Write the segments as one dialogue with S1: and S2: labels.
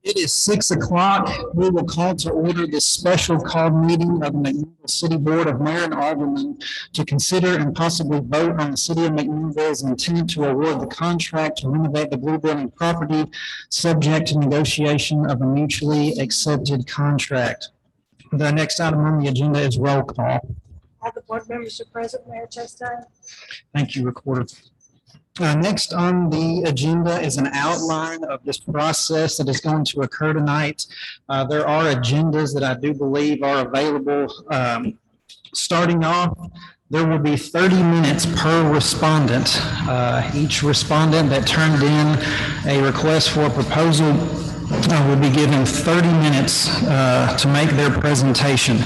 S1: It is 6 o'clock. We will call to order this special call meeting of the McMinnville City Board of Mayor and Aldermen to consider and possibly vote on the City of McMinnville's intent to award the contract to renovate the Blue Building property, subject to negotiation of a mutually accepted contract. The next item on the agenda is roll call.
S2: All the board members are present. Mayor Chastain.
S1: Thank you, Recorder. Next on the agenda is an outline of this process that is going to occur tonight. There are agendas that I do believe are available. Starting off, there will be 30 minutes per respondent. Each respondent that turned in a request for a proposal will be given 30 minutes to make their presentation.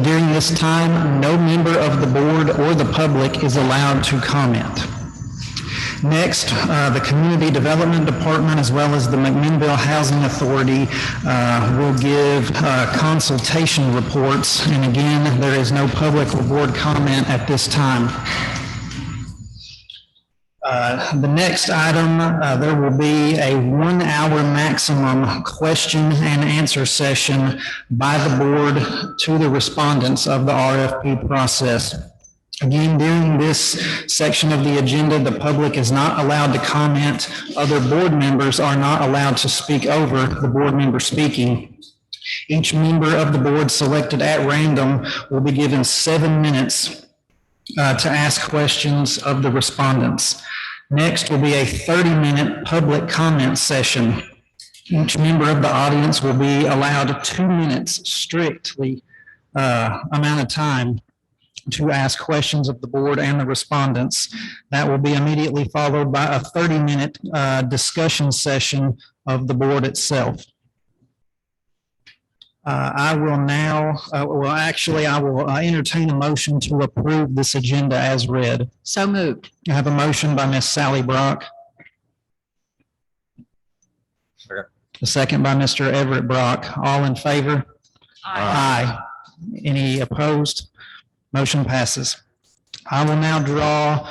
S1: During this time, no member of the board or the public is allowed to comment. Next, the Community Development Department, as well as the McMinnville Housing Authority, will give consultation reports. And again, there is no public or board comment at this time. The next item, there will be a 1 hour maximum question and answer session by the board to the respondents of the RFP process. Again, during this section of the agenda, the public is not allowed to comment. Other board members are not allowed to speak over the board member speaking. Each member of the board selected at random will be given 7 minutes to ask questions of the respondents. Next will be a 30-minute public comment session. Each member of the audience will be allowed 2 minutes strictly amount of time to ask questions of the board and the respondents. That will be immediately followed by a 30-minute discussion session of the board itself. I will now, I will entertain a motion to approve this agenda as read.
S3: So moved.
S1: I have a motion by Ms. Sally Brock.
S4: Second.
S1: A second by Mr. Everett Brock. All in favor? Aye. Any opposed? Motion passes. I will now draw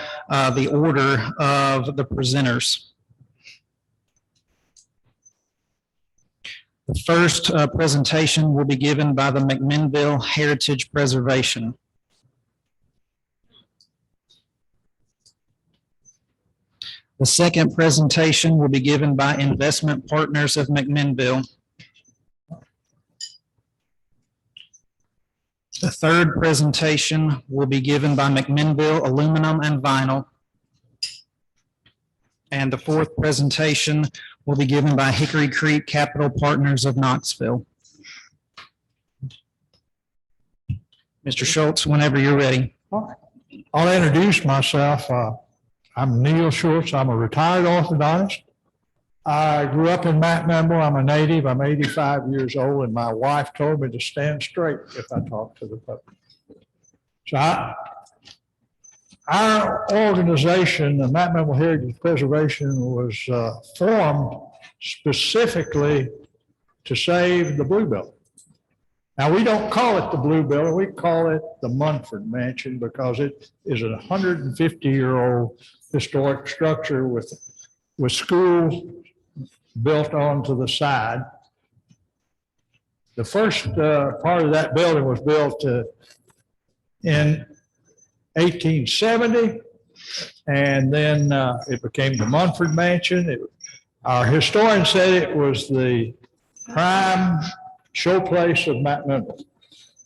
S1: the order of the presenters. The first presentation will be given by the McMinnville Heritage Preservation. The second presentation will be given by Investment Partners of McMinnville. The third presentation will be given by McMinnville Aluminum and Vinyl. And the fourth presentation will be given by Hickory Creek Capital Partners of Knoxville. Mr. Schultz, whenever you're ready.
S5: I'll introduce myself. I'm Neil Schultz. I'm a retired orthodontist. I grew up in McMinnville. I'm a native. I'm 85 years old, and my wife told me to stand straight if I talk to the public. So our organization, the McMinnville Heritage Preservation, was formed specifically to save the Blue Building. Now, we don't call it the Blue Building. We call it the Munford Mansion because it is a 150-year-old historic structure with schools built onto the side. The first part of that building was built in 1870, and then it became the Munford Mansion. Our historian said it was the prime showplace of McMinnville.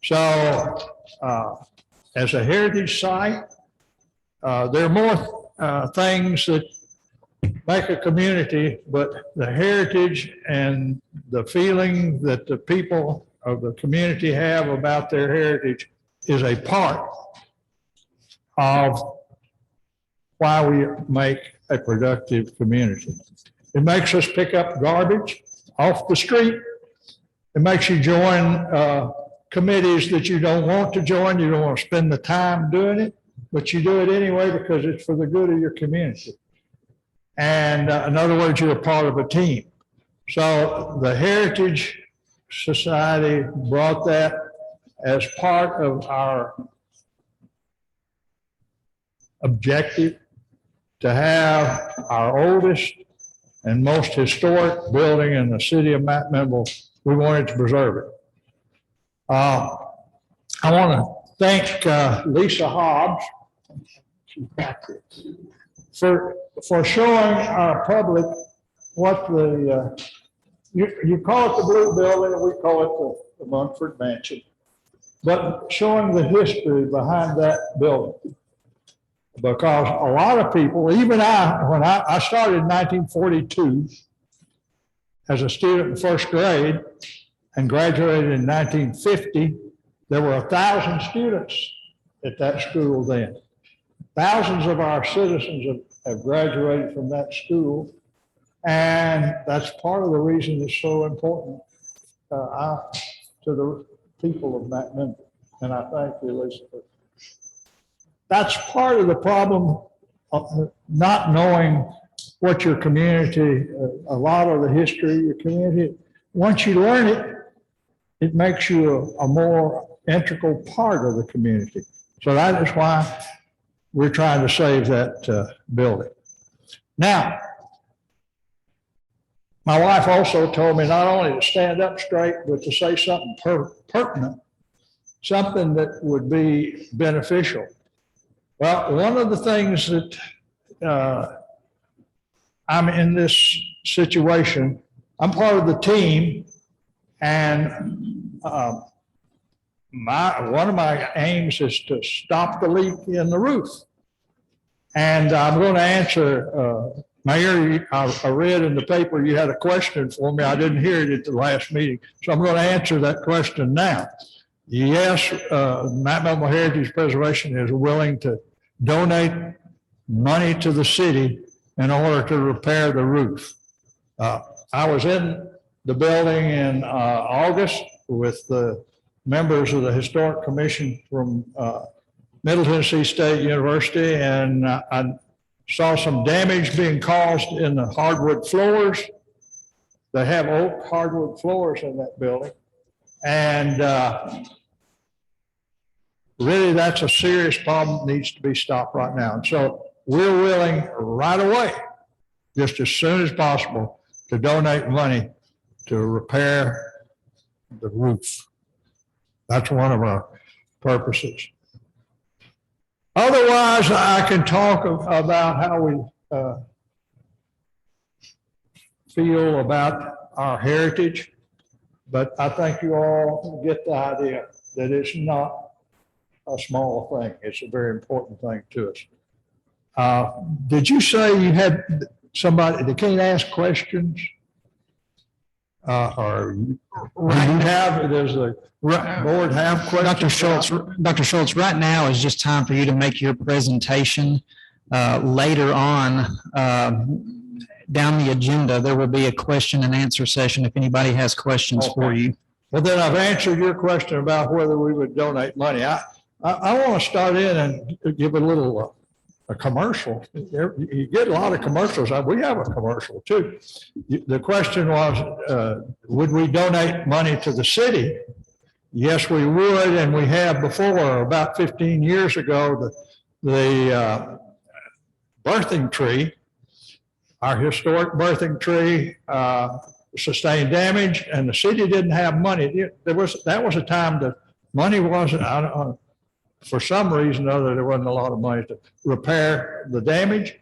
S5: So as a heritage site, there are more things that make a community, but the heritage and the feeling that the people of the community have about their heritage is a part of why we make a productive community. It makes us pick up garbage off the street. It makes you join committees that you don't want to join. You don't want to spend the time doing it, but you do it anyway because it's for the good of your community. And in other words, you're a part of a team. So the Heritage Society brought that as part of our objective to have our oldest and most historic building in the city of Mount Minville. We wanted to preserve it. I want to thank Lisa Hobbs for showing our public what you call it the Blue Building, and we call it the Munford Mansion, but showing the history behind that building. Because a lot of people, even when I started in 1942 as a student in first grade and graduated in 1950, there were 1,000 students at that school then. Thousands of our citizens have graduated from that school, and that's part of the reason it's so important to the people of Mount Minville. And I thank you, Elizabeth. That's part of the problem of not knowing what your community, a lot of the history of your community. Once you learn it, it makes you a more integral part of the community. So that is why we're trying to save that building. Now, my wife also told me not only to stand up straight, but to say something pertinent, something that would be beneficial. Well, one of the things that I'm in this situation, I'm part of the team, and one of my aims is to stop the leak in the roof. And I'm going to answer, Mayor, I read in the paper you had a question for me. I didn't hear it at the last meeting, so I'm going to answer that question now. Yes, Mount Minville Heritage Preservation is willing to donate money to the city in order to repair the roof. I was in the building in August with the members of the Historic Commission from Middle Tennessee State University, and I saw some damage being caused in the hardwood floors. They have oak hardwood floors in that building. And really, that's a serious problem that needs to be stopped right now. And so we're willing right away, just as soon as possible, to donate money to repair the roof. That's one of our purposes. Otherwise, I can talk about how we feel about our heritage, but I think you all get the idea that it's not a small thing. It's a very important thing to us. Did you say you had somebody that can't ask questions? Or does the board have questions?
S1: Dr. Schultz, right now is just time for you to make your presentation. Later on, down the agenda, there will be a question and answer session if anybody has questions for you.
S5: Well, then I've answered your question about whether we would donate money. I want to start in and give a little a commercial. You get a lot of commercials. We have a commercial too. The question was, would we donate money to the city? Yes, we would, and we have before. About 15 years ago, the birthing tree, our historic birthing tree, sustained damage, and the city didn't have money. That was a time that money wasn't. For some reason or other, there wasn't a lot of money to repair the damage.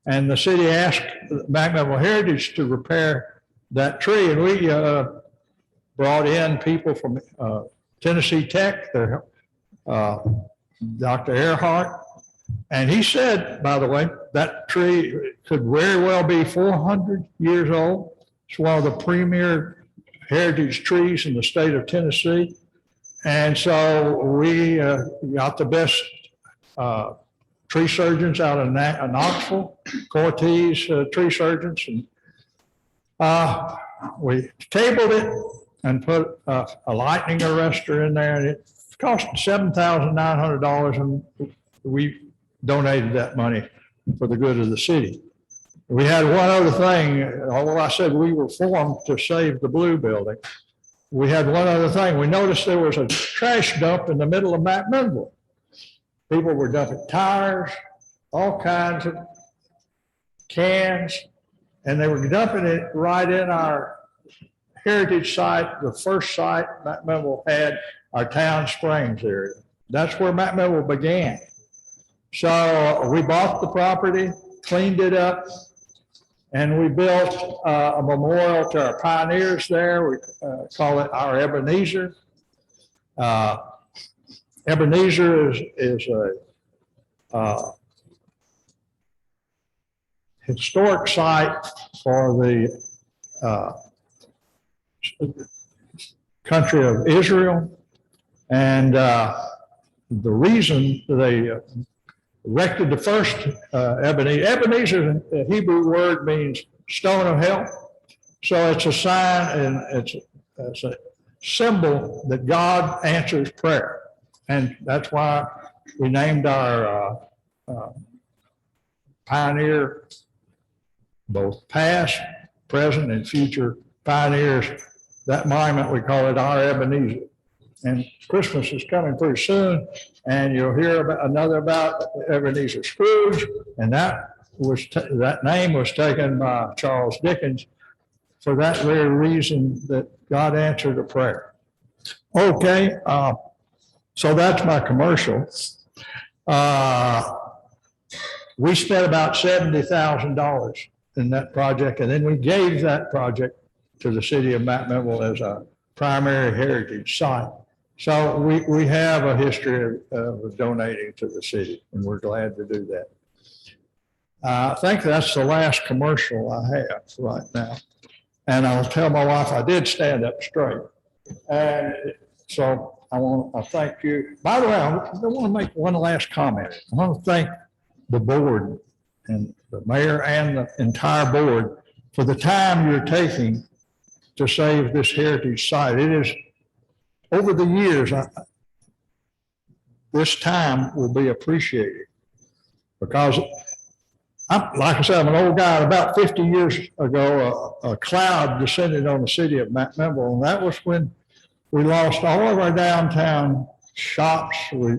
S5: And the city asked Mount Minville Heritage to repair that tree. And we brought in people from Tennessee Tech, Dr. Earhart. And he said, by the way, that tree could very well be 400 years old. It's one of the premier heritage trees in the state of Tennessee. And so we got the best tree surgeons out of Knoxville, Cortez tree surgeons. And we tabled it and put a lightning arrestor in there, and it cost $7,900, and we donated that money for the good of the city. We had one other thing, although I said we were formed to save the Blue Building. We had one other thing. We noticed there was a trash dump in the middle of Mount Minville. People were dumping tires, all kinds of cans. and they were dumping it right in our heritage site, the first site Matt Memel had, our Town Springs area. That's where Matt Memel began. So we bought the property, cleaned it up, and we built a memorial to our pioneers there. We call it our Ebenezer. Ebenezer is a historic site for the country of Israel. And the reason they erected the first Ebenezer, the Hebrew word means stone of help. So it's a sign and it's a symbol that God answers prayer. And that's why we named our pioneer, both past, present, and future pioneers, that monument, we call it our Ebenezer. And Christmas is coming pretty soon, and you'll hear about Ebenezer Scrooge, and that name was taken by Charles Dickens for that very reason, that God answered a prayer. Okay, so that's my commercial. We spent about $70,000 in that project, and then we gave that project to the city of Matt Memel as a primary heritage site. So we have a history of donating to the city, and we're glad to do that. I think that's the last commercial I have right now. And I'll tell my wife I did stand up straight. And so I thank you. By the way, I want to make one last comment. I want to thank the board and the mayor and the entire board for the time you're taking to save this heritage site. It is, over the years, this time will be appreciated, because like I said, I'm an old guy. About 50 years ago, a cloud descended on the city of Matt Memel, and that was when we lost all of our downtown shops. We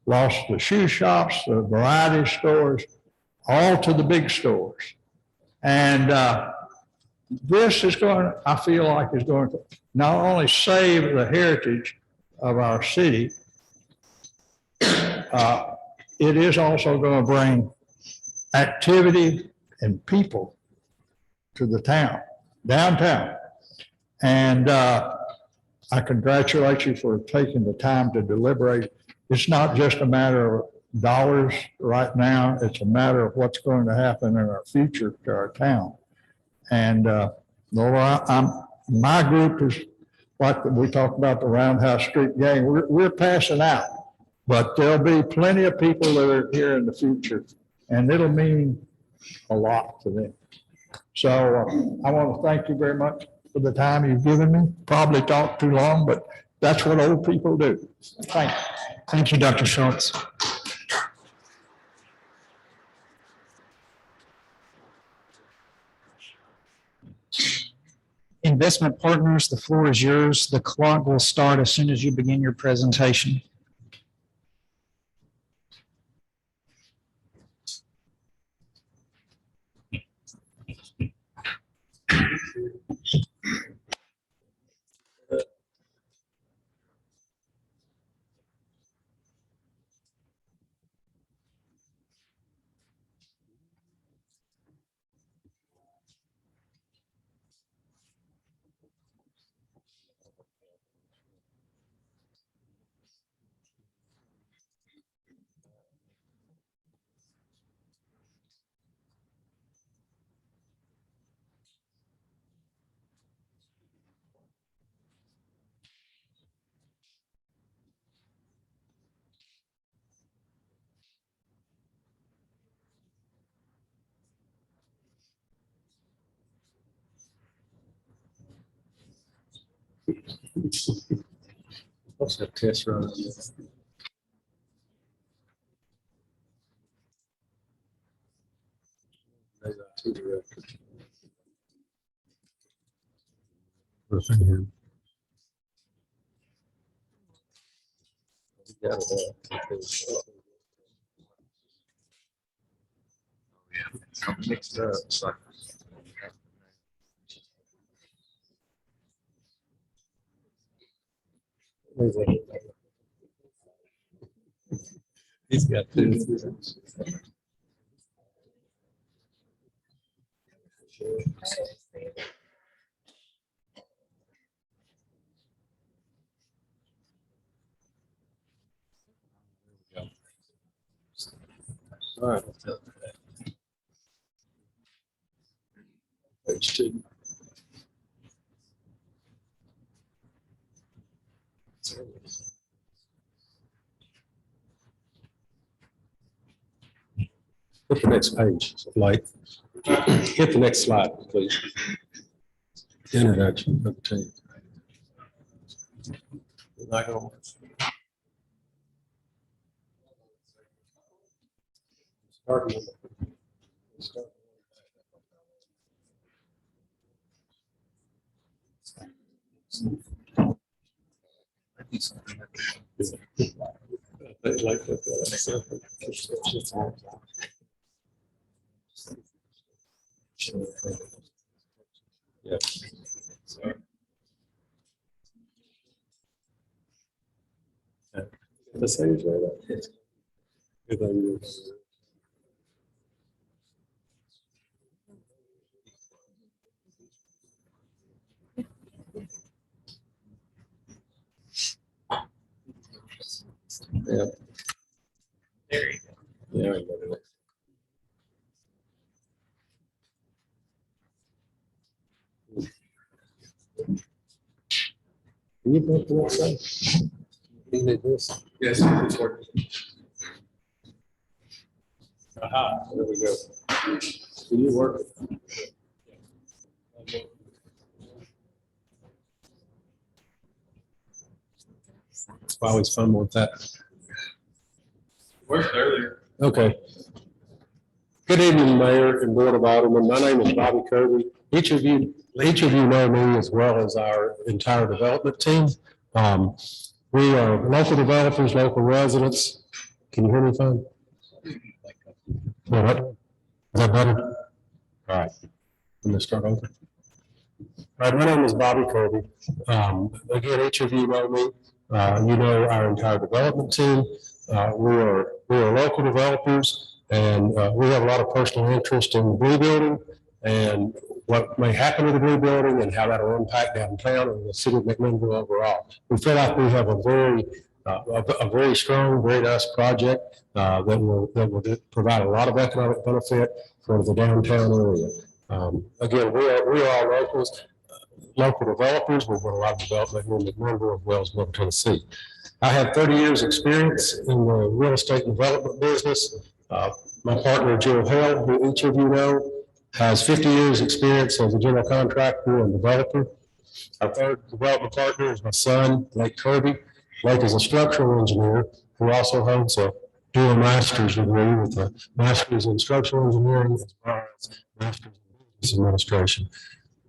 S5: lost the shoe shops, the variety stores, all to the big stores. And this is going, I feel like, is going to not only save the heritage of our city, it is also going to bring activity and people to the town, downtown. And I congratulate you for taking the time to deliberate. It's not just a matter of dollars right now. It's a matter of what's going to happen in our future to our town. And my group is, like we talked about the Roundhouse Street Gang, we're passing out, but there'll be plenty of people that are here in the future, and it'll mean a lot to them. So I want to thank you very much for the time you've given me. Probably talked too long, but that's what old people do. Thank you.
S1: Thank you, Dr. Schultz. Investment partners, the floor is yours. The clock will start as soon as you begin your presentation.
S3: What's the test run? Mixed up. He's got two. All right. Page 2. Hit the next page, like, hit the next slide, please. Introduction of the team. Not gonna work. Yeah. The same as that. Good idea. Yeah. There you go. Yeah. I got it. Can you put the next slide? You need this? Yes, it's working. Aha, there we go. Can you work it? It's always fun with that.
S4: Worked earlier.
S3: Okay. Good evening, Mayor and Board of Aldermen. My name is Bobby Kirby. Each of you know me as well as our entire development team. We are local developers, local residents. Can you hear me fine? Is that better? All right. I'm gonna start over. All right, my name is Bobby Kirby. Again, each of you know me. You know our entire development team. We are local developers, and we have a lot of personal interest in the Blue Building and what may happen to the Blue Building and how that will impact downtown and the city of McMinnville overall. We feel like we have a very strong, very nice project that will provide a lot of economic benefit for the downtown area. Again, we are all locals, local developers. We've done a lot of development here in McMinnville as well as Middle Tennessee. I have 30 years experience in the real estate development business. My partner, Joe Hale, who each of you know, has 50 years experience as a general contractor and developer. Our third development partner is my son, Lake Kirby. Lake is a structural engineer who also holds a dual master's degree with a master's in structural engineering as well as master's in business administration.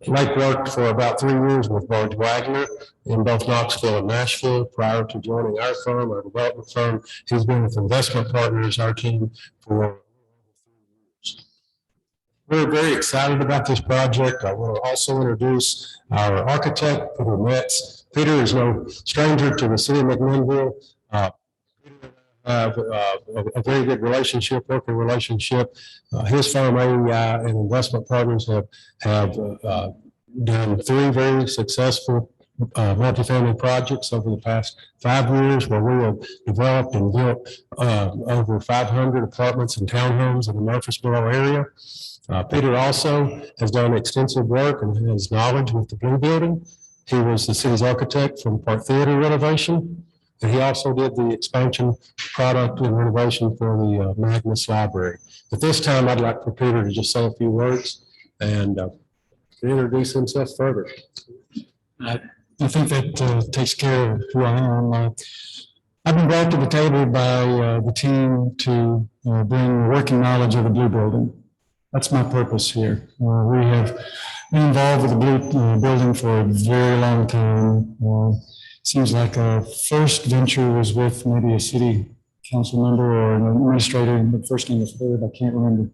S3: Lake worked for about 3 years with Barge Wagner in both Knoxville and Nashville prior to joining our firm, our development firm. He's been with Investment Partners, our team, for we're very excited about this project. I want to also introduce our architect, Peter Metz. Peter is no stranger to the city of McMinnville. Peter have a very good working relationship. His firm, AEI and Investment Partners, have done 3 very successful multifamily projects over the past 5 years, where we have developed and built over 500 apartments and townhomes in the Murfreesboro area. Peter also has done extensive work and has knowledge with the Blue Building. He was the city's architect from Park Theater renovation, and he also did the expansion product and renovation for the Magnus Library. At this time, I'd like for Peter to just say a few words and introduce himself further.
S6: I think that takes care of who I am. I've been brought to the table by the team to bring working knowledge of the Blue Building. That's my purpose here. We have been involved with the Blue Building for a very long time. Seems like our first venture was with maybe a city council member or an administrator. The first name was Herb. I can't remember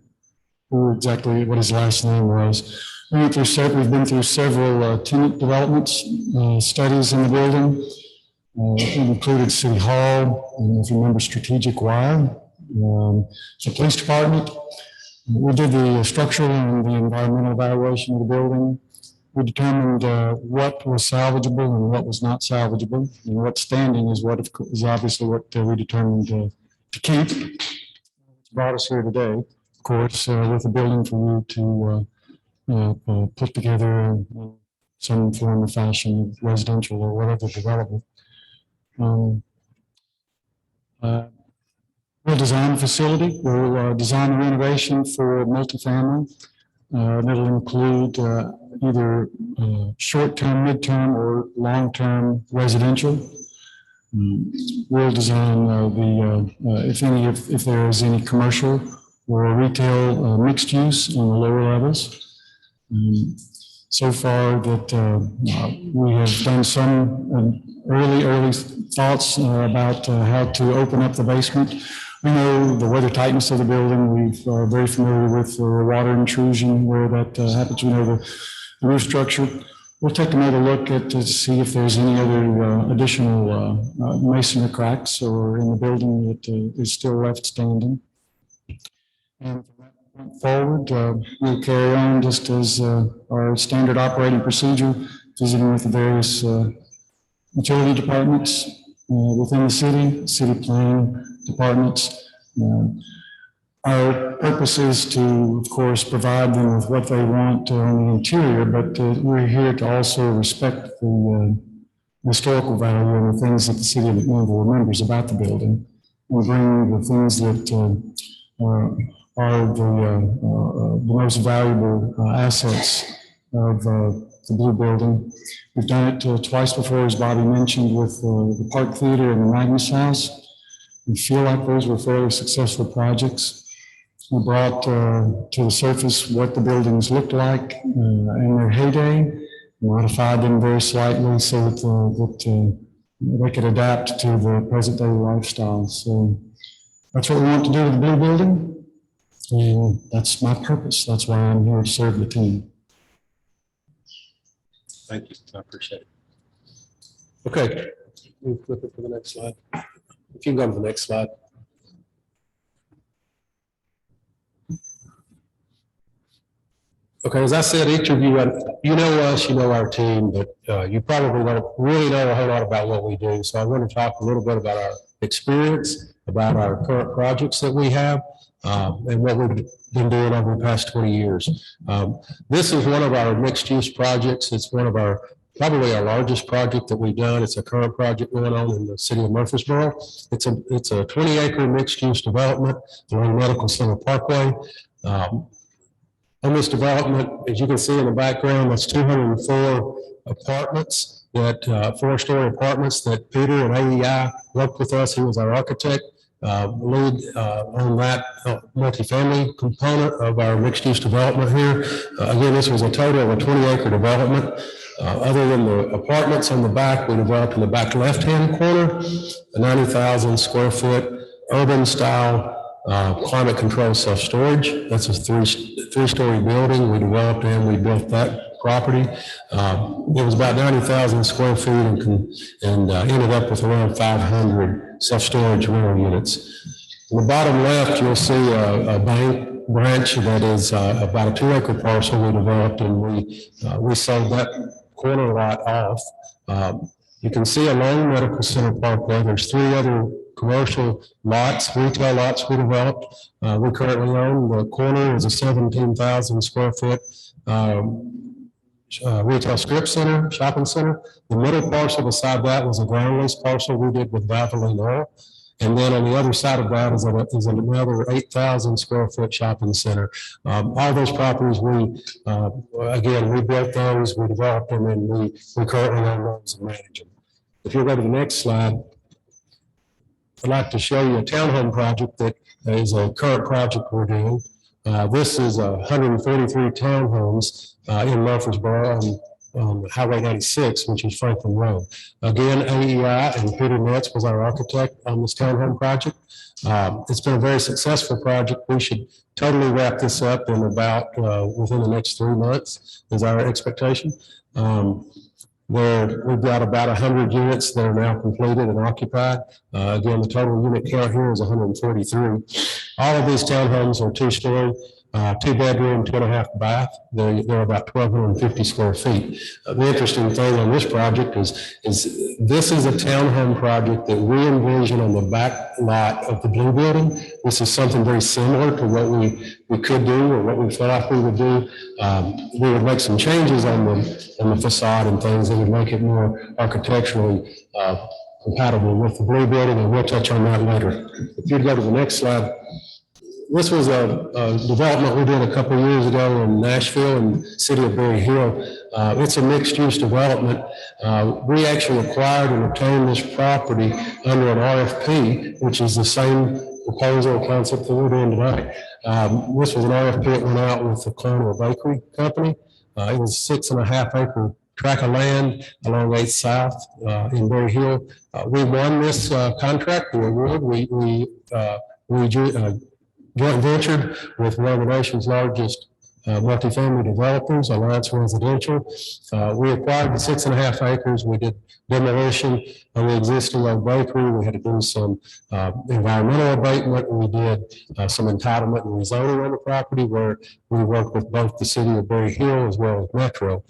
S6: exactly what his last name was. We've been through several tenant developments, studies in the building. It included City Hall, and if you remember Strategic Wire, the police department. We did the structural and the environmental evaluation of the building. We determined what was salvageable and what was not salvageable, and what's standing is what is obviously what we determined to keep. It's brought us here today, of course, with a building for you to put together in some form or fashion of residential or whatever development. We'll design a facility. We'll design a renovation for multifamily. That'll include either short-term, mid-term, or long-term residential. We'll design if there is any commercial or retail mixed use on the lower levels. So far that we have done some early thoughts about how to open up the basement. We know the weather tightness of the building. We're very familiar with the water intrusion where that happens. We know the roof structure. We'll take another look at to see if there's any other additional masonry cracks or in the building that is still left standing. And from that point forward, we'll carry on just as our standard operating procedure, visiting with the various utility departments within the city planning departments. Our purpose is to, of course, provide them with what they want on the interior, but we're here to also respect the historical value and the things that the city of McMinnville remembers about the building. We bring the things that are the most valuable assets of the Blue Building. We've done it twice before, as Bobby mentioned, with the Park Theater and the Magnus House. We feel like those were fairly successful projects. We brought to the surface what the buildings looked like in their heyday, modified them very slightly so that they could adapt to the present day lifestyle. So that's what we want to do with the Blue Building. And that's my purpose. That's why I'm here to serve the team.
S3: Thank you. I appreciate it. Okay, we'll flip it to the next slide. If you can go to the next slide. Okay, as I said, each of you, you know us, you know our team, but you probably don't really know a whole lot about what we do. So I want to talk a little bit about our experience, about our current projects that we have, and what we've been doing over the past 20 years. This is one of our mixed-use projects. It's one of our, probably our largest project that we've done. It's a current project going on in the city of Murfreesboro. It's a 20-acre mixed-use development along Medical Center Parkway. On this development, as you can see in the background, that's 204 apartments, that 4-story apartments that Peter and AEI worked with us. He was our architect, lead on that multifamily component of our mixed-use development here. Again, this was a total of a 20-acre development. Other than the apartments on the back, we developed in the back left-hand corner, a 90,000 square foot urban style climate control self-storage. That's a three-story building. We developed and we built that property. It was about 90,000 square feet and ended up with around 500 self-storage rental units. On the bottom left, you'll see a bank branch that is about a 2-acre parcel we developed, and we sold that corner lot off. You can see along Medical Center Parkway, there's 3 other commercial lots, retail lots we developed. We currently own the corner is a 17,000 square foot retail strip center, shopping center. The middle parcel beside that was a ground lease parcel we did with Valvoline Oil. And then on the other side of that is another 8,000 square foot shopping center. All those properties, again, we built those, we developed them, and we currently own those and manage them. If you go to the next slide, I'd like to show you a townhome project that is a current project we're doing. This is 143 townhomes in Murfreesboro on Highway 96, which is Franklin Road. Again, AEI and Peter Metz was our architect on this townhome project. It's been a very successful project. We should totally wrap this up in about within the next 3 months is our expectation. There, we've got about 100 units that are now completed and occupied. Again, the total unit count here is 143. All of these townhomes are two-story, 2-bedroom, 2.5 bath. They're about 1,250 square feet. The interesting thing on this project is this is a townhome project that we envision on the back lot of the Blue Building. This is something very similar to what we could do or what we felt like we would do. We would make some changes on the facade and things that would make it more architecturally compatible with the Blue Building, and we'll touch on that later. If you'd go to the next slide. This was a development we did a couple of years ago in Nashville and city of Berry Hill. It's a mixed-use development. We actually acquired and obtained this property under an RFP, which is the same proposal concept that we're doing tonight. This was an RFP that went out with the Colonial Bakery Company. It was a 6.5 acre tract of land along 8th South in Berry Hill. We won this contract, the award. We joint ventured with one of the nation's largest multifamily developers, Alliance Residential. We acquired the 6.5 acres. We did demolition of the existing old bakery. We had to do some environmental abatement. We did some entitlement and rezoning on the property, where we worked with both the city of Berry Hill as well as Metro.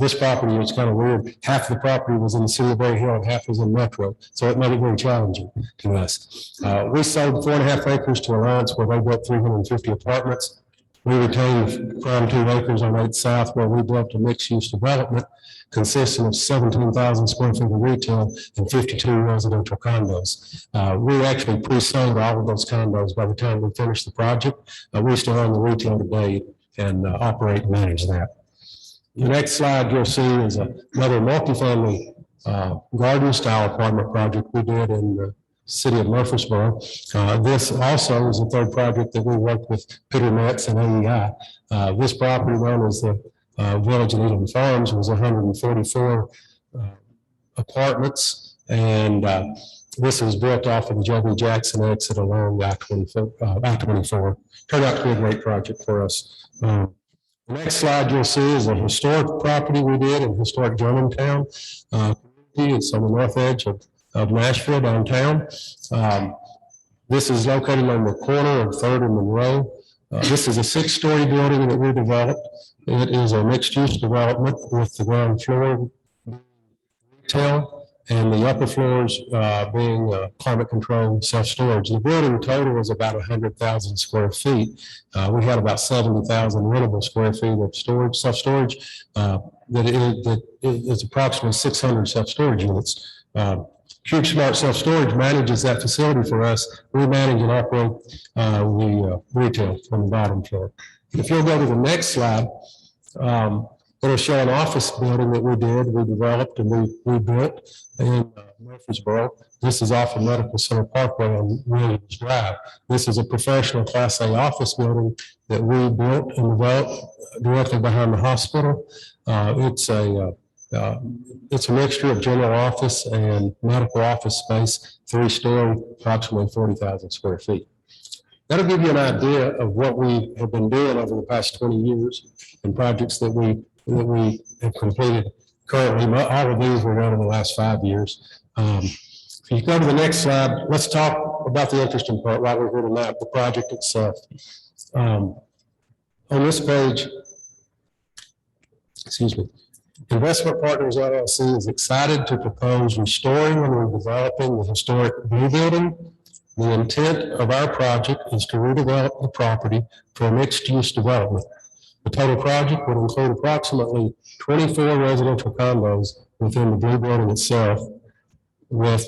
S3: This property was kind of weird. Half of the property was in the city of Berry Hill and half was in Metro, so it made it very challenging to us. We sold 4.5 acres to Alliance, where they built 350 apartments. We retained Prime 2 acres on 8th South, where we built a mixed-use development consisting of 17,000 square feet of retail and 52 residential condos. We actually pre-sold all of those condos by the time we finished the project. We still own the retail today and operate and manage that. The next slide you'll see is another multifamily garden-style apartment project we did in the city of Murfreesboro. This also is the third project that we worked with Peter Metz and AEI. This property, known as the Village and Eden Farms, was 144 apartments, and this was built off of the J.B. Jackson exit along I-24. Turned out to be a great project for us. The next slide you'll see is a historic property we did in historic Germantown. It's on the north edge of Nashville downtown. This is located on the corner of 3rd and Monroe. This is a 6-story building that we developed. It is a mixed-use development with the ground floor retail and the upper floors being climate-controlled self-storage. The building total is about 100,000 square feet. We had about 70,000 rentable square feet of storage, self-storage. That is approximately 600 self-storage units. CubeSmart Self-Storage manages that facility for us. We manage and operate the retail from the bottom floor. If you'll go to the next slide, it'll show an office building that we developed and we built in Murfreesboro. This is off of Medical Center Parkway on Williams Drive. This is a professional Class A office building that we built and developed directly behind the hospital. It's a mixture of general office and medical office space, 3-story, approximately 40,000 square feet. That'll give you an idea of what we have been doing over the past 20 years and projects that we have completed currently. All of these were done in the last 5 years. If you go to the next slide, let's talk about the interesting part while we're here tonight, the project itself. On this page, excuse me, Investment Partners LLC is excited to propose restoring and redeveloping the historic Blue Building. The intent of our project is to redevelop the property for a mixed-use development. The total project would include approximately 24 residential condos within the Blue Building itself, with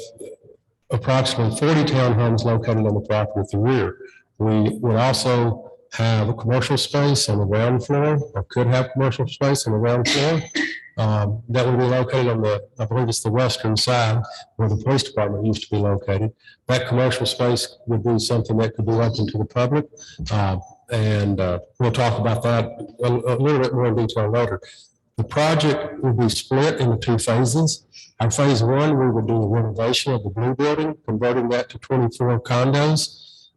S3: approximately 40 townhomes located on the property at the rear. We would also have a commercial space on the ground floor, or could have commercial space on the ground floor. That would be located on I believe it's the western side where the police department used to be located. That commercial space would be something that could be open to the public. And we'll talk about that a little bit more in detail later. The project will be split into 2 phases. Our phase 1, we would do the renovation of the Blue Building, converting that to 24 condos,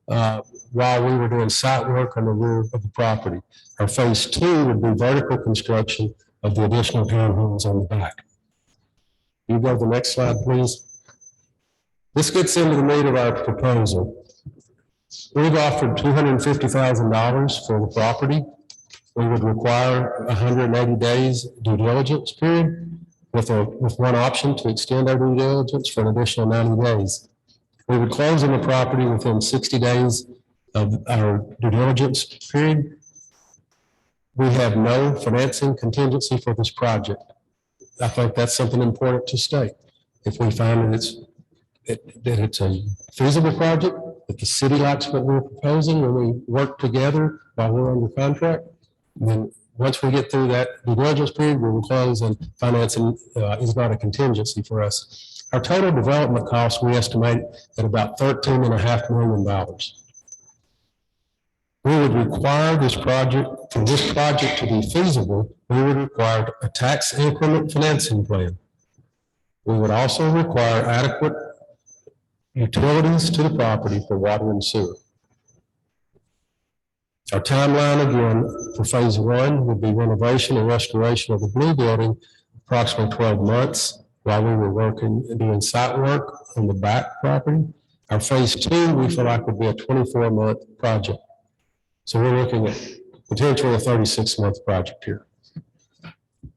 S3: while we were doing site work on the rear of the property. Our phase 2 would be vertical construction of the additional townhomes on the back. You go to the next slide, please. This gets into the meat of our proposal. We've offered $250,000 for the property. We would require 180 days due diligence period with one option to extend our due diligence for an additional 90 days. We would close on the property within 60 days of our due diligence period. We have no financing contingency for this project. I think that's something important to state. If we find that it's a feasible project, that the city likes what we're proposing, and we work together while we're under contract, then once we get through that due diligence period, we will close, and financing is not a contingency for us. Our total development costs, we estimate at about $13.5 million. We would require this project, for this project to be feasible, we would require a tax increment financing plan. We would also require adequate utilities to the property for water and sewer. Our timeline again for phase one would be renovation and restoration of the blue building, approximately 12 months while we were working and doing site work on the back property. Our phase two, we feel like would be a 24-month project. So we're looking at potentially a 36-month project here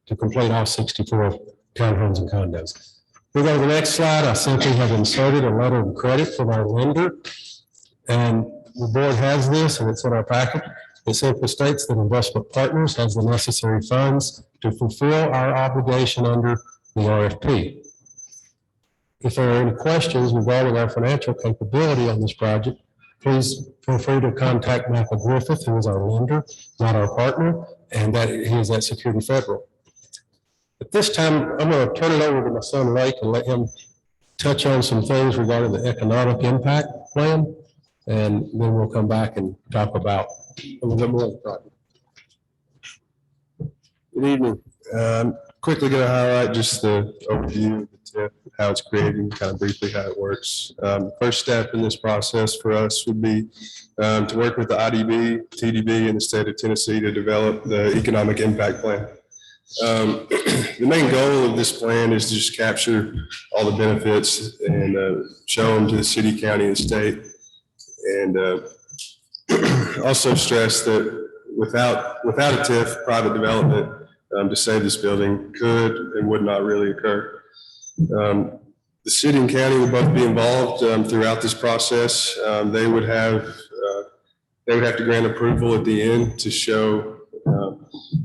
S3: to complete all 64 townhomes and condos. We go to the next slide. I simply have inserted a letter of credit from our lender. And the board has this, and it's in our packet. It simply states that Investment Partners has the necessary funds to fulfill our obligation under the RFP. If there are any questions regarding our financial capability on this project, please feel free to contact Michael Griffith, who is our lender, not our partner, and that he is at Security Federal. At this time, I'm going to turn it over to my son Lake and let him touch on some things regarding the economic impact plan, and then we'll come back and talk about a little bit more of the project.
S4: Good evening. Quickly going to highlight just the overview of the TIF, how it's created, and kind of briefly how it works. First step in this process for us would be to work with the IDB, TDB, and the state of Tennessee to develop the economic impact plan. The main goal of this plan is to just capture all the benefits and show them to the city, county, and state. And also stress that without a TIF, private development to save this building could and would not really occur. The city and county would both be involved throughout this process. They would have to grant approval at the end to show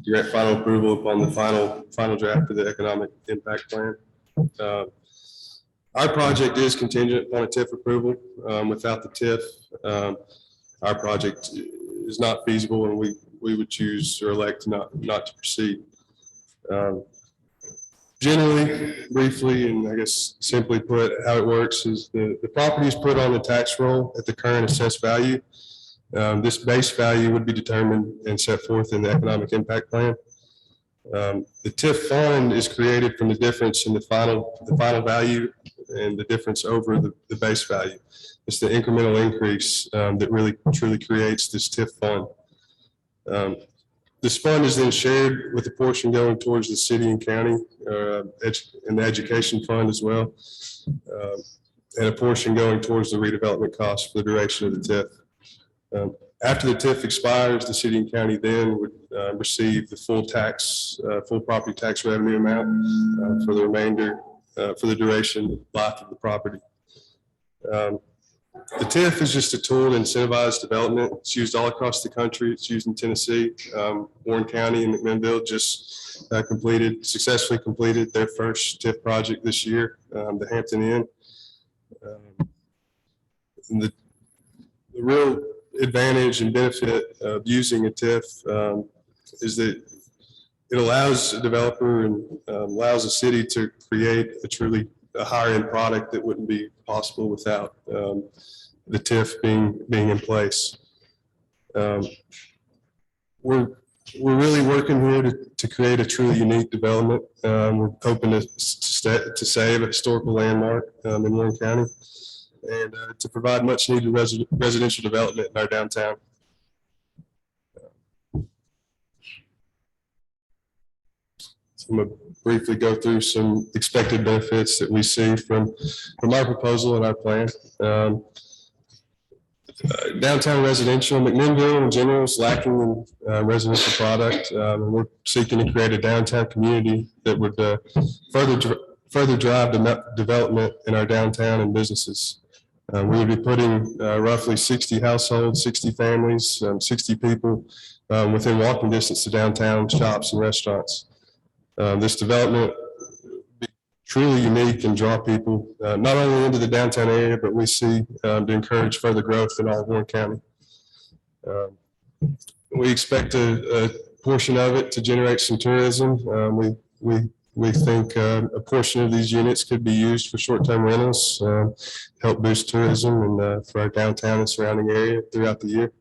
S4: grant final approval upon the final draft of the economic impact plan. Our project is contingent upon a TIF approval. Without the TIF, our project is not feasible, and we would choose or elect not to proceed. Generally, briefly, and I guess simply put, how it works is the property is put on the tax roll at the current assessed value. This base value would be determined and set forth in the economic impact plan. The TIF fund is created from the difference in the final value and the difference over the base value. It's the incremental increase that really truly creates this TIF fund. This fund is then shared with a portion going towards the city and county and the education fund as well, and a portion going towards the redevelopment costs for the duration of the TIF. After the TIF expires, the city and county then would receive the full property tax revenue amount for the remainder, for the duration life of the property. The TIF is just a tool to incentivize development. It's used all across the country. It's used in Tennessee. Warren County and McMinnville just successfully completed their first TIF project this year, the Hampton Inn. The real advantage and benefit of using a TIF is that it allows a developer and allows a city to create a higher end product that wouldn't be possible without the TIF being in place. We're really working here to create a truly unique development. We're hoping to save a historical landmark in Warren County and to provide much needed residential development in our downtown. So I'm going to briefly go through some expected benefits that we see from our proposal and our plan. Downtown residential, McMinnville in general is lacking in residential product. We're seeking to create a downtown community that would further drive development in our downtown and businesses. We would be putting roughly 60 households, 60 families, 60 people within walking distance to downtown shops and restaurants. This development be truly unique and draw people not only into the downtown area, but we see to encourage further growth in all of Warren County. We expect a portion of it to generate some tourism. We think a portion of these units could be used for short-term rentals, help boost tourism and for our downtown and surrounding area throughout the year.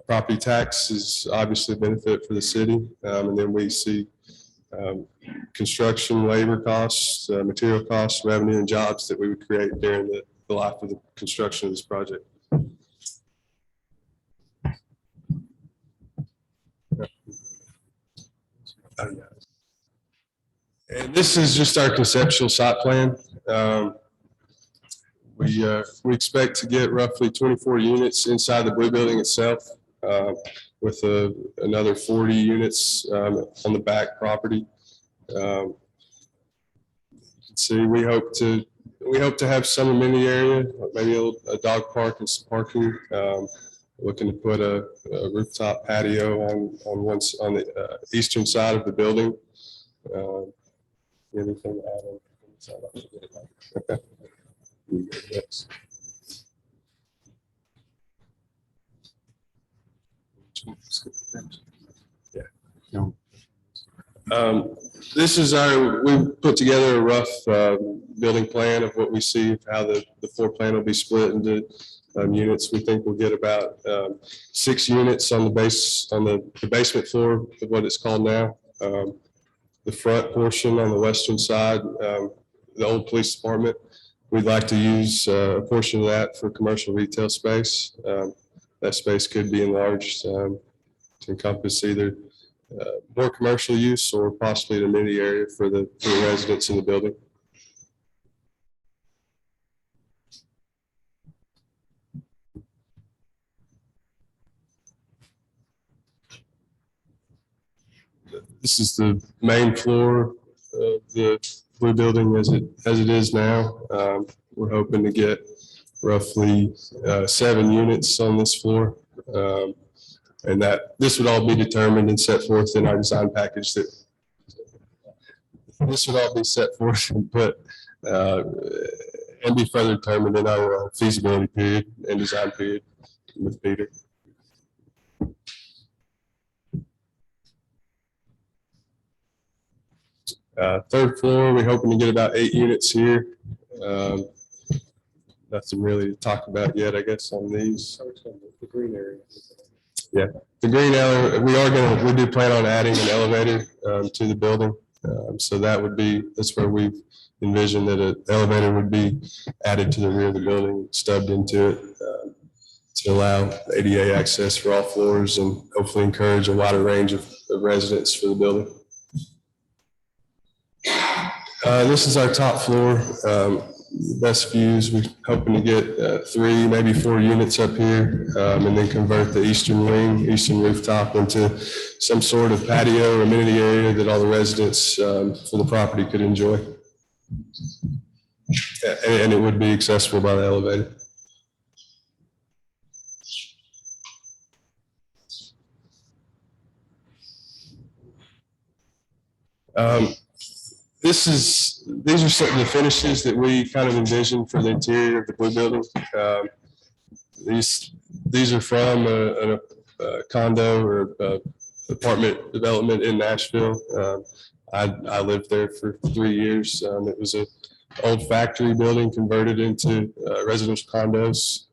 S4: Property tax is obviously a benefit for the city. And then we see construction, labor costs, material costs, revenue and jobs that we would create during the life of the construction of this project. And this is just our conceptual site plan. We expect to get roughly 24 units inside the Blue Building itself, with another 40 units on the back property. You can see we hope to have some amenity area, maybe a dog park and some parking. Looking to put a rooftop patio on the eastern side of the building. Anything to add on? Okay. Yes. This is we put together a rough building plan of what we see, how the floor plan will be split into units. We think we'll get about 6 units on the basement floor of what it's called now. The front portion on the western side, the old police department, we'd like to use a portion of that for commercial retail space. That space could be enlarged to encompass either more commercial use or possibly an amenity area for the residents in the building. This is the main floor of the Blue Building as it is now. We're hoping to get roughly 7 units on this floor. And this would all be determined and set forth in our design package. This would all be set forth and put and be further determined in our feasibility period and design period with Peter. Third floor, we're hoping to get about 8 units here. Nothing really to talk about yet, I guess, on these. The green area. Yeah, the green area, we do plan on adding an elevator to the building. So that's where we've envisioned that an elevator would be added to the rear of the building, stubbed into it to allow ADA access for all floors and hopefully encourage a wider range of residents for the building. This is our top floor. Best views. We're hoping to get 3, maybe 4 units up here, and then convert the eastern rooftop into some sort of patio or amenity area that all the residents for the property could enjoy. And it would be accessible by the elevator. These are some of the finishes that we kind of envisioned for the interior of the Blue Building. These are from a condo or apartment development in Nashville. I lived there for 3 years. It was an old factory building converted into residential condos.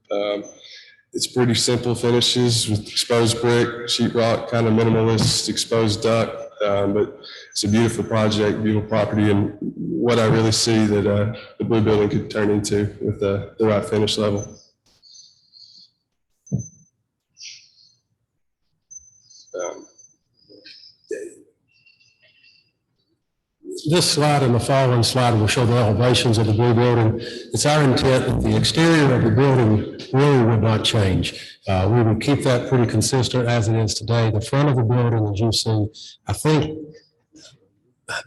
S4: It's pretty simple finishes with exposed brick, sheetrock, kind of minimalist, exposed duct. But it's a beautiful project, beautiful property, and what I really see that the Blue Building could turn into with the right finish level.
S3: This slide and the following slide will show the elevations of the blue building. It's our intent that the exterior of the building really would not change. We would keep that pretty consistent as it is today. The front of the building, as you see, I think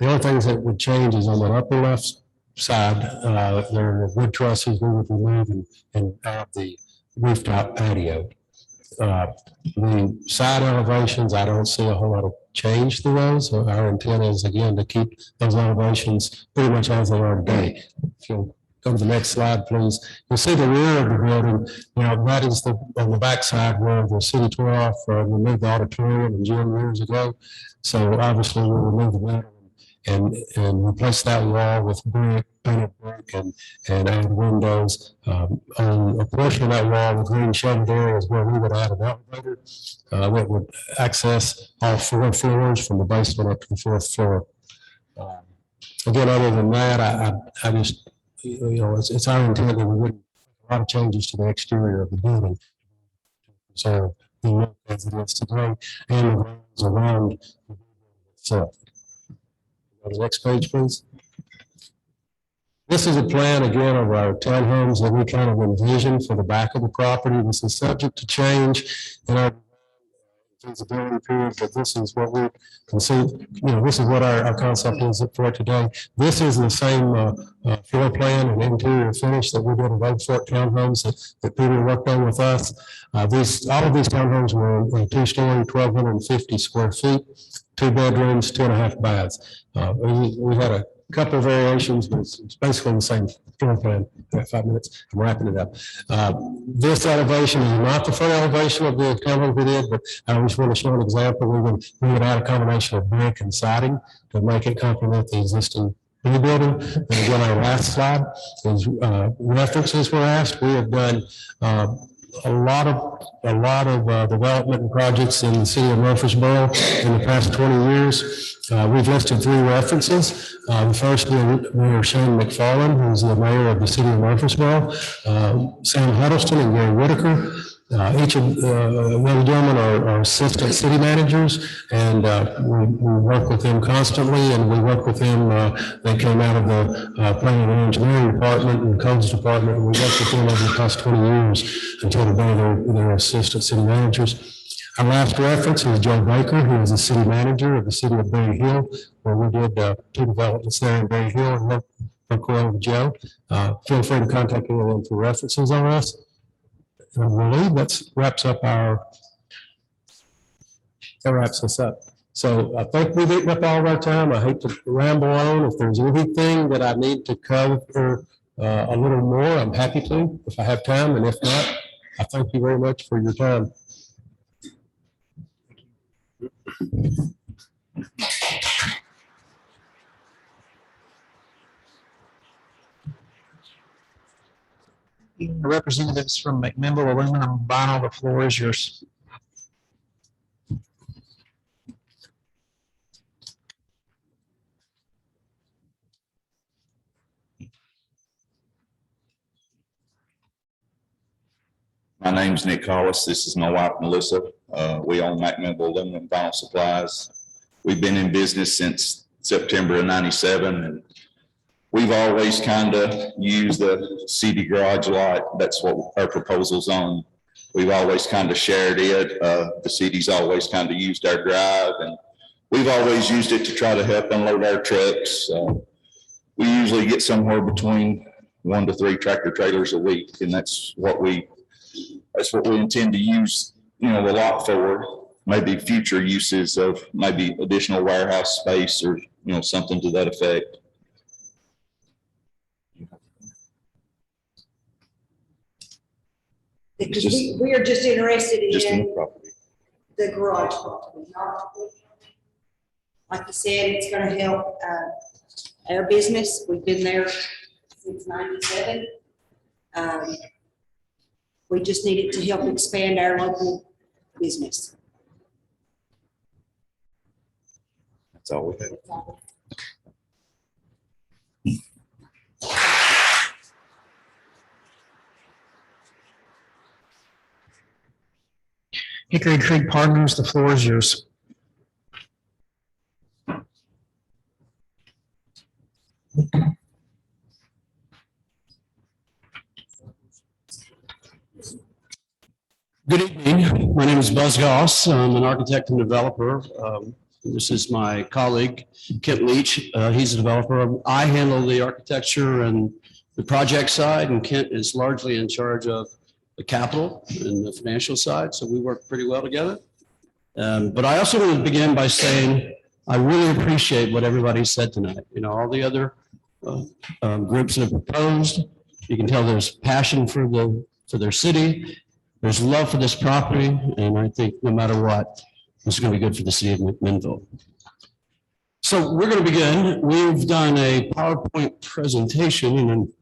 S3: the only things that would change is on the upper left side, there are wood trusses we would remove and add the rooftop patio. The side elevations, I don't see a whole lot of change to those. So our intent is again to keep those elevations pretty much as they are today. If you'll go to the next slide, please. You'll see the rear of the building. That is on the back side where the city tore off, removed the auditorium and gym years ago. So obviously we'll remove the building and replace that wall with brick, painted brick, and add windows. On a portion of that wall, the green shaded area is where we would add an elevator that would access all 4 floors from the basement up to the 4th floor. Again, other than that, I just, it's our intent that we wouldn't make a lot of changes to the exterior of the building. So the look as it is today and the grounds around the building itself. Go to the next page, please. This is a plan again of our townhomes that we kind of envision for the back of the property. This is subject to change in our feasibility period, but this is what we can see. This is what our concept is for today. This is the same floor plan and interior finish that we did in Oak Fort townhomes that Peter worked on with us. All of these townhomes were 2-story, 1,250 square feet, 2 bedrooms, 2.5 baths. We had a couple of variations, but it's basically the same floor plan. 5 minutes, I'm wrapping it up. This elevation is not the front elevation of the townhome we did, but I just want to show an example. We would add a combination of brick and siding to make it complement the existing blue building. And again, our last slide is references were asked. We have done a lot of development and projects in the city of Murfreesboro in the past 20 years. We've listed 3 references. The first being Mayor Shane McFarland, who's the mayor of the city of Murfreesboro, Sam Huddleston and Gary Whitaker. Each of the gentlemen are assistant city managers, and we work with them constantly, and we work with them. They came out of the planning and engineering department and codes department, and we worked with them over the past 20 years until today they're assistant city managers. Our last reference is Joe Baker, who is the city manager of the city of Berry Hill, where we did 2 developments there in Berry Hill, and work well with Joe. Feel free to contact any of them for references on us. And I believe that wraps us up. So I think we've eaten up all of our time. I hate to ramble on. If there's anything that I need to cover a little more, I'm happy to, if I have time. And if not, I thank you very much for your time.
S1: Representatives from McMinnville Aluminum Vinyl, the floor is yours.
S7: My name's Nick Hollis. This is my wife, Melissa. We own McMinnville Aluminum Vinyl Supplies. We've been in business since September of '97, and we've always kind of used the CD garage lot. That's what our proposal's on. We've always kind of shared it. The CD's always kind of used our drive, and we've always used it to try to help unload our trucks. We usually get somewhere between 1 to 3 tractor trailers a week, and that's what we intend to use, the lot for. Maybe future uses of maybe additional warehouse space or, something to that effect.
S2: Because we are just interested
S7: Just in the
S2: in
S7: property.
S2: the garage property, not, like you said, it's gonna help, our business. We've been there since '97. We just need it to help expand our local business.
S7: That's all we have.
S1: Hickory Creek Partners, the floor is yours.
S8: Good evening. My name is Buzz Goss. I'm an architect and developer. This is my colleague, Kent Leach. He's a developer. I handle the architecture and the project side, and Kent is largely in charge of the capital and the financial side, so we work pretty well together. But I also want to begin by saying I really appreciate what everybody said tonight. You know, all the other groups that have proposed, you can tell there's passion for their city. There's love for this property, and I think no matter what, this is going to be good for the city of McMinnville. So we're going to begin. We've done a PowerPoint presentation, and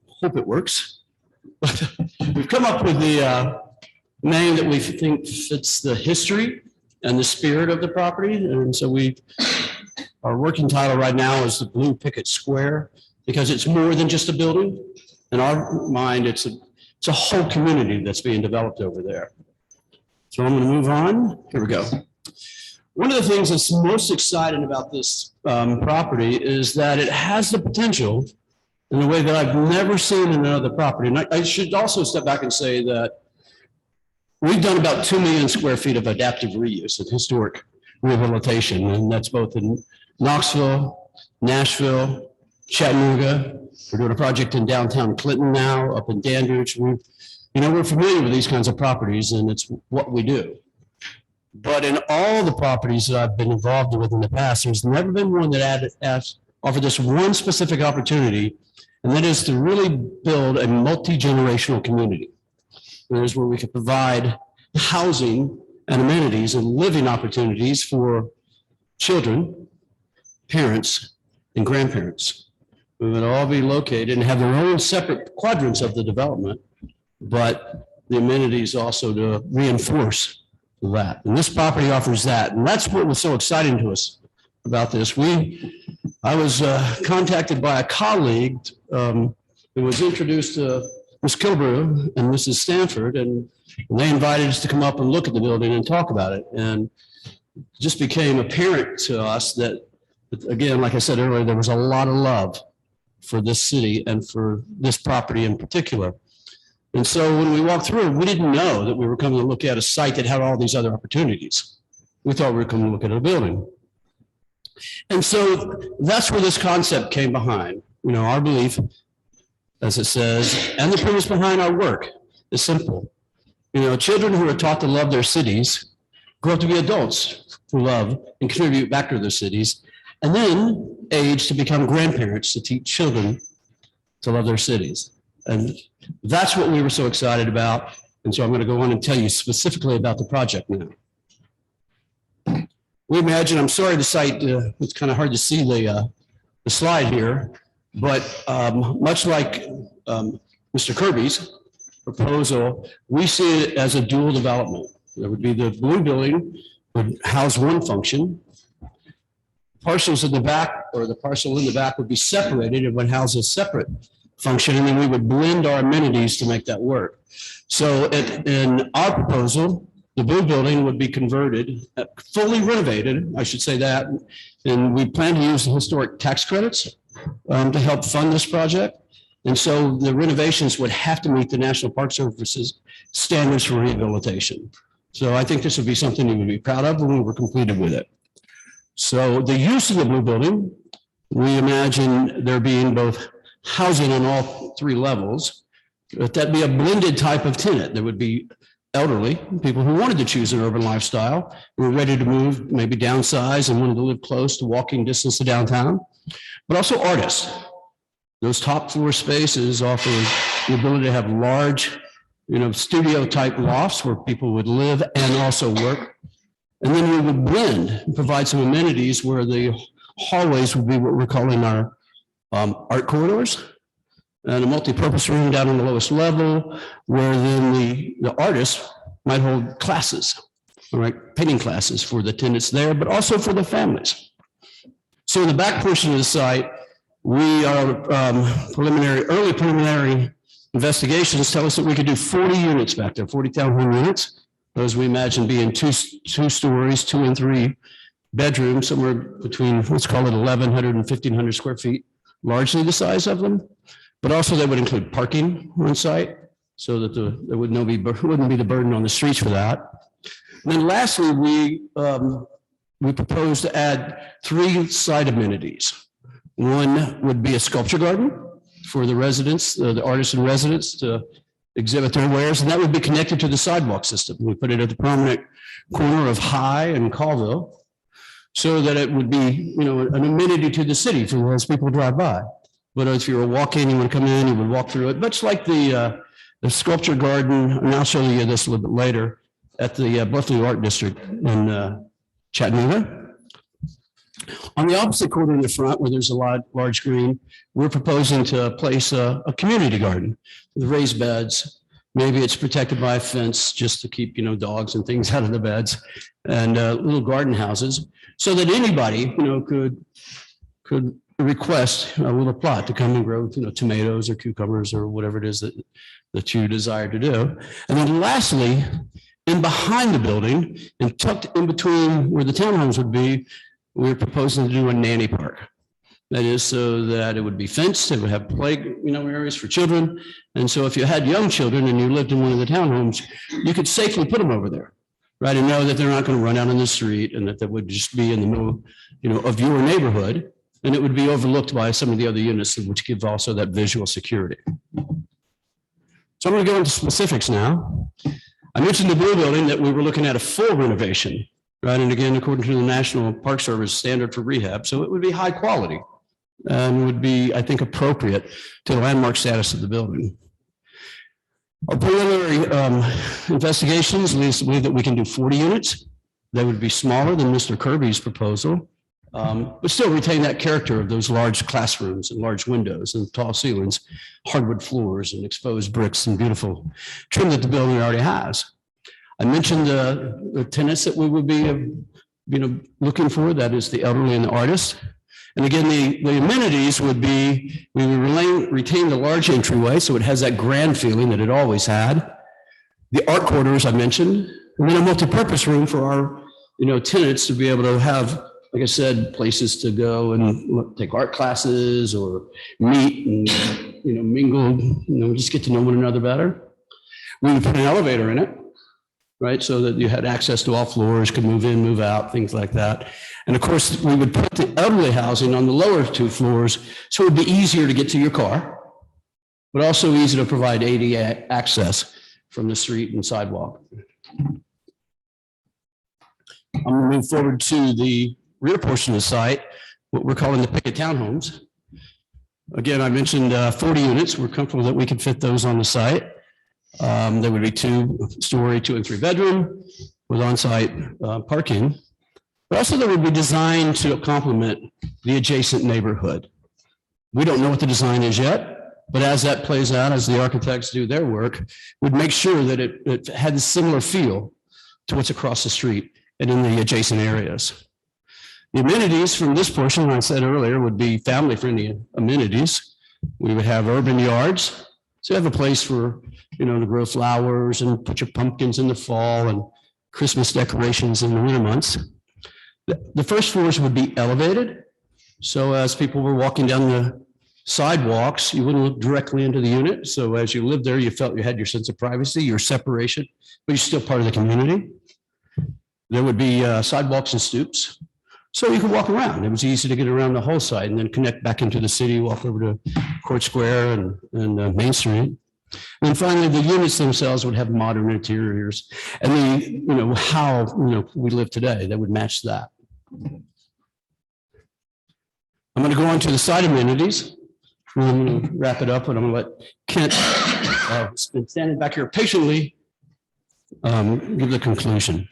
S8: I hope it works. We've come up with the name that we think fits the history and the spirit of the property, and so our working title right now is the Blue Picket Square, because it's more than just a building. In our mind, it's a whole community that's being developed over there. So I'm going to move on. Here we go. One of the things that's most exciting about this property is that it has the potential in a way that I've never seen in another property. And I should also step back and say that we've done about 2 million square feet of adaptive reuse and historic rehabilitation. And that's both in Knoxville, Nashville, Chattanooga. We're doing a project in downtown Clinton now, up in Dandridge. We're familiar with these kinds of properties, and it's what we do. But in all the properties that I've been involved with in the past, there's never been one that offered this one specific opportunity, and that is to really build a multi-generational community. That is where we can provide housing and amenities and living opportunities for children, parents, and grandparents. We would all be located and have their own separate quadrants of the development, but the amenities also to reinforce that. And this property offers that. And that's what was so exciting to us about this. I was contacted by a colleague who was introduced to Ms. Kilbrew and Mrs. Stanford, and they invited us to come up and look at the building and talk about it. And it just became apparent to us that, again, like I said earlier, there was a lot of love for this city and for this property in particular. And so when we walked through, we didn't know that we were coming to look at a site that had all these other opportunities. We thought we were coming to look at a building. And so that's where this concept came behind. Our belief, as it says, and the premise behind our work is simple. Children who are taught to love their cities grow up to be adults who love and contribute back to their cities, and then age to become grandparents to teach children to love their cities. And that's what we were so excited about. And so I'm going to go on and tell you specifically about the project now. We imagine, I'm sorry the site, it's kind of hard to see the slide here, but much like Mr. Kirby's proposal, we see it as a dual development. There would be the blue building would house one function. Parcels in the back, or the parcel in the back, would be separated and would house a separate function, and then we would blend our amenities to make that work. So in our proposal, the blue building would be converted, fully renovated, I should say that, and we plan to use the historic tax credits to help fund this project. And so the renovations would have to meet the National Park Service's standards for rehabilitation. So I think this would be something you would be proud of when we were completed with it. So the use of the blue building, we imagine there being both housing on all 3 levels, but that'd be a blended type of tenant. There would be elderly, people who wanted to choose an urban lifestyle, who were ready to move, maybe downsize and wanted to live close to walking distance to downtown, but also artists. Those top floor spaces offer the ability to have large, studio type lofts where people would live and also work. And then we would blend and provide some amenities where the hallways would be what we're calling our art corridors, and a multi-purpose room down on the lowest level where then the artists might hold classes, all right, painting classes for the tenants there, but also for the families. So in the back portion of the site, we are early preliminary investigations tell us that we could do 40 units back there, 40 townhome units. Those we imagine being two stories, 2 and 3 bedrooms, somewhere between, let's call it 1,100 and 1,500 square feet largely the size of them, but also they would include parking on site so that there wouldn't be the burden on the streets for that. And then lastly, we propose to add 3 site amenities. One would be a sculpture garden for the residents, the artists and residents to exhibit their wares, and that would be connected to the sidewalk system. We put it at the prominent corner of High and Colville so that it would be, you know, an amenity to the city for as people drive by. But if you were walking, you would come in, you would walk through it, much like the sculpture garden, and I'll show you this a little bit later, at the Bluffton Art District in Chattanooga. On the opposite corner in the front, where there's a large green, we're proposing to place a community garden with raised beds. Maybe it's protected by a fence just to keep, you know, dogs and things out of the beds, and little garden houses, so that anybody, you know, could request a little plot to come and grow, you know, tomatoes or cucumbers or whatever it is that you desire to do. And then lastly, in behind the building and tucked in between where the townhomes would be, we're proposing to do a nanny park. That is so that it would be fenced, it would have play, you know, areas for children. And so if you had young children and you lived in one of the townhomes, you could safely put them over there, right? And know that they're not going to run out in the street and that they would just be in the middle, you know, of your neighborhood. And it would be overlooked by some of the other units, which give also that visual security. So I'm going to go into specifics now. I mentioned the blue building that we were looking at a full renovation, right? And again, according to the National Park Service standard for rehab, so it would be high quality and would be, I think, appropriate to the landmark status of the building. Our preliminary investigations leads to believe that we can do 40 units. They would be smaller than Mr. Kirby's proposal, but still retain that character of those large classrooms and large windows and tall ceilings, hardwood floors and exposed bricks and beautiful trim that the building already has. I mentioned the tenants that we would be, you know, looking for. That is the elderly and the artists. And again, the amenities would be, we would retain the large entryway, so it has that grand feeling that it always had. The art quarters I mentioned, and then a multi-purpose room for our, you know, tenants to be able to have, like I said, places to go and take art classes or meet and, you know, mingle, you know, just get to know one another better. We would put an elevator in it, right? So that you had access to all floors, could move in, move out, things like that. And of course, we would put the elderly housing on the lower 2 floors, so it would be easier to get to your car, but also easy to provide ADA access from the street and sidewalk. I'm going to move forward to the rear portion of the site, what we're calling the Pickett Townhomes. Again, I mentioned 40 units. We're comfortable that we can fit those on the site. There would be 2-story, 2 and 3 bedroom with on-site parking. But also they would be designed to complement the adjacent neighborhood. We don't know what the design is yet, but as that plays out, as the architects do their work, we'd make sure that it had a similar feel to what's across the street and in the adjacent areas. The amenities from this portion, I said earlier, would be family-friendly amenities. We would have urban yards. So you have a place for, you know, to grow flowers and put your pumpkins in the fall and Christmas decorations in the winter months. The first floors would be elevated. So as people were walking down the sidewalks, you wouldn't look directly into the unit. So as you lived there, you felt you had your sense of privacy, your separation, but you're still part of the community. There would be sidewalks and stoops. So you could walk around. It was easy to get around the whole site and then connect back into the city, walk over to Court Square and Main Street. And finally, the units themselves would have modern interiors and you know, how, you know, we live today, that would match that. I'm going to go on to the site amenities. I'm going to wrap it up, and I'm going to let Kent, who's been standing back here patiently, give the conclusion.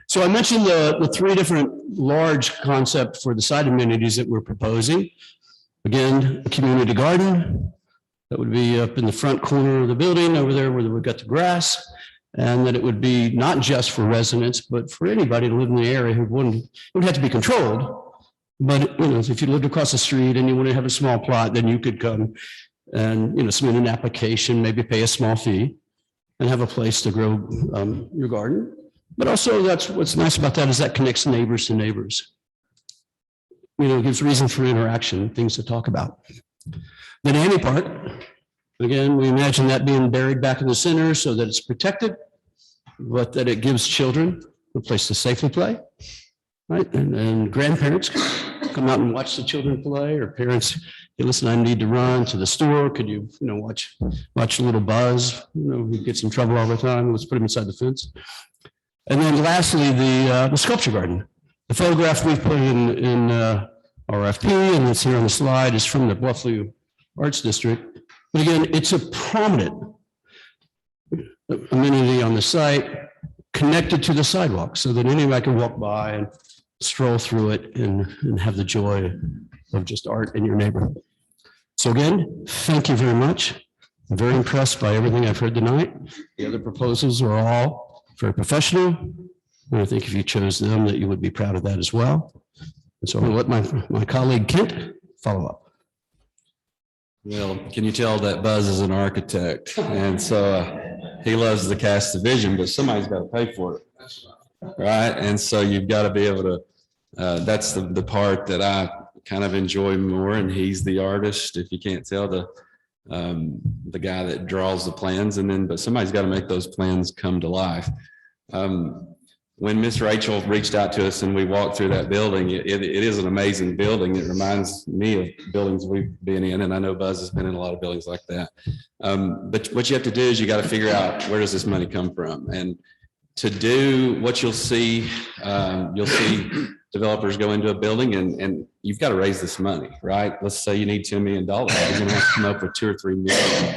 S8: So I mentioned the 3 different large concepts for the site amenities that we're proposing. Again, a community garden that would be up in the front corner of the building over there where we've got the grass, and that it would be not just for residents, but for anybody to live in the area who wouldn't, it would have to be controlled. But, you know, if you lived across the street and you want to have a small plot, then you could come and, you know, submit an application, maybe pay a small fee and have a place to grow your garden. But also that's what's nice about that is that connects neighbors to neighbors. gives reason for interaction, things to talk about. The nanny part, again, we imagine that being buried back in the center so that it's protected, but that it gives children a place to safely play, right? And grandparents come out and watch the children play, or parents, hey, listen, I need to run to the store. Could you, watch a little Buzz, who gets in trouble all the time. Let's put him inside the fence. And then lastly, the sculpture garden. The photograph we put in RFP, and it's here on the slide, is from the Bluff-Lea Arts District. But again, it's a prominent amenity on the site, connected to the sidewalk, so that anybody can walk by and stroll through it and have the joy of just art in your neighborhood. So again, thank you very much. I'm very impressed by everything I've heard tonight. The other proposals are all very professional. And I think if you chose them, that you would be proud of that as well. And so I'm going to let my colleague Kent follow up.
S9: Well, can you tell that Buzz is an architect? And so he loves to cast the vision, but somebody's got to pay for it. Right. And so you've got to be able to, that's the part that I kind of enjoy more. And he's the artist, if you can't tell, the guy that draws the plans, but somebody's got to make those plans come to life. When Miss Rachel reached out to us and we walked through that building, it is an amazing building. It reminds me of buildings we've been in, and I know Buzz has been in a lot of buildings like that. But what you have to do is you got to figure out, where does this money come from? And to do what you'll see developers go into a building and you've got to raise this money, right? Let's say you need $10 million. You're going to have to come up with 2 or 3 million.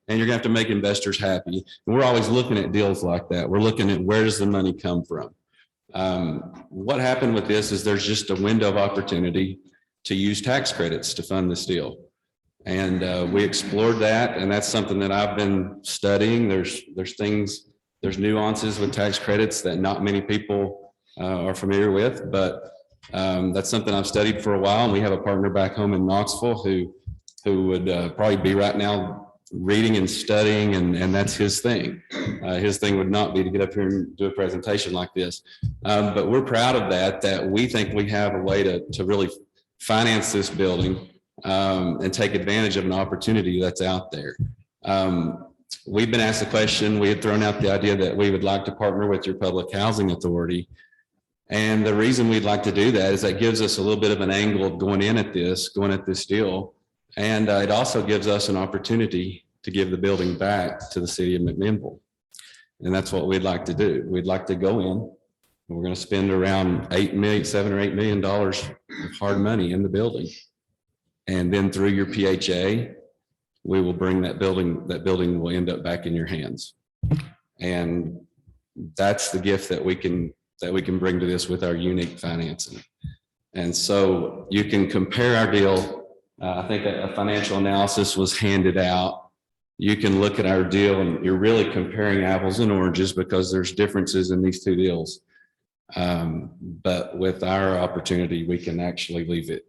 S9: And you're gonna have to make investors happy. And we're always looking at deals like that. We're looking at, where does the money come from? What happened with this is there's just a window of opportunity to use tax credits to fund this deal. And we explored that, and that's something that I've been studying. There's nuances with tax credits that not many people are familiar with, but that's something I've studied for a while. And we have a partner back home in Knoxville who would probably be right now reading and studying, and that's his thing. His thing would not be to get up here and do a presentation like this. But we're proud of that we think we have a way to really finance this building and take advantage of an opportunity that's out there. We've been asked the question, we had thrown out the idea that we would like to partner with your public housing authority. And the reason we'd like to do that is that gives us a little bit of an angle of going at this deal. And it also gives us an opportunity to give the building back to the city of McMinnville. And that's what we'd like to do. We'd like to go in, and we're going to spend around $7 or $8 million of hard money in the building. And then through your PHA, we will bring that building will end up back in your hands. And that's the gift that we can bring to this with our unique financing. And so you can compare our deal. I think a financial analysis was handed out. You can look at our deal, and you're really comparing apples and oranges because there's differences in these two deals. But with our opportunity, we can actually leave it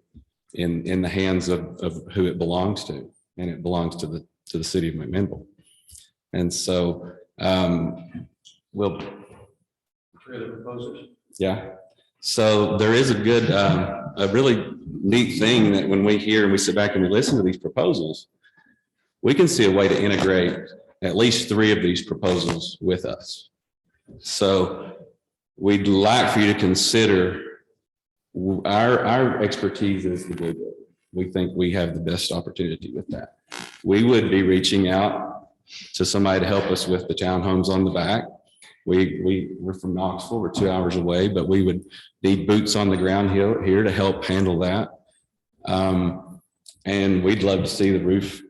S9: in the hands of who it belongs to, and it belongs to the city of McMinnville. And so we'll further proposals. Yeah. So there is a good, a really neat thing that when we hear and we sit back and we listen to these proposals, we can see a way to integrate at least 3 of these proposals with us. So we'd like for you to consider our expertise is the good. We think we have the best opportunity with that. We would be reaching out to somebody to help us with the townhomes on the back. We're from Knoxville, we're 2 hours away, but we would need boots on the ground here to help handle that. And we'd love to see the roof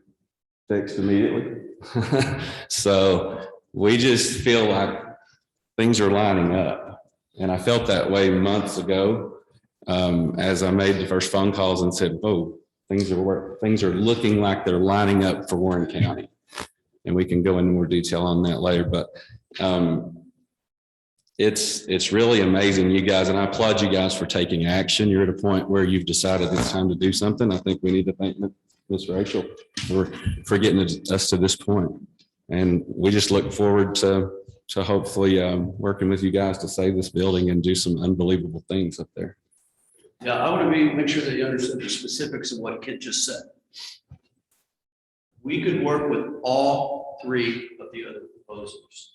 S9: fixed immediately. So we just feel like things are lining up. And I felt that way months ago as I made the first phone calls and said, oh, things are looking like they're lining up for Warren County. And we can go into more detail on that later, but it's really amazing, you guys, and I applaud you guys for taking action. You're at a point where you've decided it's time to do something. I think we need to thank Ms. Rachel for getting us to this point. And we just look forward to hopefully working with you guys to save this building and do some unbelievable things up there.
S8: Yeah, I want to make sure that you understand the specifics of what Kent just said. We could work with all three of the other proposals.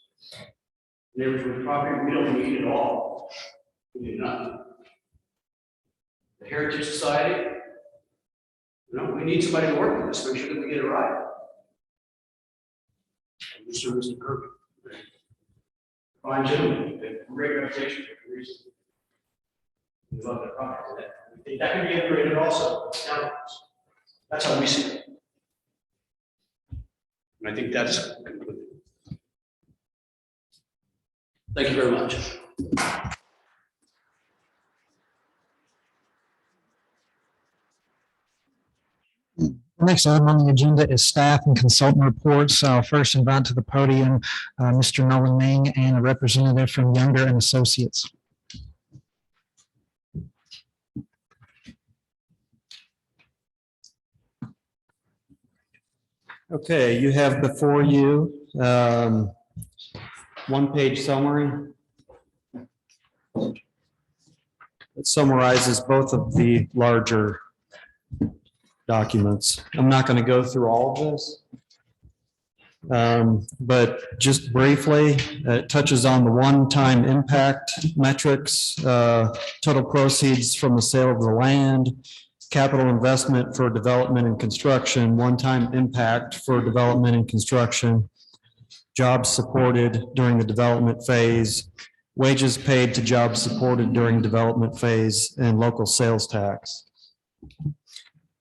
S8: Neighborhood property, we don't need it all. We do not. The Heritage Society, we need somebody to work with us, make sure that we get it right. Mr. Kirk. Fine gentleman, they have great reputation for the reason. We love that property. We think that can be integrated also. That's how we see it. And I think that's concluded. Thank you very much.
S1: The next item on the agenda is staff and consultant reports. I'll first invite to the podium Mr. Nolan Ming and a representative from Younger and Associates.
S10: Okay, you have before you one-page summary. It summarizes both of the larger documents. I'm not going to go through all of this. But just briefly, it touches on the one-time impact metrics, total proceeds from the sale of the land, capital investment for development and construction, one-time impact for development and construction, jobs supported during the development phase, wages paid to jobs supported during development phase, and local sales tax.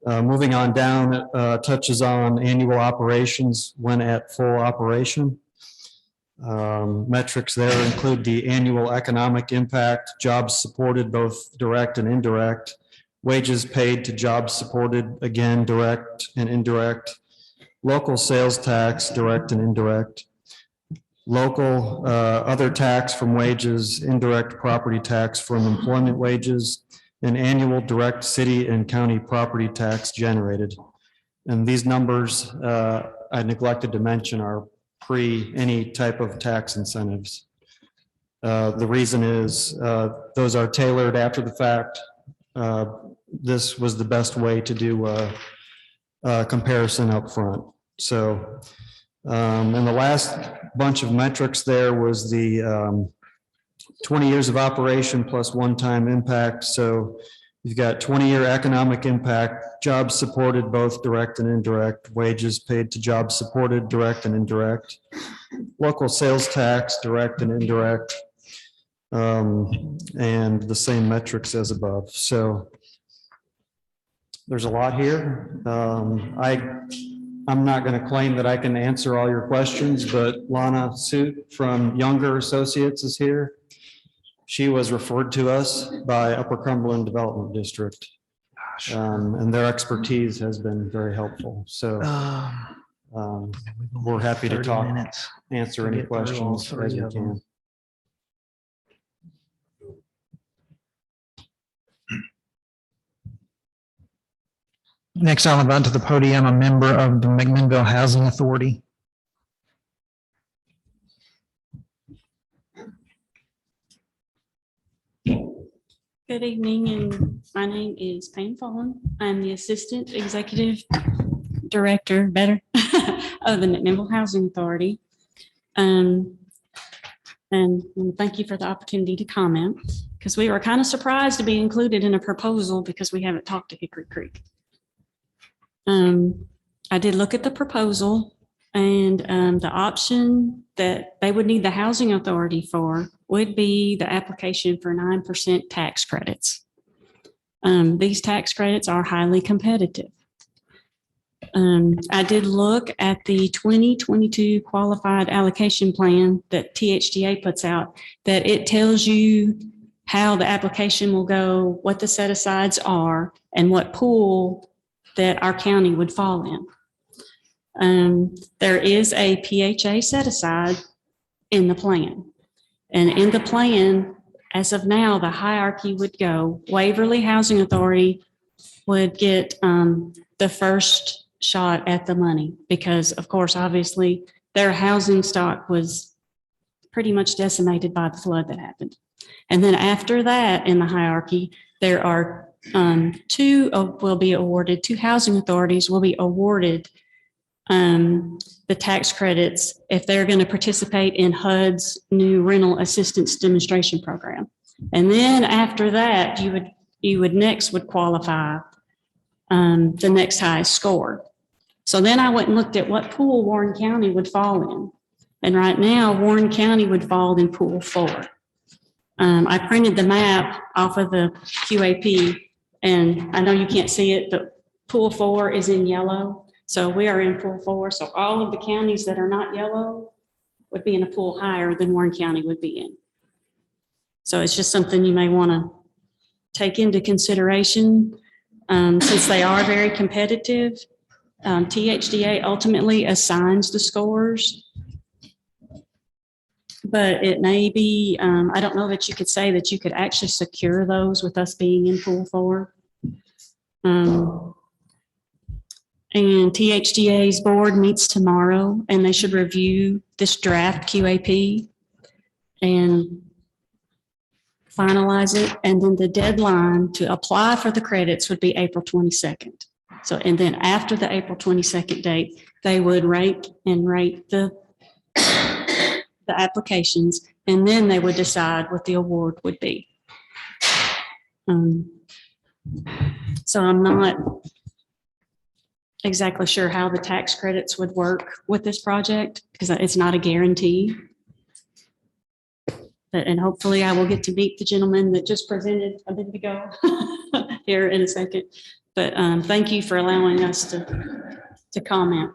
S10: Moving on down, touches on annual operations when at full operation. Metrics there include the annual economic impact, jobs supported both direct and indirect, wages paid to jobs supported, again, direct and indirect, local sales tax, direct and indirect, local other tax from wages, indirect property tax from employment wages, and annual direct city and county property tax generated. And these numbers I neglected to mention are pre any type of tax incentives. The reason is those are tailored after the fact. This was the best way to do a comparison up front. So, and the last bunch of metrics there was the 20 years of operation plus one-time impact. So you've got 20-year economic impact, jobs supported both direct and indirect, wages paid to jobs supported direct and indirect, local sales tax, direct and indirect, and the same metrics as above. So there's a lot here. I'm not going to claim that I can answer all your questions, but Lana Suit from Younger Associates is here. She was referred to us by Upper Cumberland Development District. And their expertise has been very helpful. So we're happy to talk, answer any questions as we can.
S1: Next, I'll invite to the podium a member of the McMinnville Housing Authority.
S11: Good evening, and my name is Pam Fallen. I'm the Assistant Executive Director, better, of the McMinnville Housing Authority. And thank you for the opportunity to comment, because we were kind of surprised to be included in a proposal because we haven't talked to Hickory Creek. I did look at the proposal, and the option that they would need the housing authority for would be the application for 9% tax credits. These tax credits are highly competitive. I did look at the 2022 qualified allocation plan that THDA puts out, that it tells you how the application will go, what the set asides are, and what pool that our county would fall in. There is a PHA set aside in the plan. And in the plan, as of now, the hierarchy would go, Waverly Housing Authority would get the first shot at the money because, of course, obviously, their housing stock was pretty much decimated by the flood that happened. And then after that, in the hierarchy, there are two housing authorities will be awarded the tax credits if they're going to participate in HUD's new rental assistance demonstration program. And then after that, you would next qualify the next highest score. So then I went and looked at what pool Warren County would fall in. And right now, Warren County would fall in pool 4. I printed the map off of the QAP, and I know you can't see it, but pool 4 is in yellow. So we are in pool 4. So all of the counties that are not yellow would be in a pool higher than Warren County would be in. So it's just something you may want to take into consideration. Since they are very competitive, THDA ultimately assigns the scores. But it may be, I don't know that you could say that you could actually secure those with us being in pool 4. And THDA's board meets tomorrow, and they should review this draft QAP and finalize it. And then the deadline to apply for the credits would be April 22nd. So, and then after the April 22nd date, they would rate the applications, and then they would decide what the award would be. So I'm not exactly sure how the tax credits would work with this project because it's not a guarantee. And hopefully I will get to meet the gentleman that just presented a bit ago here in a second. But thank you for allowing us to comment.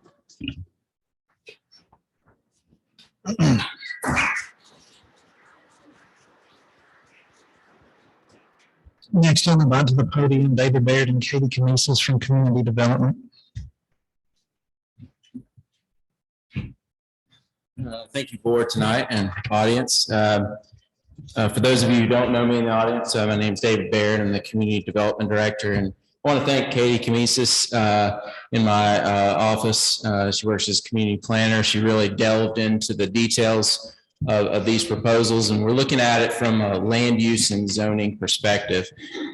S1: Next, I'll invite to the podium David Baird and Katie Kinesis from Community Development.
S12: Thank you, board, tonight and audience. For those of you who don't know me in the audience, my name is David Baird. I'm the Community Development Director, and I want to thank Katie Kinesis in my office. She works as community planner. She really delved into the details of these proposals, and we're looking at it from a land use and zoning perspective.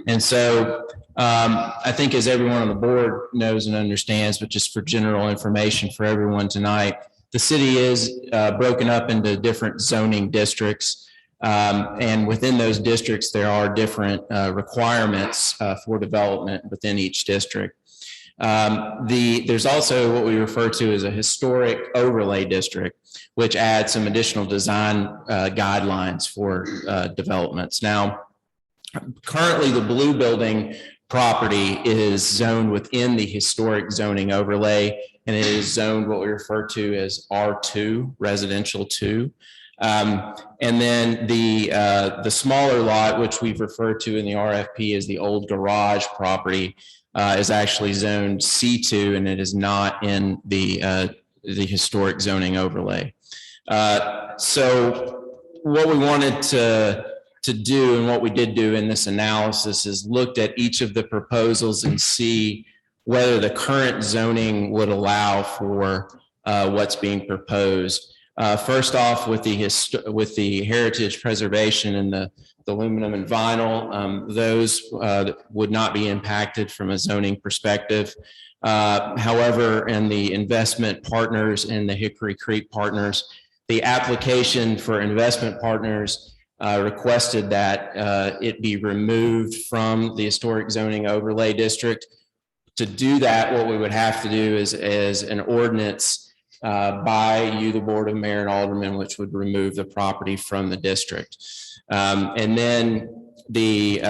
S12: And so I think, as everyone on the board knows and understands, but just for general information for everyone tonight, the city is broken up into different zoning districts. And within those districts, there are different requirements for development within each district. There's also what we refer to as a historic overlay district, which adds some additional design guidelines for developments. Now, currently the blue building property is zoned within the historic zoning overlay, and it is zoned what we refer to as R2, residential 2. And then the smaller lot, which we've referred to in the RFP as the old garage property, is actually zoned C2, and it is not in the historic zoning overlay. So what we wanted to do, and what we did do in this analysis, is looked at each of the proposals and see whether the current zoning would allow for what's being proposed. First off, with the heritage preservation and the aluminum and vinyl, those would not be impacted from a zoning perspective. However, in the investment partners and the Hickory Creek partners, the application for investment partners requested that it be removed from the historic zoning overlay district. To do that, what we would have to do is an ordinance by you, the Board of Mayor and Aldermen, which would remove the property from the district. And then the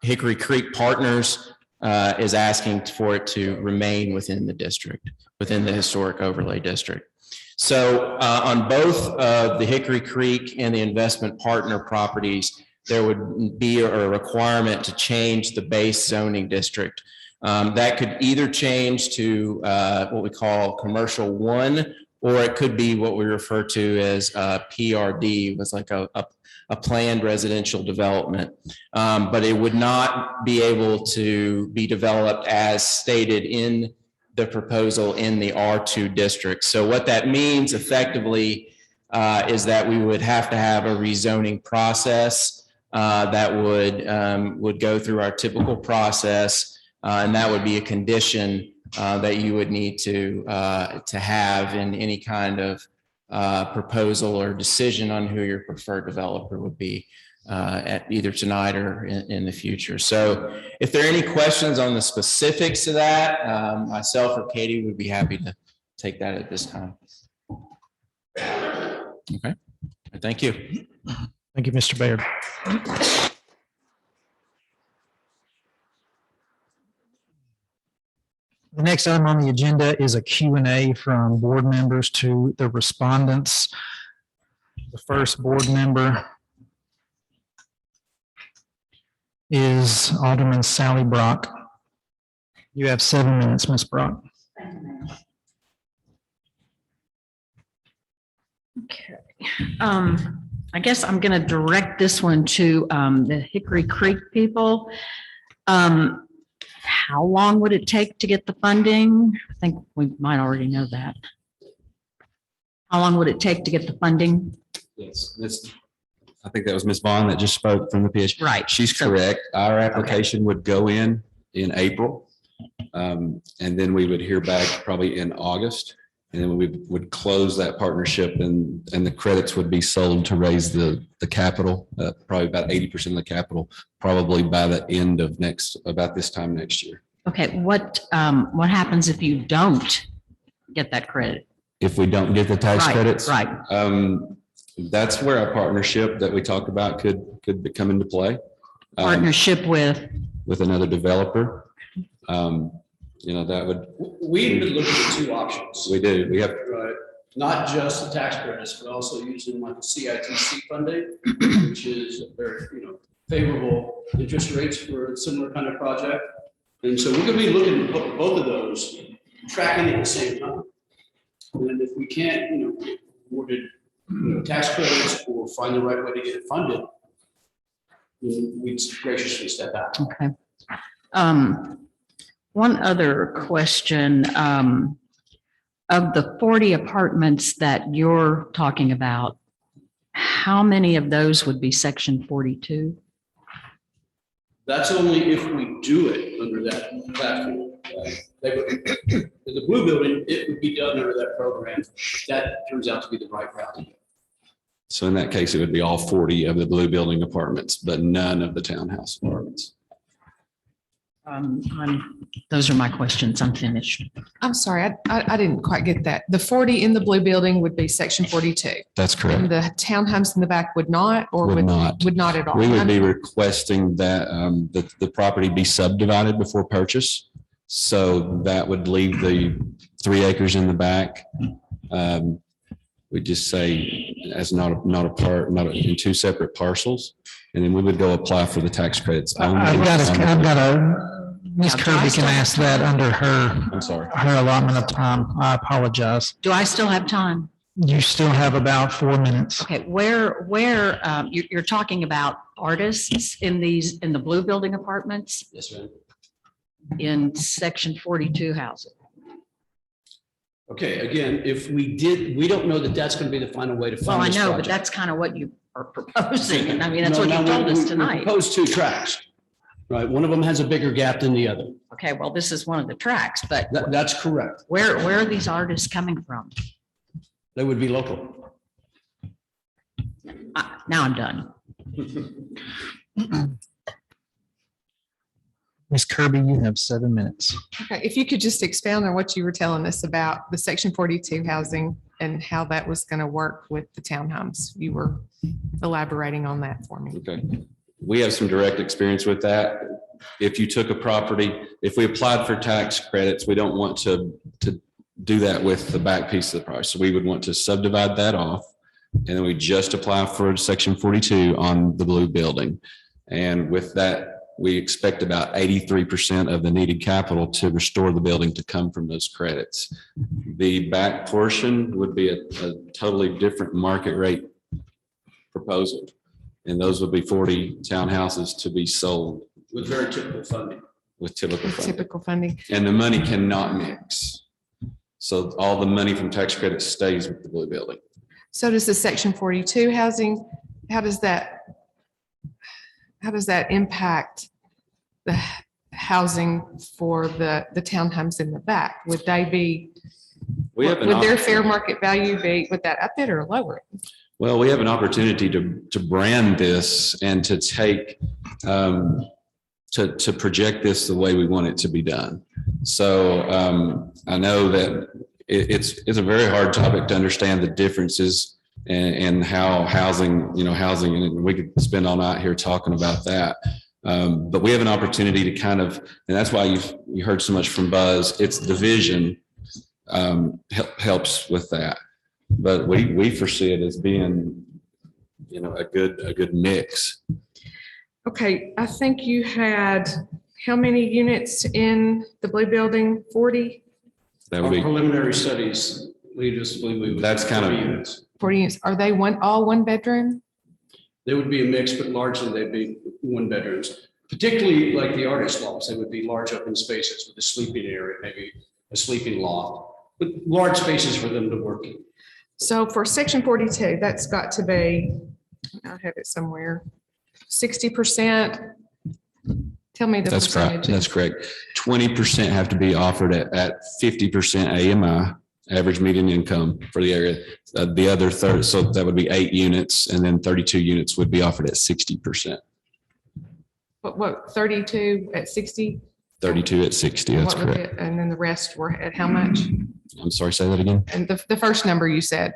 S12: Hickory Creek Partners is asking for it to remain within the district, within the historic overlay district. So on both the Hickory Creek and the investment partner properties, there would be a requirement to change the base zoning district. That could either change to what we call commercial 1, or it could be what we refer to as PRD, was like a planned residential development. But it would not be able to be developed as stated in the proposal in the R2 district. So what that means effectively is that we would have to have a rezoning process that would go through our typical process. And that would be a condition that you would need to have in any kind of proposal or decision on who your preferred developer would be at either tonight or in the future. So if there are any questions on the specifics of that, myself or Katie would be happy to take that at this time. Okay, thank you.
S1: Thank you, Mr. Baird. The next item on the agenda is a Q&A from board members to the respondents. The first board member is Alderman Sally Brock. You have 7 minutes, Ms. Brock.
S13: Okay. I guess I'm going to direct this one to the Hickory Creek people. How long would it take to get the funding? I think we might already know that. How long would it take to get the funding?
S9: Yes, I think that was Ms. Vaughn that just spoke from the PH.
S13: Right.
S9: She's correct. Our application would go in April. And then we would hear back probably in August. And then we would close that partnership and the credits would be sold to raise the capital, probably about 80% of the capital, probably by the end of about this time next year.
S13: Okay, what happens if you don't get that credit?
S9: If we don't get the tax credits?
S13: Right.
S9: That's where our partnership that we talked about could come into play.
S13: Partnership with
S9: another developer. That would.
S8: We've been looking at two options.
S9: We do. We have.
S8: Right. Not just the tax credits, but also using like the CITC funding, which is very, favorable interest rates for a similar kind of project. And so we're going to be looking at both of those, tracking at the same time. And if we can't, get awarded tax credits or find the right way to get it funded, we'd graciously step out.
S13: Okay. One other question, of the 40 apartments that you're talking about, how many of those would be section 42?
S8: That's only if we do it under that platform. In the blue building, it would be done under that program. That turns out to be the right route.
S9: So in that case, it would be all 40 of the blue building apartments, but none of the townhouse apartments.
S13: Those are my questions. I'm finished.
S14: I'm sorry, I didn't quite get that. The 40 in the blue building would be section 42.
S9: That's
S14: And
S9: correct.
S14: the townhomes in the back would not, or
S9: Would not.
S14: would not at all.
S9: We would be requesting that the property be subdivided before purchase. So that would leave the 3 acres in the back. We just say as not in 2 separate parcels. And then we would go apply for the tax credits.
S1: Ms. Kirby can ask that under
S9: I'm sorry.
S1: her allotment of time. I apologize.
S13: Do I still have time?
S1: You still have about 4 minutes.
S13: Okay, where you're talking about artists in the blue building apartments
S8: Yes, ma'am.
S13: in section 42 housing?
S8: Okay, again, if we don't know that that's going to be the final way to
S13: Well,
S8: fund
S13: I
S8: this
S13: know, but
S8: project.
S13: that's kind of what you are proposing. And I mean, that's
S8: No,
S13: what you
S8: no,
S13: told us
S8: we
S13: tonight.
S8: proposed 2 tracks, right? One of them has a bigger gap than the other.
S13: Okay, well, this is one of the tracks, but
S8: That's correct.
S13: where are these artists coming from?
S8: They would be local.
S13: Now I'm done.
S1: Ms. Kirby, you have 7 minutes.
S14: Okay, if you could just expound on what you were telling us about the section 42 housing and how that was going to work with the townhomes. You were elaborating on that for me.
S9: Okay. We have some direct experience with that. If you took a property, if we applied for tax credits, we don't want to do that with the back piece of the price. So we would want to subdivide that off. And then we just apply for section 42 on the blue building. And with that, we expect about 83% of the needed capital to restore the building to come from those credits. The back portion would be a totally different market rate proposal. And those would be 40 townhouses to be sold.
S8: With very typical funding.
S9: With typical funding.
S14: Typical funding.
S9: And the money cannot mix. So all the money from tax credits stays with the blue building.
S14: So does the section 42 housing, how does that, how does that impact the housing for the townhomes in the back? Would they be,
S9: We have
S14: would
S9: an
S14: their
S9: op-
S14: fair market value be, would that up it or lower it?
S9: Well, we have an opportunity to brand this and to take, to project this the way we want it to be done. So I know that it's a very hard topic to understand the differences and how housing, and we could spend all night here talking about that. But we have an opportunity to kind of, and that's why you heard so much from Buzz. It's the vision helps with that. But we foresee it as being, a good mix.
S14: Okay, I think you had, how many units in the blue building? 40?
S9: That would
S8: Our
S9: be,
S8: preliminary studies lead us to believe we would.
S9: That's kind of-
S8: 40 units.
S14: 40 units. Are they all one bedroom?
S8: They would be a mix, but largely they'd be one bedrooms, particularly like the artist lofts. They would be large open spaces with a sleeping area, maybe a sleeping loft, with large spaces for them to work in.
S14: So for section 42, that's got to be, I have it somewhere, 60%. Tell me the
S9: that's correct.
S14: percentage.
S9: That's correct. 20% have to be offered at 50% AMI, average median income for the area. The other third, so that would be 8 units, and then 32 units would be offered at 60%.
S14: What, 32 at 60?
S9: 32 at 60, that's
S14: What was
S9: correct.
S14: it? And then the rest were at how much?
S9: I'm sorry, say that again.
S14: And the first number you said,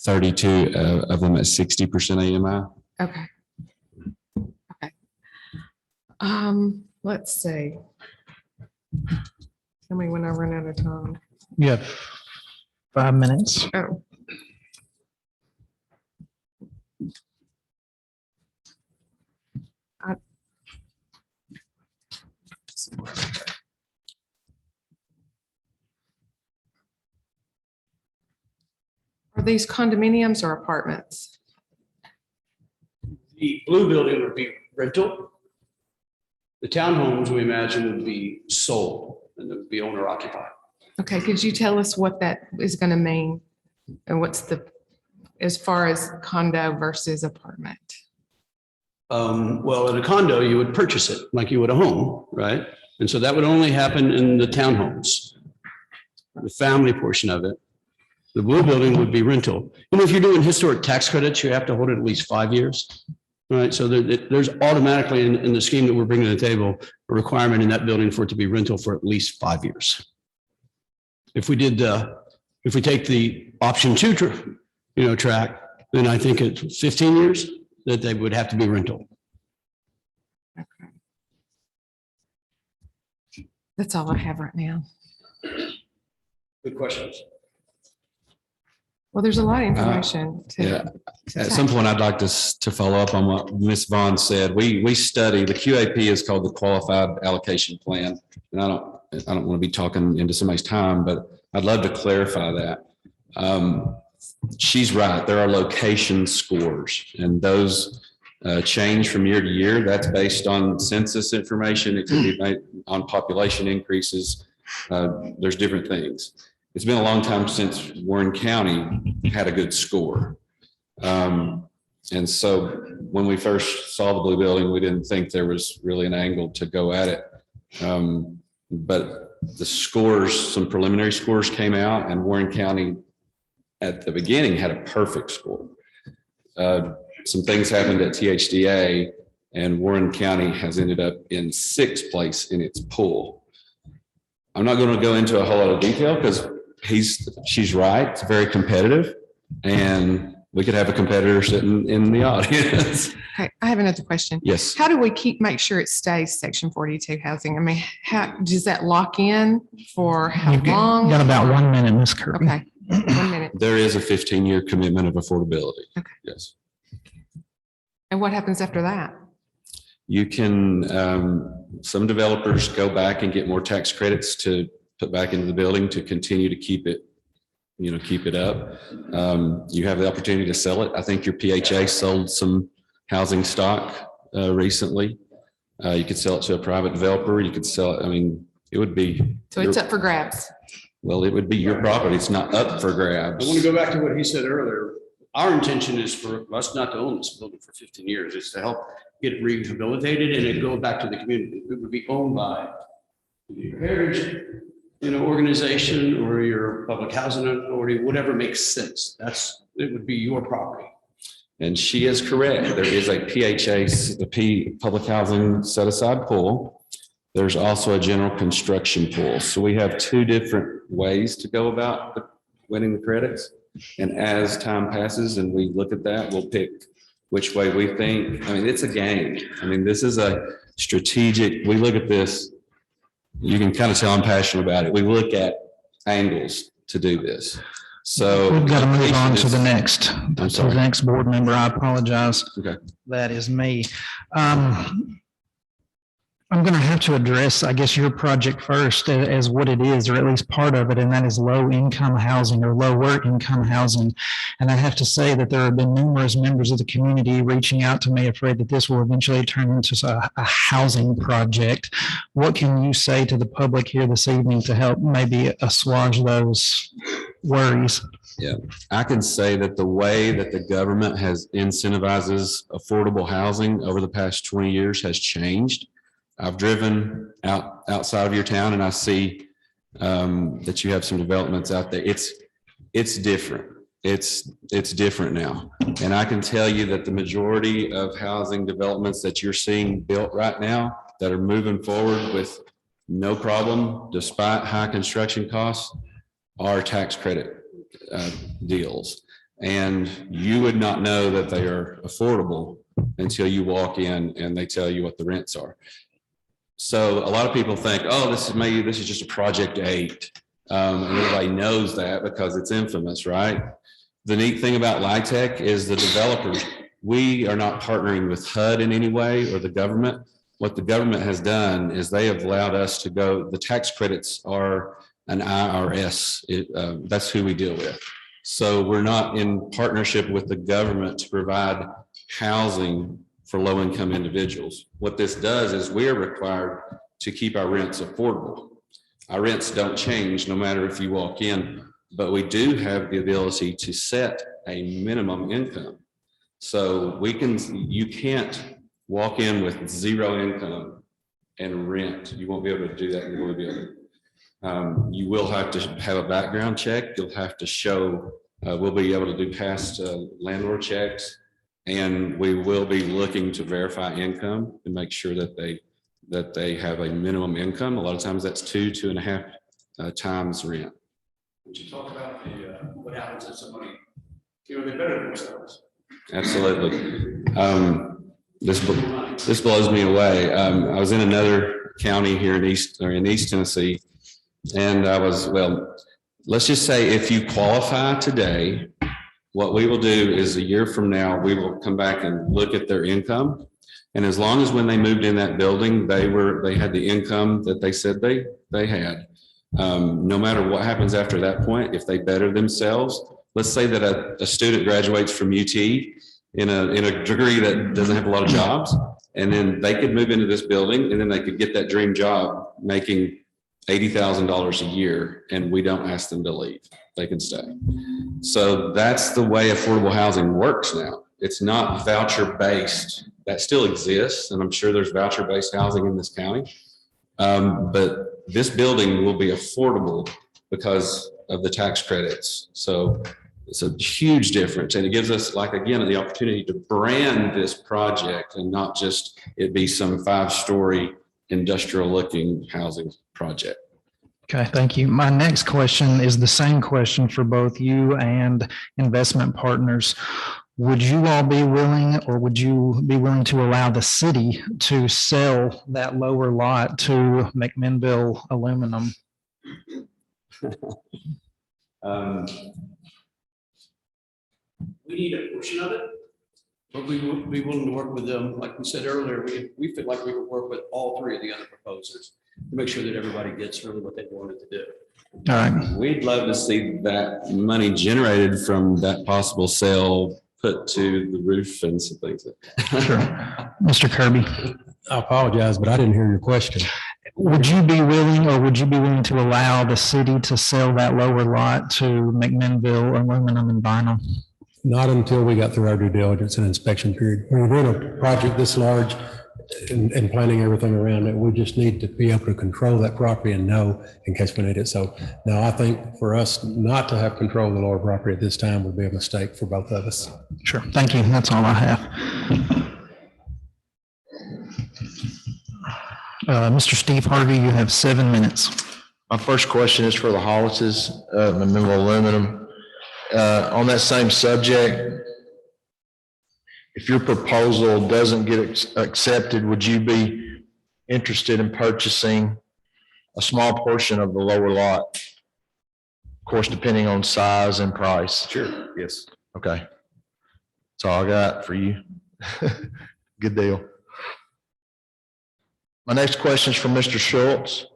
S9: 32 of them at 60% AMI.
S14: okay. Okay. Let's see. Tell me when I run out of time.
S1: You have 5 minutes.
S14: Oh. Are these condominiums or apartments?
S8: The blue building would be rental. The townhomes, we imagine, would be sold and it would be owner occupied.
S14: Okay, could you tell us what that is going to mean? And what's the, as far as condo versus apartment?
S8: Well, in a condo, you would purchase it like you would a home, right? And so that would only happen in the townhomes, the family portion of it. The blue building would be rental. If you're doing historic tax credits, you have to hold it at least 5 years. Right, so there's automatically in the scheme that we're bringing to the table, a requirement in that building for it to be rental for at least 5 years. If we take the option 2, track, then I think it's 15 years that they would have to be rental.
S14: That's all I have right now.
S8: Good questions.
S14: Well, there's a lot of information
S9: Yeah.
S14: to.
S9: At some point, I'd like to follow up on what Ms. Vaughn said. We study, the QAP is called the Qualified Allocation Plan. And I don't want to be talking into somebody's time, but I'd love to clarify that. She's right. There are location scores and those change from year to year. That's based on census information. It can be made on population increases. There's different things. It's been a long time since Warren County had a good score. And so when we first saw the blue building, we didn't think there was really an angle to go at it. But the scores, some preliminary scores came out, and Warren County at the beginning had a perfect score. Some things happened at THDA, and Warren County has ended up in 6th place in its pool. I'm not going to go into a whole lot of detail because she's right. It's very competitive, and we could have a competitor sitting in the audience.
S14: Okay, I have another question.
S9: Yes.
S14: How do we make sure it stays section 42 housing? I mean, how, does that lock in for how
S1: You've
S14: long?
S1: got about 1 minute, Ms. Kirby.
S14: Okay, 1 minute.
S9: There is a 15-year commitment of affordability.
S14: Okay.
S9: Yes.
S14: And what happens after that?
S9: You can, some developers go back and get more tax credits to put back into the building to continue to keep it up. You have the opportunity to sell it. I think your PHA sold some housing stock recently. You could sell it to a private developer. You could sell it. I mean, it would be.
S14: So it's up for grabs.
S9: Well, it would be your property. It's not up for grabs.
S8: I want to go back to what he said earlier. Our intention is for us not to own this building for 15 years. It's to help get it rehabilitated and it go back to the community. It would be owned by your heritage, organization or your public housing authority, whatever makes sense. It would be your property.
S9: And she is correct. There is a PHA, public housing set aside pool. There's also a general construction pool. So we have two different ways to go about winning the credits. And as time passes and we look at that, we'll pick which way we think. I mean, it's a game. I mean, this is a strategic, we look at this, you can kind of tell I'm passionate about it. We look at angles to do this. So
S1: We've got to move on to the next,
S9: sorry.
S1: the next board member. I apologize.
S9: Okay.
S1: That is me. I'm going to have to address, I guess, your project first as what it is, or at least part of it, and that is low income housing or lower income housing. And I have to say that there have been numerous members of the community reaching out to me, afraid that this will eventually turn into a housing project. What can you say to the public here this evening to help maybe assuage those worries?
S9: Yeah, I can say that the way that the government has incentivizes affordable housing over the past 20 years has changed. I've driven outside of your town and I see that you have some developments out there. It's different. It's different now. And I can tell you that the majority of housing developments that you're seeing built right now that are moving forward with no problem, despite high construction costs, are tax credit deals. And you would not know that they are affordable until you walk in and they tell you what the rents are. So a lot of people think, oh, this is just a Project 8. And everybody knows that because it's infamous, right? The neat thing about LIHTC is the developers, we are not partnering with HUD in any way or the government. What the government has done is they have allowed us to go, the tax credits are an IRS. That's who we deal with. So we're not in partnership with the government to provide housing for low-income individuals. What this does is we are required to keep our rents affordable. Our rents don't change no matter if you walk in, but we do have the ability to set a minimum income. So you can't walk in with zero income and rent. You won't be able to do that. You will have to have a background check. You'll have to show, we'll be able to do past landlord checks. And we will be looking to verify income and make sure that they have a minimum income. A lot of times that's 2.5 times rent.
S8: Would you talk about what happens if somebody, they better themselves?
S9: Absolutely. This blows me away. I was in another county here in East Tennessee, and let's just say if you qualify today, what we will do is a year from now, we will come back and look at their income. And as long as when they moved in that building, they had the income that they said they had. No matter what happens after that point, if they better themselves, let's say that a student graduates from UT in a degree that doesn't have a lot of jobs, and then they could move into this building and then they could get that dream job making $80,000 a year, and we don't ask them to leave. They can stay. So that's the way affordable housing works now. It's not voucher based. That still exists, and I'm sure there's voucher based housing in this county. But this building will be affordable because of the tax credits. So it's a huge difference, and it gives us, like, again, the opportunity to brand this project and not just it be some 5-story industrial looking housing project.
S1: Okay, thank you. My next question is the same question for both you and investment partners. Would you all be willing, or would you be willing to allow the city to sell that lower lot to McMinnville Aluminum?
S8: We need a portion of it, but we would be willing to work with them. Like we said earlier, we feel like we could work with all 3 of the other proposers to make sure that everybody gets really what they wanted to do.
S1: All right.
S9: We'd love to see that money generated from that possible sale put to the roof and some things.
S1: Sure. Mr. Kirby,
S3: I apologize, but I didn't hear your question.
S1: would you be willing to allow the city to sell that lower lot to McMinnville Aluminum and Vinyl?
S3: Not until we got through our due diligence and inspection period. When we're doing a project this large and planning everything around it, we just need to be able to control that property and know in case we need it. So now I think for us not to have control of the lower property at this time would be a mistake for both of us.
S1: Sure, thank you. That's all I have. Mr. Steve Harvey, you have 7 minutes.
S15: My first question is for the Hollises, Memorial Aluminum. On that same subject, if your proposal doesn't get accepted, would you be interested in purchasing a small portion of the lower lot? Of course, depending on size and price.
S7: Sure, yes.
S15: Okay. That's all I got for you. Good deal. My next question is for Mr. Schultz.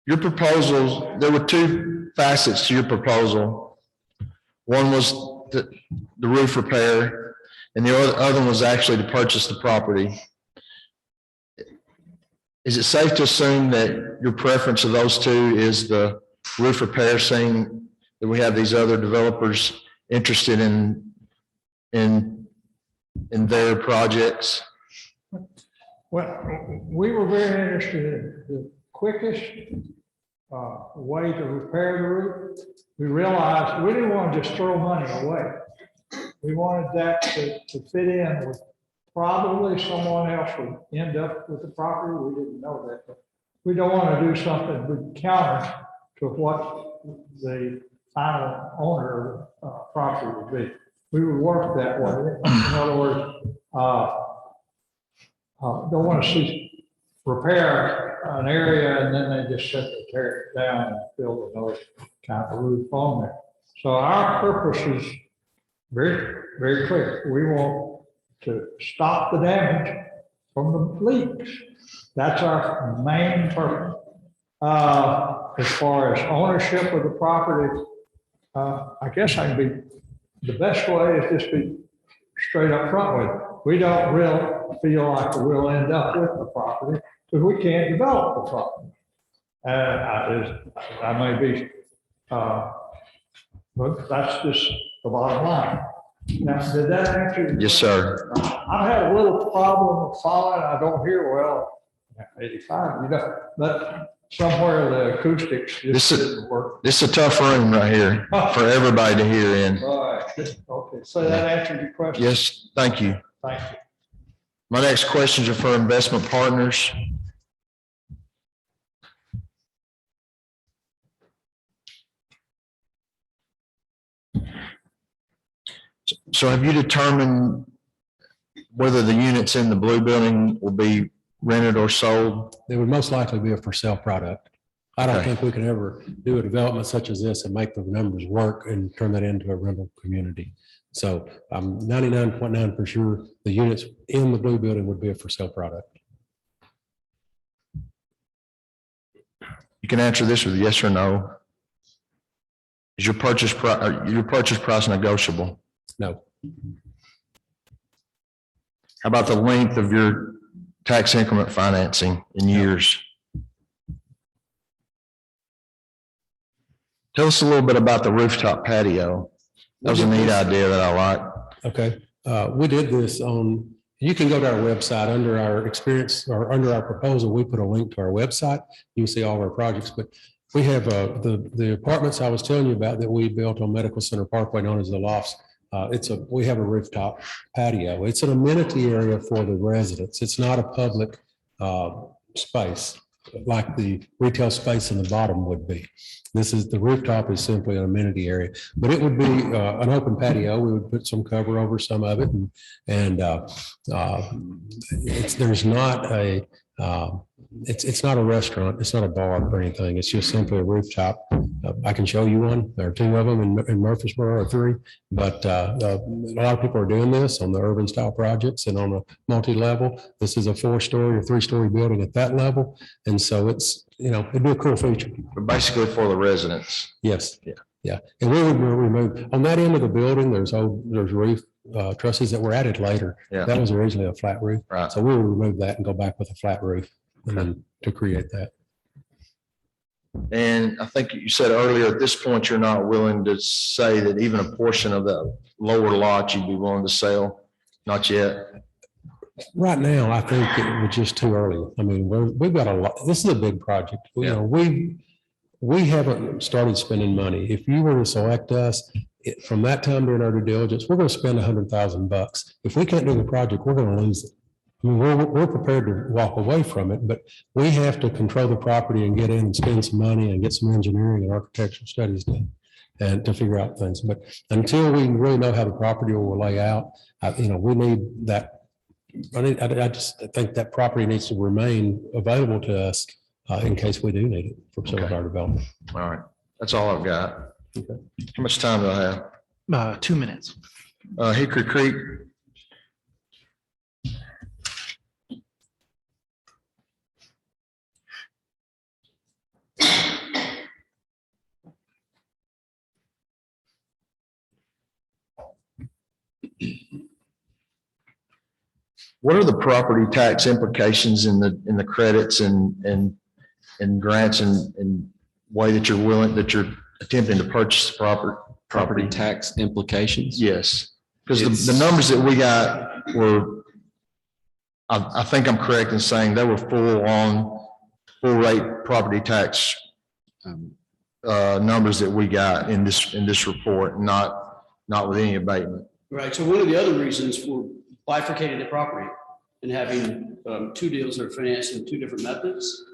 S15: Your proposals, there were 2 facets to your proposal. One was the roof repair, and the other one was actually to purchase the property. Is it safe to assume that your preference of those 2 is the roof repair, saying that we have these other developers interested in their projects?
S5: Well, we were very interested in the quickest way to repair the roof. We realized we didn't want to just throw money away. We wanted that to fit in with probably someone else would end up with the property. We didn't know that, but we don't want to do something with counter to what the final owner of the property would be. We would work that way. In other words, don't want to see repair an area and then they just simply tear it down and build another kind of roof on there. So our purpose is very, very clear. We want to stop the damage from the leaks. That's our main purpose. As far as ownership of the property, I guess I can be, the best way is just be straight up front with it. We don't really feel like we'll end up with the property because we can't develop the property. I may be, but that's just the bottom line. Now, did that answer?
S15: Yes, sir.
S5: I've had a little problem with following. I don't hear well. 85, you know, but somewhere the acoustics just didn't work.
S15: This is a tough room right here for everybody to hear in.
S5: All right. Okay. So that answered your question?
S15: Yes, thank you.
S5: Thank you.
S15: My next questions are for investment partners. So have you determined whether the units in the blue building will be rented or sold?
S3: It would most likely be a for sale product. I don't
S15: Okay.
S3: think we can ever do a development such as this and make the numbers work and turn that into a rental community. So I'm 99.9% for sure the units in the blue building would be a for sale product.
S15: You can answer this with yes or no. Is your purchase price negotiable?
S3: No.
S15: How about the length of your tax increment financing in years? Tell us a little bit about the rooftop patio. That was a neat idea that I like.
S3: Okay, we did this on, you can go to our website under our experience or under our proposal, we put a link to our website. You can see all of our projects, but we have the apartments I was telling you about that we built on Medical Center Parkway known as the Lofts. We have a rooftop patio. It's an amenity area for the residents. It's not a public space like the retail space in the bottom would be. The rooftop is simply an amenity area, but it would be an open patio. We would put some cover over some of it it's not a restaurant. It's not a bar or anything. It's just simply a rooftop. I can show you one. There are 2 of them in Murfreesboro, or 3, but a lot of people are doing this on the urban style projects and on a multi-level. This is a 4-story or 3-story building at that level. And so it's, it'd be a cool feature.
S15: But basically for the residents.
S3: Yes. Yeah. And we would remove, on that end of the building, there's roof trusses that were added later.
S15: Yeah.
S3: That was originally a flat roof.
S15: Right.
S3: So we will remove that and go back with a flat roof and then to create that.
S15: And I think you said earlier, at this point, you're not willing to say that even a portion of the lower lot you'd be willing to sell? Not yet?
S3: Right now, I think it was just too early. I mean, we've got a lot, this is a big project. You know, we haven't started spending money. If you were to select us, from that time during our due diligence, we're going to spend $100,000. If we can't do the project, we're going to lose it. I mean, we're prepared to walk away from it, but we have to control the property and get in and spend some money and get some engineering and architectural studies done and to figure out things. But until we really know how the property will lay out, we need that. I just think that property needs to remain available to us in case we do need it for some of our development.
S15: All right, that's all I've got.
S3: Okay.
S15: How much time do I have?
S1: 2 minutes.
S15: Hickory Creek. What are the property tax implications in the credits and grants and way that you're attempting to purchase the
S9: Property tax implications?
S15: Yes, because the numbers that we got were, I think I'm correct in saying they were full rate property tax numbers that we got in this report, not with any abatement.
S8: Right, so one of the other reasons for bifurcating the property and having two deals that are financed in two different methods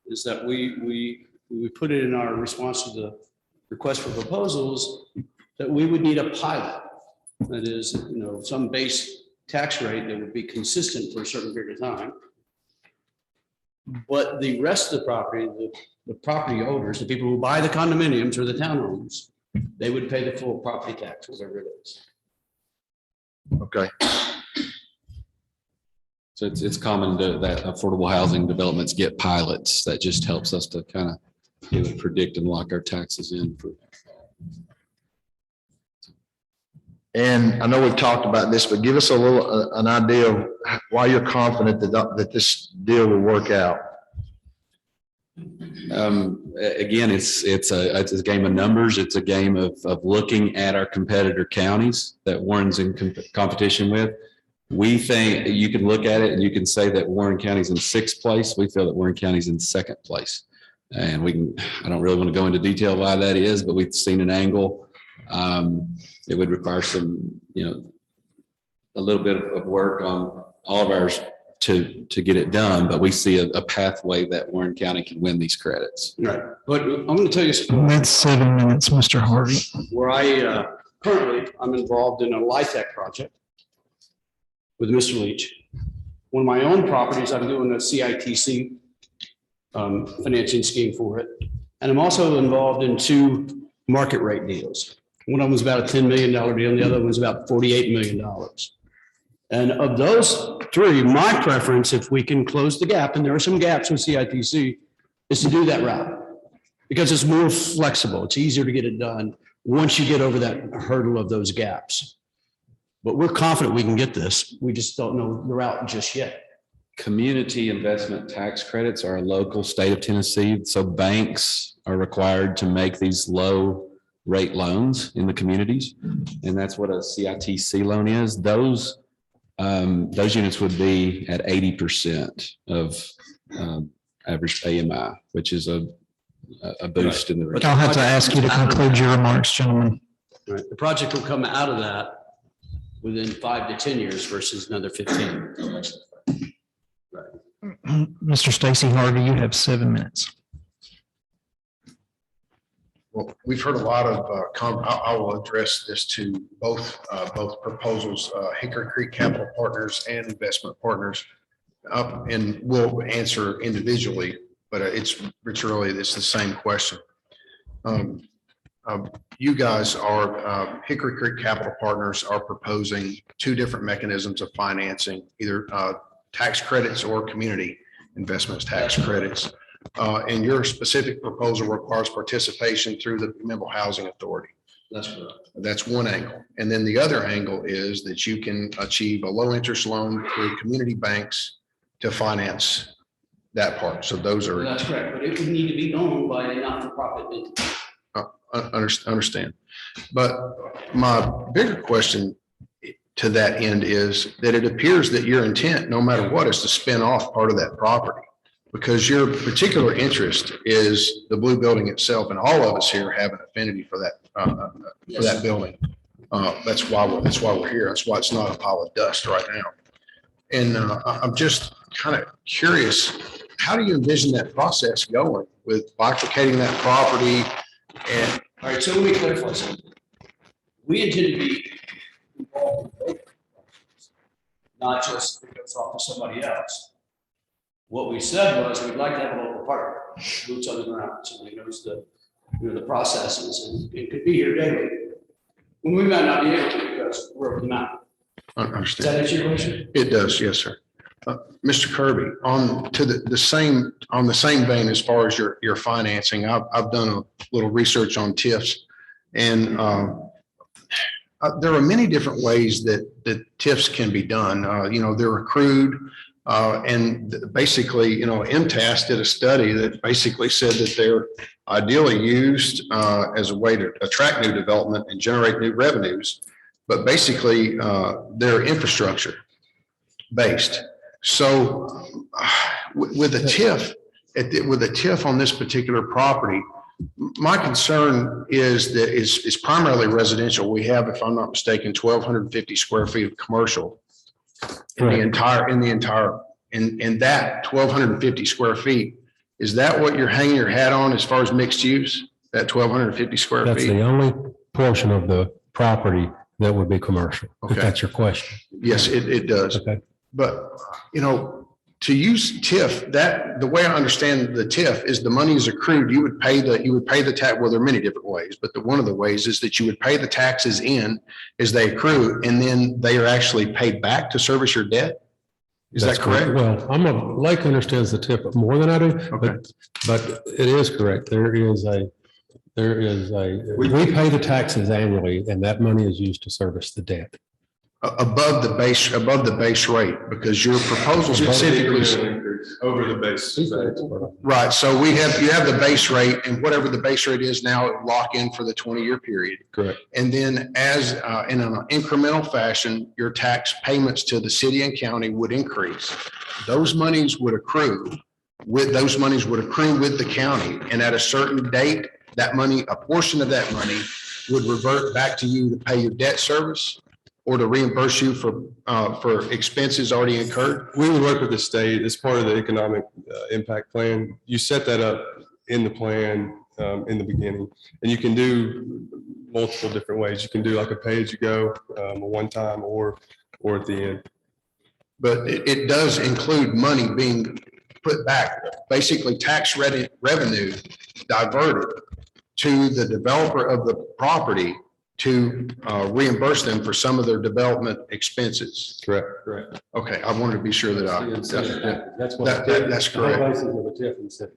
S8: is that we put it in our response to the request for proposals that we would need a pilot. That is, some base tax rate that would be consistent for a certain period of time. But the rest of the property, the property owners, the people who buy the condominiums or the townhomes, they would pay the full property tax, whatever it is.
S15: Okay.
S9: So it's common that affordable housing developments get pilots. That just helps us to kind of predict and lock our taxes in for.
S15: And I know we've talked about this, but give us an idea of why you're confident that this deal will work out.
S9: Again, it's a game of numbers. It's a game of looking at our competitor counties that Warren's in competition with. We think you can look at it and you can say that Warren County's in 6th place. We feel that Warren County's in 2nd place. And I don't really want to go into detail why that is, but we've seen an angle. It would require some, a little bit of work on all of ours to get it done, but we see a pathway that Warren County can win these credits.
S8: Right, but I'm going to tell you something.
S1: That's 7 minutes, Mr. Harvey.
S8: Where currently I'm involved in a LIHTC project with Mr. Leach. One of my own properties, I'm doing a CITC financing scheme for it. And I'm also involved in 2 market rate deals. One of them was about a $10 million deal and the other one's about $48 million. And of those 3, my preference, if we can close the gap, and there are some gaps with CITC, is to do that route. Because it's more flexible. It's easier to get it done once you get over that hurdle of those gaps. But we're confident we can get this. We just don't know the route just yet.
S9: Community investment tax credits are a local state of Tennessee. So banks are required to make these low rate loans in the communities. And that's what a CITC loan is. Those units would be at 80% of average AMI, which is a boost in the rate.
S1: I'll have to ask you to conclude your remarks, gentlemen.
S8: Right. The project will come out of that within 5 to 10 years versus another 15. Right.
S1: Mr. Stacy Harvey, you have 7 minutes.
S16: Well, we've heard a lot of, I will address this to both proposals, Hickory Creek Capital Partners and Investment Partners. And we'll answer individually, but it's really, it's the same question. You guys are, Hickory Creek Capital Partners are proposing 2 different mechanisms of financing, either tax credits or community investments tax credits. And your specific proposal requires participation through the Member Housing Authority.
S8: That's correct.
S16: That's one angle. And then the other angle is that you can achieve a low interest loan through community banks to finance that part. So those are.
S8: That's correct, but it would need to be owned by a not-for-profit entity.
S16: Understand. But my bigger question to that end is that it appears that your intent, no matter what, is to spin off part of that property. Because your particular interest is the blue building itself, and all of us here have an affinity for that building. That's why we're here. That's why it's not a pile of dust right now. And I'm just kind of curious, how do you envision that process going with bifurcating that property? And
S8: All right, so let me clarify something. We intend to be involved in both, not just if it goes off to somebody else. What we said was we'd like to have a local partner, boots on the ground, somebody knows the processes and it could be here daily. When we might not be able to because we're up the mountain.
S16: I
S8: Does
S16: understand.
S8: that answer your question?
S16: It does, yes, sir. Mr. Kirby, on to the same vein as far as your financing, I've done a little research on TIFs. And there are many different ways that TIFs can be done. They're accrued. And basically, MTAS did a study that basically said that they're ideally used as a way to attract new development and generate new revenues. But basically, they're infrastructure based. So with a TIF on this particular property, my concern is that it's primarily residential. We have, if I'm not mistaken, 1,250 square feet of commercial in that 1,250 square feet. Is that what you're hanging your hat on as far as mixed use, that 1,250 square feet?
S3: That's the only portion of the property that would be commercial, if
S16: Okay.
S3: that's your question.
S16: Yes, it does.
S3: Okay.
S16: But, to use TIF, the way I understand the TIF is the money is accrued. You would pay the tax. Well, there are many different ways, but one of the ways is that you would pay the taxes in as they accrue, and then they are actually paid back to service your debt. Is that correct?
S3: Well, Lake understands the TIF more than I do,
S16: Okay.
S3: but it is correct. We pay the taxes annually and that money is used to service the debt.
S16: Above the base rate, because your proposal specifically.
S4: Over the base.
S16: Right, so you have the base rate, and whatever the base rate is now, lock in for the 20-year period.
S3: Correct.
S16: And then in an incremental fashion, your tax payments to the city and county would increase. Those monies would accrue with the county, and at a certain date, a portion of that money would revert back to you to pay your debt service or to reimburse you for expenses already incurred?
S4: We would work with the state as part of the economic impact plan. You set that up in the plan in the beginning, and you can do multiple different ways. You can do like a pay-as-you-go, a one-time, or at the end.
S16: But it does include money being put back, basically tax revenue diverted to the developer of the property to reimburse them for some of their development expenses.
S4: Correct.
S16: Okay, I wanted to be sure that that's correct.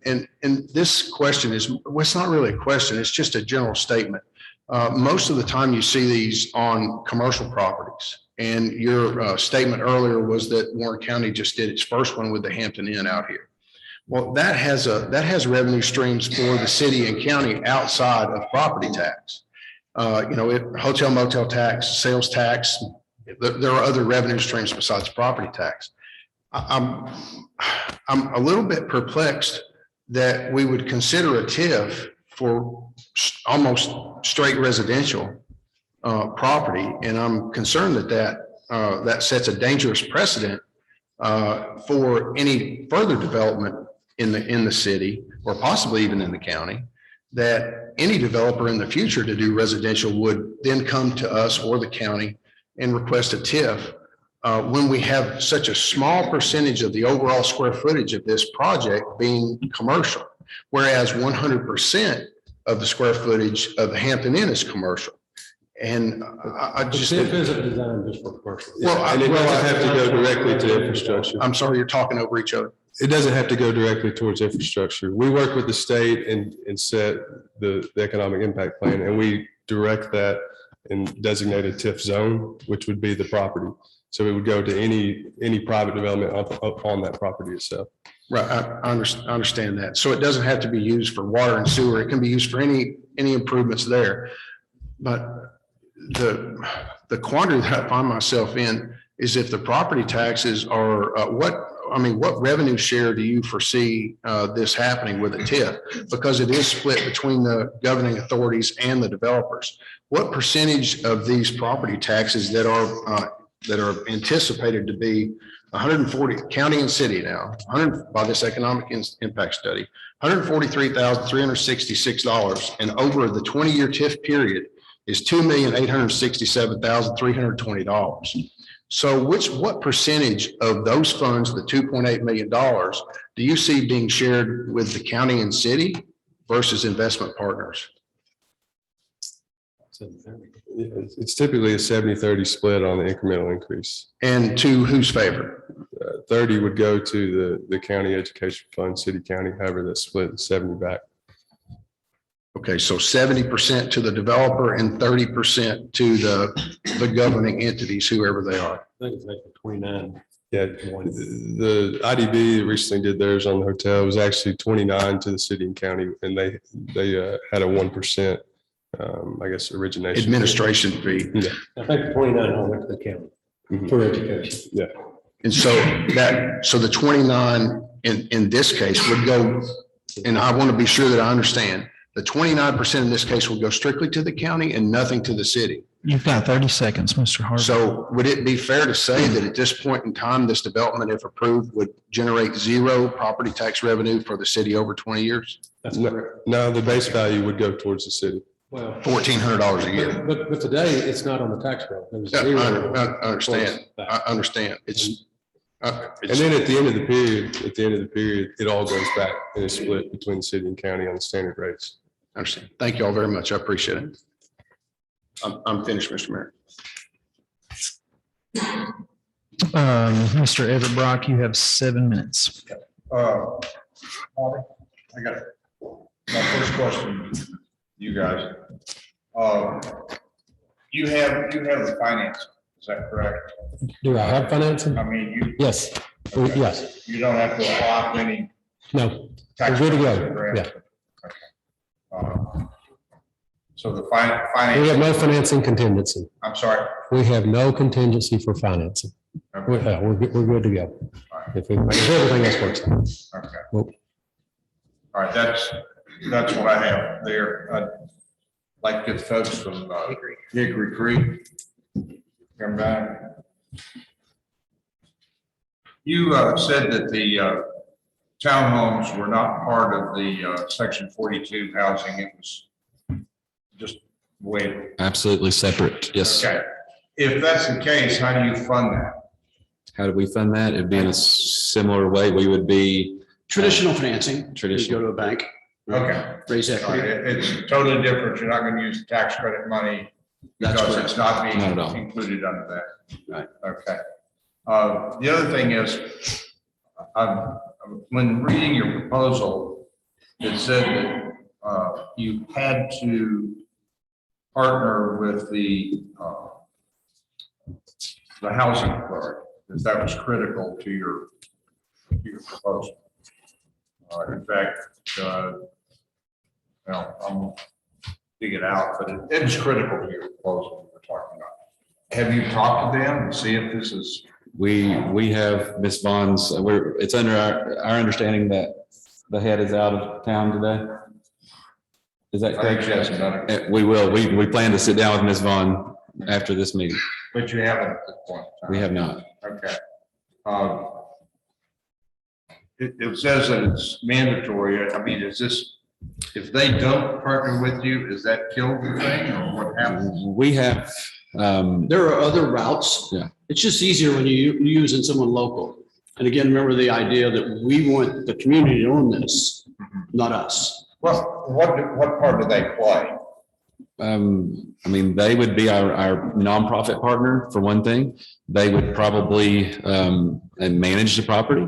S16: And this question it's not really a question, it's just a general statement. Most of the time you see these on commercial properties. And your statement earlier was that Warren County just did its first one with the Hampton Inn out here. Well, that has revenue streams for the city and county outside of property tax. Hotel motel tax, sales tax, there are other revenue streams besides property tax. I'm a little bit perplexed that we would consider a TIF for almost straight residential property. And I'm concerned that sets a dangerous precedent for any further development in the city or possibly even in the county, that any developer in the future to do residential would then come to us or the county and request a TIF when we have such a small percentage of the overall square footage of this project being commercial, whereas 100% of the square footage of the Hampton Inn is commercial. And I just.
S3: The TIF isn't designed just for commercial.
S4: And it doesn't have to go directly to infrastructure.
S16: I'm sorry, you're talking over each other.
S4: It doesn't have to go directly towards infrastructure. We work with the state and set the economic impact plan, and we direct that in designated TIF zone, which would be the property. So it would go to any private development on that property itself.
S16: Right, I understand that. So it doesn't have to be used for water and sewer. It can be used for any improvements there. But the quandary that I find myself in is if the property taxes are, what revenue share do you foresee this happening with a TIF? Because it is split between the governing authorities and the developers. What percentage of these property taxes that are anticipated to be 140, county and city now, 100 by this economic impact study, $143,366, and over the 20-year TIF period is $2,867,320. So what percentage of those funds, the $2.8 million, do you see being shared with the county and city versus investment partners?
S4: It's typically a 70-30 split on the incremental increase.
S16: And to whose favor?
S4: 30 would go to the county education fund, city, county, however that's split, 70 back.
S16: Okay, so 70% to the developer and 30% to the governing entities, whoever they are.
S3: I think it's like 29.
S4: Yeah, the IDB recently did theirs on the hotel. It was actually 29 to the city and county, and they had a 1%, I guess, origination.
S16: Administration fee.
S4: Yeah.
S3: I think 29 went to the county for education.
S4: Yeah.
S16: And so the 29 in this case would go, and I want to be sure that I understand, the 29% in this case will go strictly to the county and nothing to the city.
S1: You've got 30 seconds, Mr. Harvey.
S16: So would it be fair to say that at this point in time, this development, if approved, would generate zero property tax revenue for the city over 20 years?
S3: That's correct.
S4: No, the base value would go towards the city.
S3: Well,
S16: $1,400 a year.
S3: but today it's not on the tax roll. There's
S16: Yeah,
S3: zero.
S16: I understand. I understand.
S4: And then at the end of the period, it all goes back and is split between the city and county on the standard rates.
S16: I understand. Thank you all very much. I appreciate it. I'm finished, Mr. Mayor.
S1: Mr. Everett Brock, you have 7 minutes.
S17: Harvey, I got my first question, you guys. You have the finance, is that correct?
S3: Do I have financing?
S17: I mean,
S3: Yes. Yes.
S17: you don't have to apply for any
S3: No.
S17: tax.
S3: We're good to go.
S17: credits or grants?
S3: Yeah.
S17: So the
S3: We have
S17: finance,
S3: no financing contingency.
S17: I'm sorry.
S3: We have no contingency for financing. We're good to go. If everything else works out.
S17: Okay.
S3: Well-
S17: All right, that's what I have there. I'd like to get the folks from Hickory Creek. Come back. You said that the townhomes were not part of the section 42 housing. It was just wait.
S9: Absolutely separate. Yes.
S17: Okay. If that's the case, how do you fund that?
S9: How do we fund that? It'd be in a similar way. We would be
S8: Traditional financing. You
S9: traditional.
S8: go to a bank.
S17: Okay.
S8: Raise
S17: All right,
S8: equity.
S17: It's totally different. You're not going to use the tax credit money
S8: That's
S17: because
S8: correct.
S17: it's not
S9: Not at all.
S17: being included under that.
S8: Right.
S17: Okay. The other thing is, when reading your proposal, it said that you had to partner with the housing authority, that was critical to your proposal. In fact, well, I'm dig it out, but it is critical to your proposal we're talking about. Have you talked to them to see if this is?
S9: We have Ms. Vaughn's, it's under our understanding that the head is out of town today. Is that
S17: I think
S9: correct?
S17: she hasn't done it.
S9: We will. We plan to sit down with Ms. Vaughn after this meeting.
S17: But you haven't at this point. in time.
S9: We have not.
S17: Okay. It says that it's mandatory. I mean, is this, if they don't partner with you, is that kill the thing or what happens?
S9: We have,
S8: There are other routes.
S9: Yeah.
S8: It's just easier when you're using someone local. And again, remember the idea that we want the community to own this, not us.
S17: Well, what part do they play?
S9: I mean, they would be our nonprofit partner for one thing. They would probably manage the property.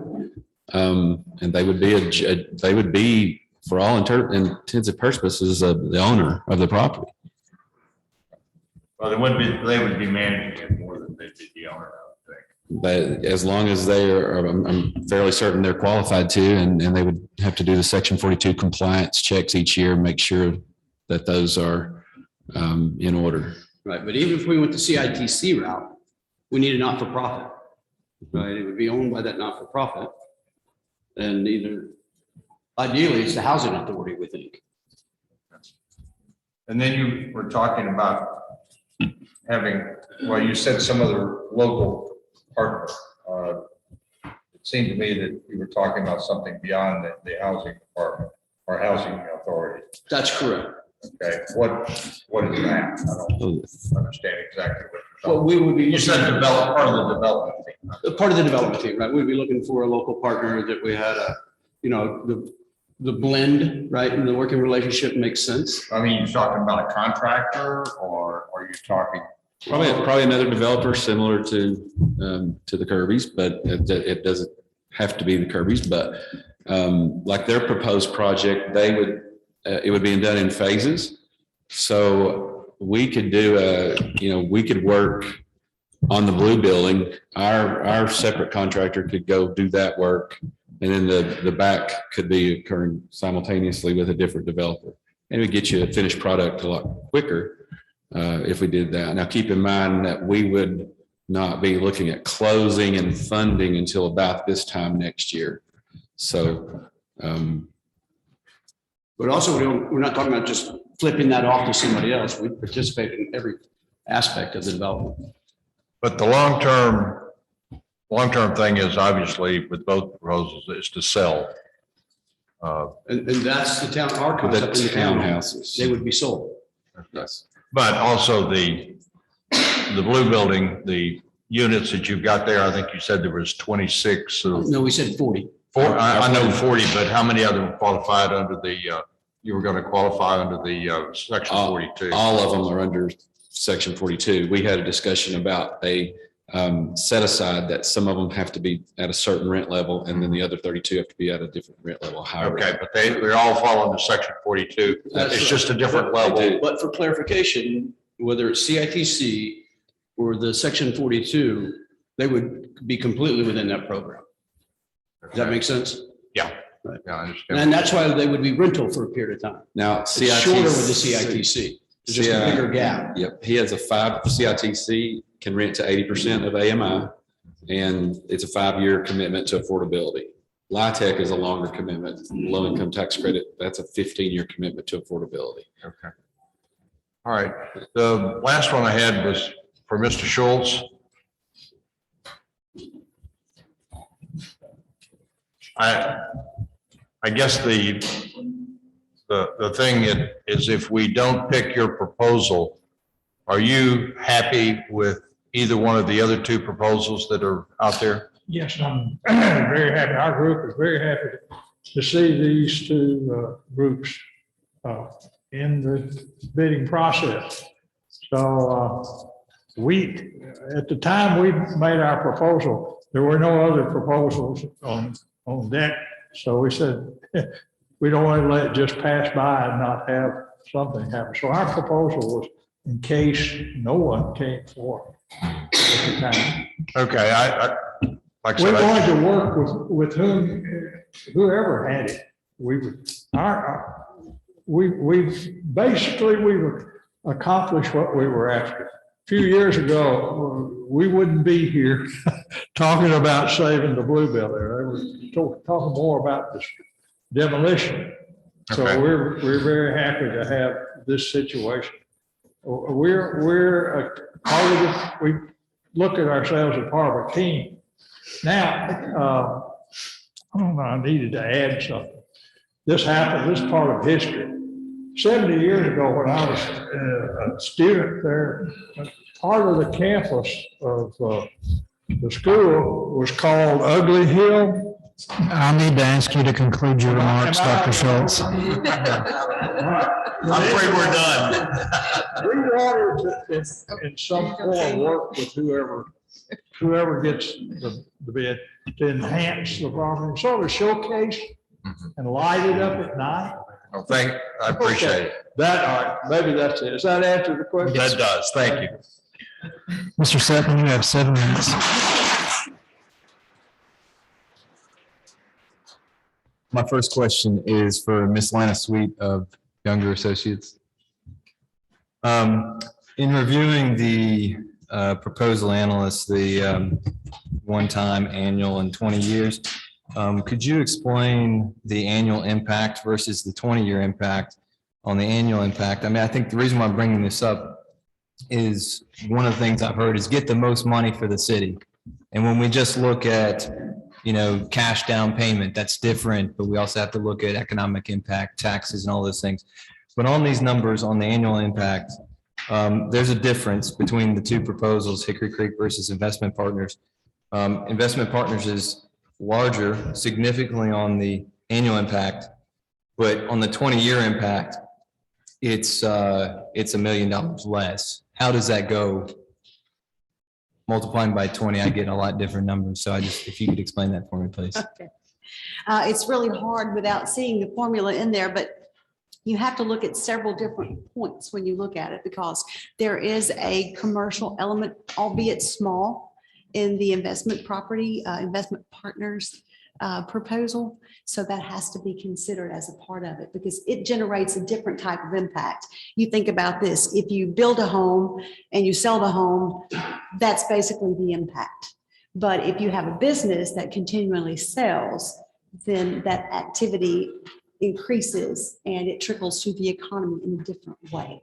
S9: And they would be for all intents and purposes the owner of the property.
S17: Well, they would be managing it more than they'd be the owner of the thing.
S9: But as long as they are, I'm fairly certain they're qualified to, and they would have to do the Section 42 compliance checks each year, and make sure that those are in order.
S8: Right, but even if we went the CITC route, we need a not-for-profit, right? It would be owned by that not-for-profit. And either, ideally, it's the housing authority, we think.
S17: And then you were talking about having, well, you said some other local partner. It seemed to me that you were talking about something beyond the housing department or housing authority.
S8: That's correct.
S17: Okay, what is that? I don't understand exactly what you're
S8: Well, we would be.
S17: You said develop, part of the development team.
S8: Part of the development team, right? We'd be looking for a local partner that we had the blend, right? And the working relationship makes sense.
S17: I mean, you're talking about a contractor or are you talking?
S9: Probably another developer similar to the Kirby's, but it doesn't have to be the Kirby's, but like their proposed project, it would be done in phases. So we could we could work on the blue building. Our separate contractor could go do that work. And then the back could be occurring simultaneously with a different developer. And we get you a finished product a lot quicker if we did that. Now, keep in mind that we would not be looking at closing and funding until about this time next year. So,
S8: but also we're not talking about just flipping that off to somebody else. We participate in every aspect of the development.
S18: But the long-term thing is obviously with both proposals is to sell.
S8: And that's the town, our concept in the townhouses. They would be sold.
S9: Yes.
S18: But also the blue building, the units that you've got there, I think you said there was 26.
S8: No, we said 40.
S18: I know 40, but how many of them qualified under the, you were going to qualify under the section 42?
S9: All of them are under section 42. We had a discussion about set aside that some of them have to be at a certain rent level, and then the other 32 have to be at a different rent level. Higher.
S18: Okay, but they all fall under section 42. It's just a different level.
S8: But for clarification, whether it's CITC or the section 42, they would be completely within that program. Does that make sense?
S18: Yeah.
S8: Right.
S18: Yeah, I understand.
S8: And that's why they would be rental for a period of time.
S9: Now,
S8: It's shorter with the CITC. It's just a bigger gap.
S9: Yep. He has CITC can rent to 80% of AMI, and it's a 5-year commitment to affordability. LIHTC is a longer commitment, low income tax credit. That's a 15-year commitment to affordability.
S18: Okay. All right. The last one I had was for Mr. Schultz. I guess the thing is if we don't pick your proposal, are you happy with either one of the other two proposals that are out there?
S5: Yes, I'm very happy. Our group is very happy to see these two groups in the bidding process. So at the time we made our proposal, there were no other proposals on deck. So we said, we don't want to let it just pass by and not have something happen. So our proposal was in case no one came forward at the time.
S18: Okay, like I said,
S5: We're going to work with whoever had it. We've accomplished what we were after. A few years ago, we wouldn't be here talking about saving the blue building. They were talking more about this demolition. So
S18: Okay.
S5: we're very happy to have this situation. We're a part of this. We look at ourselves as part of a team. Now, I don't know, I needed to add something. This happened, this is part of history. 70 years ago, when I was a student there, part of the campus of the school was called Ugly Hill.
S1: I need to ask you to conclude your remarks, Dr. Schultz.
S18: I'm afraid we're done.
S5: We wanted to, in some form, work with whoever gets the bid to enhance the property, sort of showcase and light it up at night.
S18: Well, I appreciate it.
S5: That, all right, maybe that's it. Does that answer the question?
S18: That does. Thank you.
S1: Mr. Sepman, you have 7 minutes.
S19: My first question is for Ms. Lana Sweet of Younger Associates. In reviewing the proposal analyst, the one-time annual and 20 years, could you explain the annual impact versus the 20-year impact? On the annual impact, I mean, I think the reason why I'm bringing this up is one of the things I've heard is get the most money for the city. And when we just look at, you know, cash down payment, that's different, but we also have to look at economic impact, taxes and all those things. But on these numbers, on the annual impact, there's a difference between the two proposals, Hickory Creek versus Investment Partners. Investment Partners is larger significantly on the annual impact, but on the 20-year impact, it's $1 million less. How does that go? Multiplying by 20, I get a lot different numbers. So if you could explain that for me, please.
S2: Okay. It's really hard without seeing the formula in there, but you have to look at several different points when you look at it, because there is a commercial element, albeit small, in the investment partners proposal. So that has to be considered as a part of it, because it generates a different type of impact. You think about this, if you build a home and you sell the home, that's basically the impact. But if you have a business that continually sells, then that activity increases and it trickles to the economy in a different way.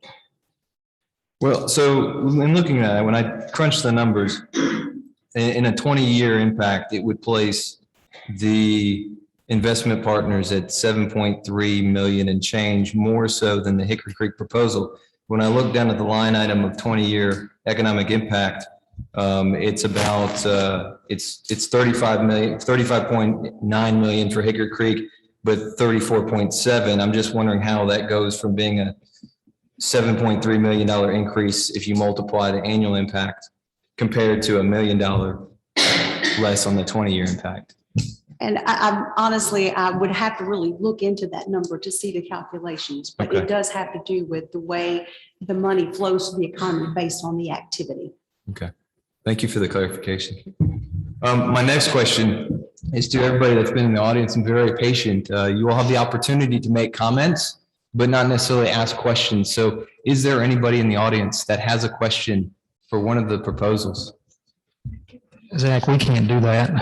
S19: Well, so in looking at it, when I crunch the numbers, in a 20-year impact, it would place the investment partners at 7.3 million and change, more so than the Hickory Creek proposal. When I look down at the line item of 20-year economic impact, it's about it's 35.9 million for Hickory Creek, but 34.7. I'm just wondering how that goes from being a $7.3 million increase if you multiply the annual impact compared to $1 million less on the 20-year impact.
S2: And I honestly, I would have to really look into that number to see the calculations, but it does have to do with the way the money flows to the economy based on the activity.
S19: Okay. Thank you for the clarification. My next question is to everybody that's been in the audience and very patient. You will have the opportunity to make comments, but not necessarily ask questions. So is there anybody in the audience that has a question for one of the proposals?
S1: Zach, we can't do that.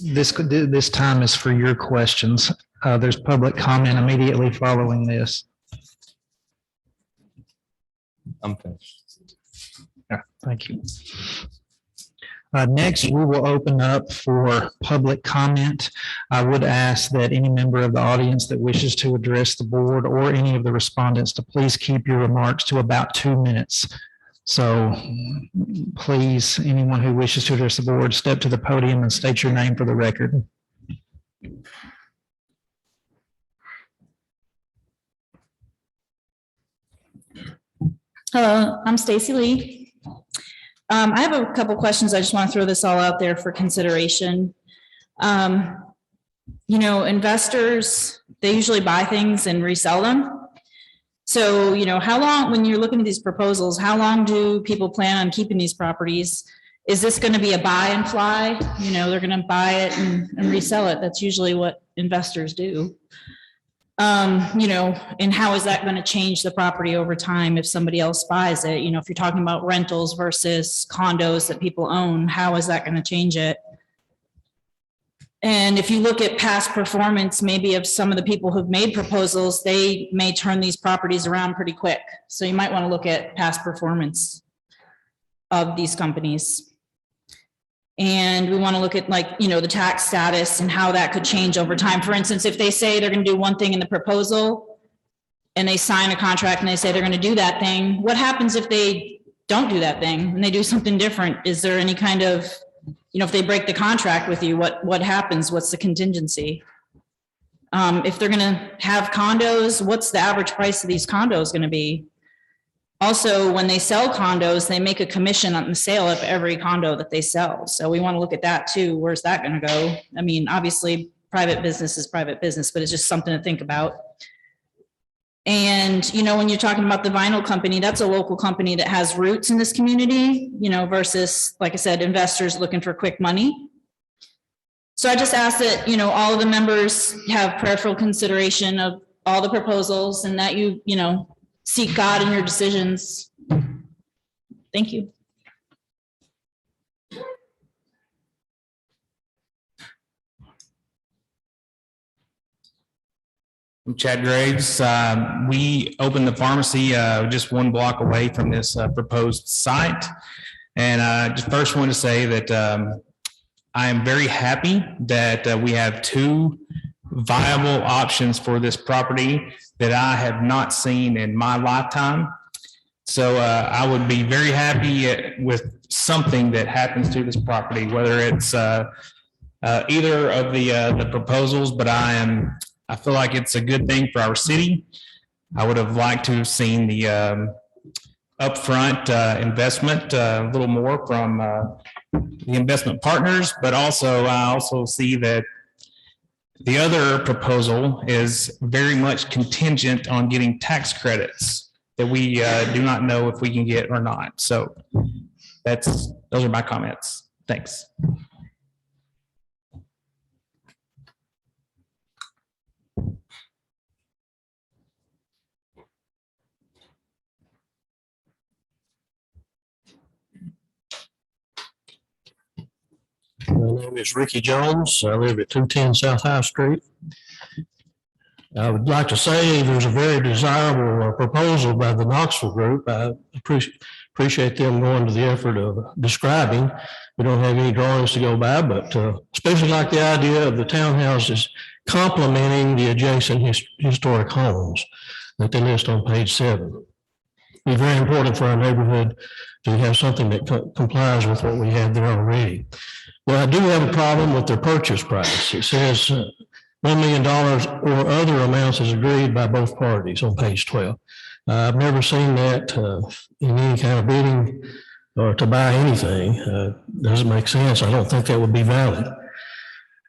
S1: This time is for your questions. There's public comment immediately following this.
S19: I'm finished.
S1: Yeah, thank you. Next, we will open up for public comment. I would ask that any member of the audience that wishes to address the board or any of the respondents to please keep your remarks to about 2 minutes. So please, anyone who wishes to address the board, step to the podium and state your name for the record.
S20: Hello, I'm Stacy Lee. I have a couple questions. I just want to throw this all out there for consideration. You know, investors, they usually buy things and resell them. So, you know, how long, when you're looking at these proposals, how long do people plan on keeping these properties? Is this going to be a buy and fly? You know, they're going to buy it and resell it. That's usually what investors do. You know, and how is that going to change the property over time if somebody else buys it? You know, if you're talking about rentals versus condos that people own, how is that going to change it? And if you look at past performance, maybe of some of the people who've made proposals, they may turn these properties around pretty quick. So you might want to look at past performance of these companies. And we want to look at, like, you know, the tax status and how that could change over time. For instance, if they say they're going to do one thing in the proposal and they sign a contract and they say they're going to do that thing, what happens if they don't do that thing and they do something different? Is there any kind of, you know, if they break the contract with you, what happens? What's the contingency? If they're going to have condos, what's the average price of these condos going to be? Also, when they sell condos, they make a commission on the sale of every condo that they sell. So we want to look at that too. Where's that going to go? I mean, obviously, private business is private business, but it's just something to think about. And, you know, when you're talking about the vinyl company, that's a local company that has roots in this community, you know, versus, like I said, investors looking for quick money. So I just ask that, all of the members have prayerful consideration of all the proposals and that you seek God in your decisions. Thank you.
S21: I'm Chad Graves. We opened the pharmacy just one block away from this proposed site. And I just first want to say that I am very happy that we have two viable options for this property that I have not seen in my lifetime. So I would be very happy with something that happens to this property, whether it's either of the proposals, but I feel like it's a good thing for our city. I would have liked to have seen the upfront investment a little more from the investment partners, but also I also see that the other proposal is very much contingent on getting tax credits that we do not know if we can get or not. So those are my comments. Thanks.
S22: My name is Ricky Jones. I live at 210 South High Street. I would like to say there's a very desirable proposal by the Knoxville Group. I appreciate them going to the effort of describing. We don't have any drawings to go by, but especially like the idea of the townhouses complementing the adjacent historic homes that they list on page 7. It's very important for our neighborhood to have something that complies with what we have there already. Well, I do have a problem with their purchase price. It says $1 million or other amounts is agreed by both parties on page 12. I've never seen that in any kind of bidding or to buy anything. Doesn't make sense. I don't think that would be valid.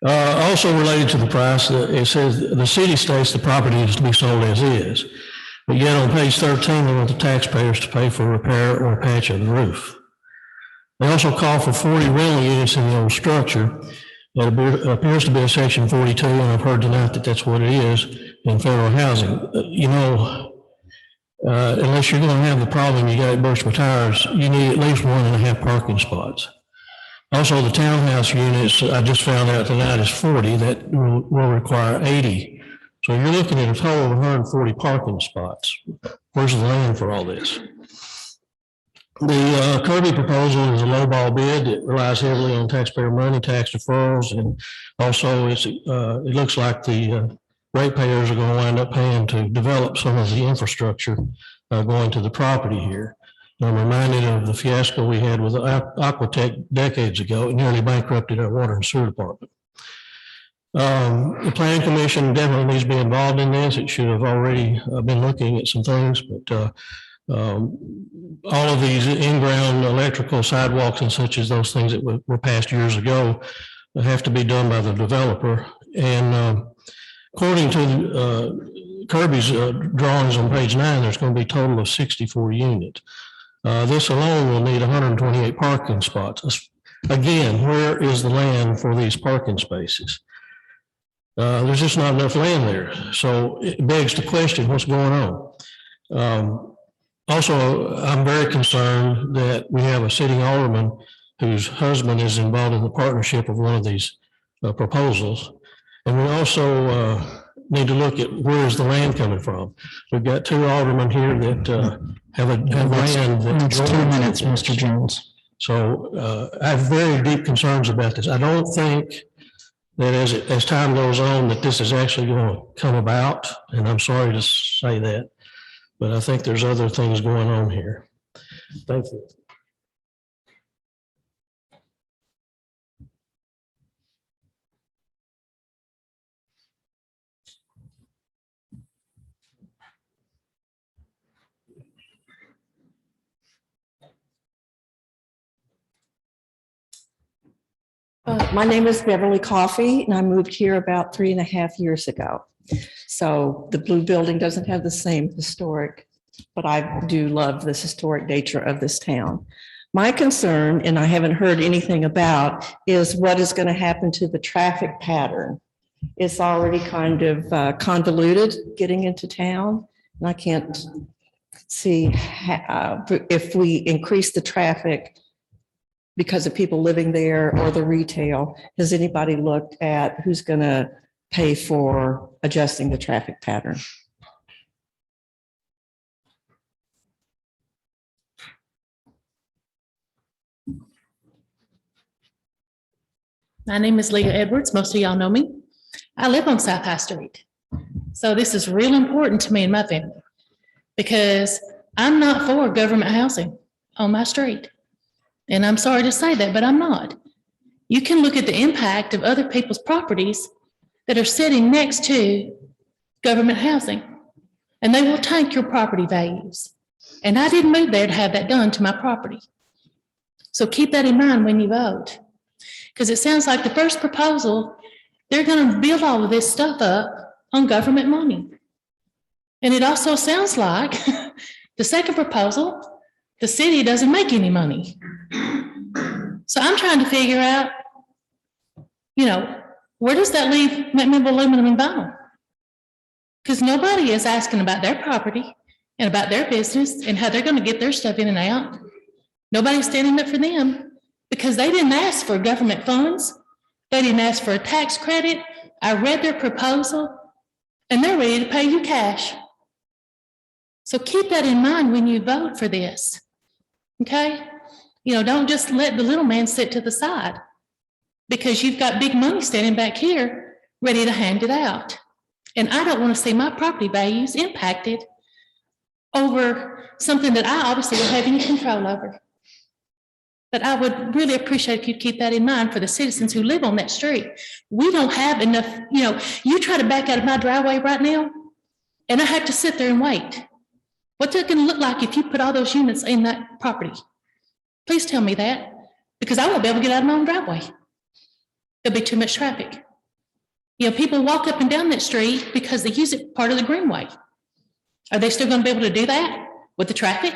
S22: Also related to the price, it says the city states the property is to be sold as is. But yet on page 13, they want the taxpayers to pay for repair or patch of the roof. They also call for 40 rental units in the old structure. That appears to be a section 42, and I've heard tonight that that's what it is in federal housing. Unless you're going to have the problem you got at Birchmore Towers, you need at least 1.5 parking spots. Also, the townhouse units, I just found out tonight, is 40. That will require 80. So you're looking at a total of 140 parking spots. Where's the land for all this? The Kirby proposal is a lowball bid that relies heavily on taxpayer money, tax deferrals, and also it looks like the ratepayers are going to wind up paying to develop some of the infrastructure going to the property here. I'm reminded of the fiasco we had with Aquatech decades ago. It nearly bankrupted our water and sewer department. The planning commission definitely needs to be involved in this. It should have already been looking at some things, but all of these in-ground electrical sidewalks and such as those things that were passed years ago have to be done by the developer. And according to Kirby's drawings on page 9, there's going to be a total of 64 units. This alone will need 128 parking spots. Again, where is the land for these parking spaces? There's just not enough land there. So it begs the question, what's going on? Also, I'm very concerned that we have a sitting alderman whose husband is involved in the partnership of one of these proposals. And we also need to look at where is the land coming from. We've got 2 aldermen here that have land.
S1: That's 2 minutes, Mr. Jones.
S22: So I have very deep concerns about this. I don't think that as time goes on that this is actually going to come about. And I'm sorry to say that. But I think there's other things going on here. Thank you.
S23: My name is Beverly Coffey, and I moved here about 3.5 years ago. So the blue building doesn't have the same historic, but I do love this historic nature of this town. My concern, and I haven't heard anything about, is what is going to happen to the traffic pattern. It's already kind of convoluted getting into town, and I can't see if we increase the traffic because of people living there or the retail. Has anybody looked at who's going to pay for adjusting the traffic pattern?
S6: My name is Leah Edwards. Most of y'all know me. I live on South High Street. So this is real important to me and my family because I'm not for government housing on my street. And I'm sorry to say that, but I'm not. You can look at the impact of other people's properties that are sitting next to government housing, and they will tank your property values. And I didn't move there to have that done to my property. So keep that in mind when you vote. Because it sounds like the first proposal, they're going to build all of this stuff up on government money. And it also sounds like the second proposal, the city doesn't make any money. So I'm trying to figure out, where does that leave McMinnville Aluminum and Vinyl? Because nobody is asking about their property and about their business and how they're going to get their stuff in and out. Nobody's standing up for them. Because they didn't ask for government funds. They didn't ask for a tax credit. I read their proposal and they're ready to pay you cash. So keep that in mind when you vote for this. Okay? Don't just let the little man sit to the side because you've got big money standing back here ready to hand it out. And I don't want to see my property values impacted over something that I obviously don't have any control over. But I would really appreciate if you keep that in mind for the citizens who live on that street. We don't have enough, you try to back out of my driveway right now, and I have to sit there and wait. What's it gonna look like if you put all those units in that property? Please tell me that, because I won't be able to get out of my own driveway. There'll be too much traffic. People walk up and down that street because they use it part of the greenway. Are they still gonna be able to do that with the traffic?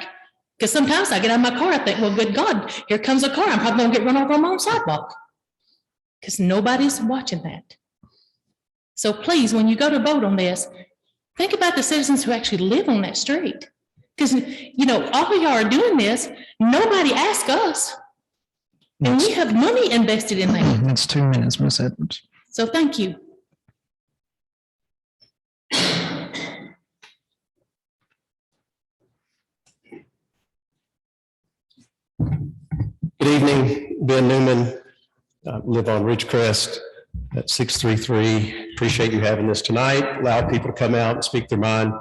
S6: Because sometimes I get out of my car, I think, well, good God, here comes a car. I'm probably gonna get run over on my own sidewalk. Because nobody's watching that. So please, when you go to vote on this, think about the citizens who actually live on that street. Because, all of y'all are doing this, nobody asked us. And we have money invested in that.
S1: That's 2 minutes, Ms. Edwards.
S6: So thank you.
S3: Good evening, Ben Newman, live on Ridgecrest at 633. Appreciate you having this tonight. Allow people to come out and speak their mind.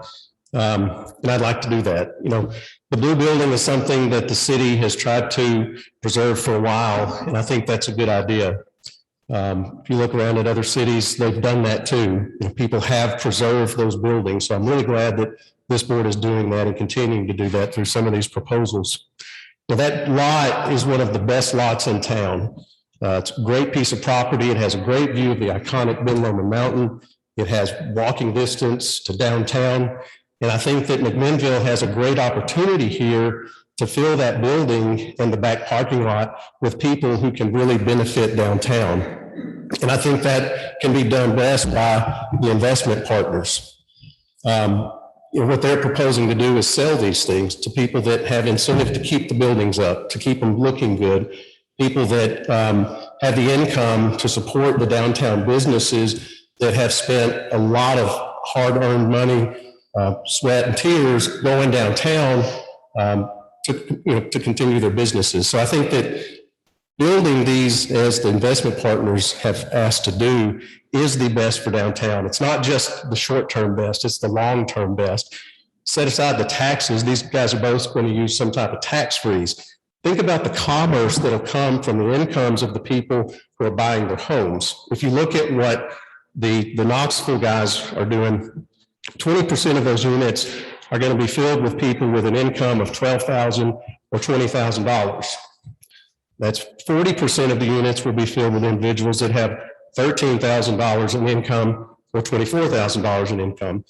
S3: And I'd like to do that. The blue building is something that the city has tried to preserve for a while, and I think that's a good idea. If you look around at other cities, they've done that too. People have preserved those buildings. So I'm really glad that this board is doing that and continuing to do that through some of these proposals. Now, that lot is one of the best lots in town. It's a great piece of property. It has a great view of the iconic Ben Lomond Mountain. It has walking distance to downtown. And I think that McMinnville has a great opportunity here to fill that building and the back parking lot with people who can really benefit downtown. And I think that can be done best by the investment partners. What they're proposing to do is sell these things to people that have incentive to keep the buildings up, to keep them looking good, people that have the income to support the downtown businesses that have spent a lot of hard-earned money, sweat and tears going downtown to continue their businesses. So I think that building these, as the investment partners have asked to do, is the best for downtown. It's not just the short-term best, it's the long-term best. Set aside the taxes, these guys are both going to use some type of tax freeze. Think about the commerce that'll come from the incomes of the people who are buying their homes. If you look at what the Knoxville guys are doing, 20% of those units are going to be filled with people with an income of $12,000 or $20,000. That's 40% of the units will be filled with individuals that have $13,000 in income or $24,000 in income.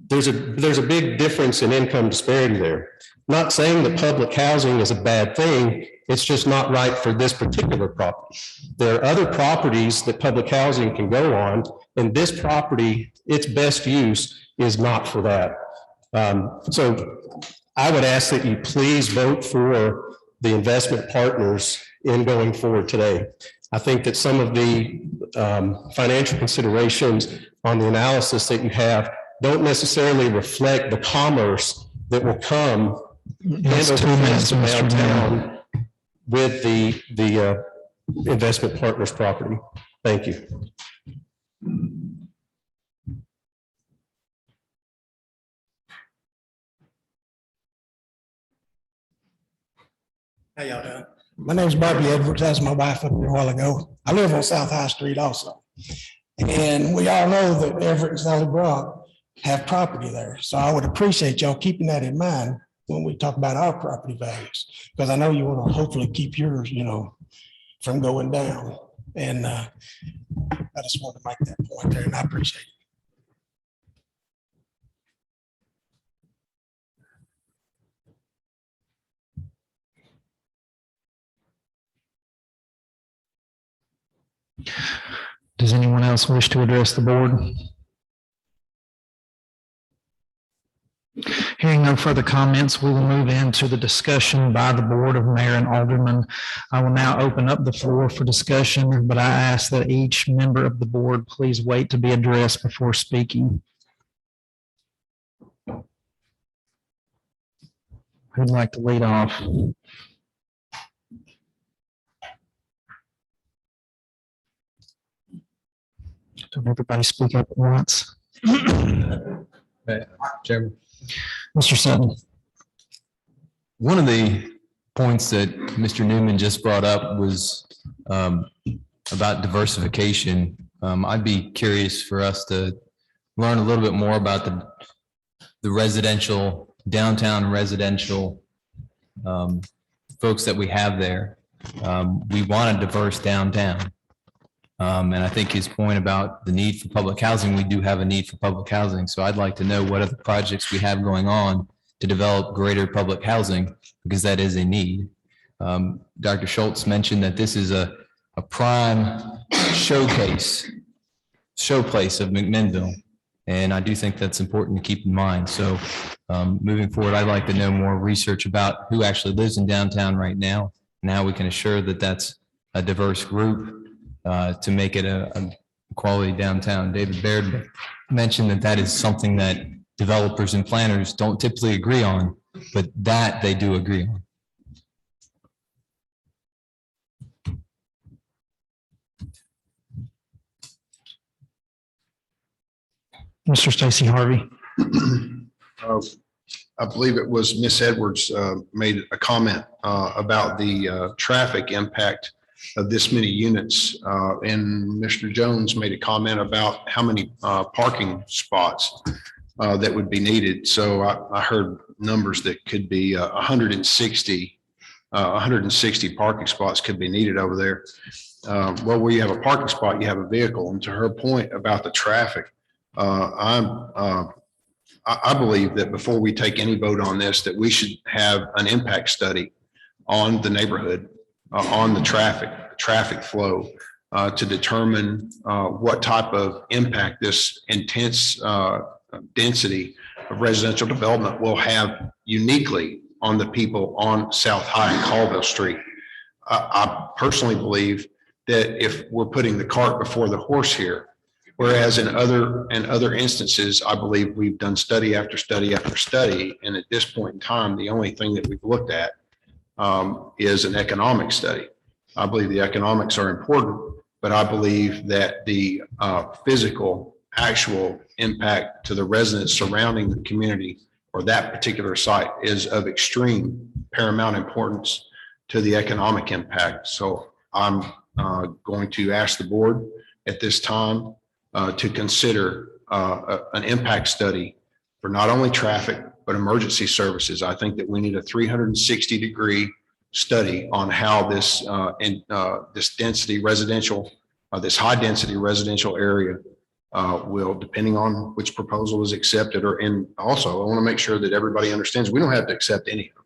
S3: There's a big difference in income disparity there. Not saying that public housing is a bad thing, it's just not right for this particular property. There are other properties that public housing can go on, and this property, its best use is not for that. So I would ask that you please vote for the investment partners in going forward today. I think that some of the financial considerations on the analysis that you have don't necessarily reflect the commerce that will come
S1: Yes, 2 minutes, Mr. Mayor.
S3: downtown with the investment partners property. Thank you.
S10: How y'all doing? My name's Bobby Edwards. That's my wife up here a while ago. I live on South High Street also. And we all know that Everett and Sally Brock have property there. So I would appreciate y'all keeping that in mind when we talk about our property values, because I know you want to hopefully keep yours, from going down. And I just want to make that point there, and I appreciate it.
S1: Does anyone else wish to address the board? Hearing no further comments, we will move into the discussion by the Board of Mayor and Aldermen. I will now open up the floor for discussion, but I ask that each member of the board please wait to be addressed before speaking. Who'd like to lead off? Don't everybody speak up at once.
S19: Chairman.
S1: Mr. Sutton.
S19: One of the points that Mr. Newman just brought up was about diversification. I'd be curious for us to learn a little bit more about the residential, downtown residential folks that we have there. We want a diverse downtown. And I think his point about the need for public housing, we do have a need for public housing. So I'd like to know what other projects we have going on to develop greater public housing, because that is a need. Dr. Schultz mentioned that this is a prime showplace of McMinnville. And I do think that's important to keep in mind. So moving forward, I'd like to know more research about who actually lives in downtown right now and how we can assure that that's a diverse group to make it a quality downtown. David Baird mentioned that that is something that developers and planners don't typically agree on, but that they do agree on.
S1: Mr. Stacy Harvey.
S16: I believe it was Miss Edwards made a comment about the traffic impact of this many units. And Mr. Jones made a comment about how many parking spots that would be needed. So I heard numbers that could be 160 parking spots could be needed over there. Well, where you have a parking spot, you have a vehicle. And to her point about the traffic, I believe that before we take any vote on this, that we should have an impact study on the neighborhood, on the traffic flow, to determine what type of impact this intense density of residential development will have uniquely on the people on South High and Colville Street. I personally believe that if we're putting the cart before the horse here, whereas in other instances, I believe we've done study after study after study, and at this point in time, the only thing that we've looked at is an economic study. I believe the economics are important, but I believe that the physical, actual impact to the residents surrounding the community or that particular site is of extreme paramount importance to the economic impact. So I'm going to ask the board at this time to consider an impact study for not only traffic, but emergency services. I think that we need a 360-degree study on how this this density residential, this high density residential area will, depending on which proposal is accepted, and also I want to make sure that everybody understands we don't have to accept any of them.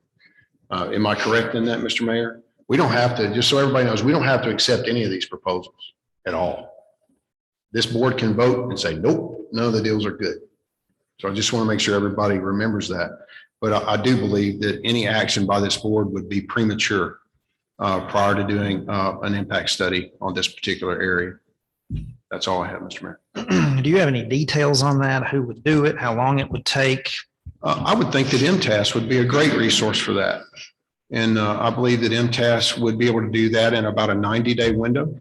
S16: Am I correct in that, Mr. Mayor? We don't have to, just so everybody knows, we don't have to accept any of these proposals at all. This board can vote and say, nope, none of the deals are good. So I just want to make sure everybody remembers that. But I do believe that any action by this board would be premature prior to doing an impact study on this particular area. That's all I have, Mr. Mayor.
S1: Do you have any details on that? Who would do it? How long it would take?
S16: I would think that MTS would be a great resource for that. And I believe that MTS would be able to do that in about a 90-day window.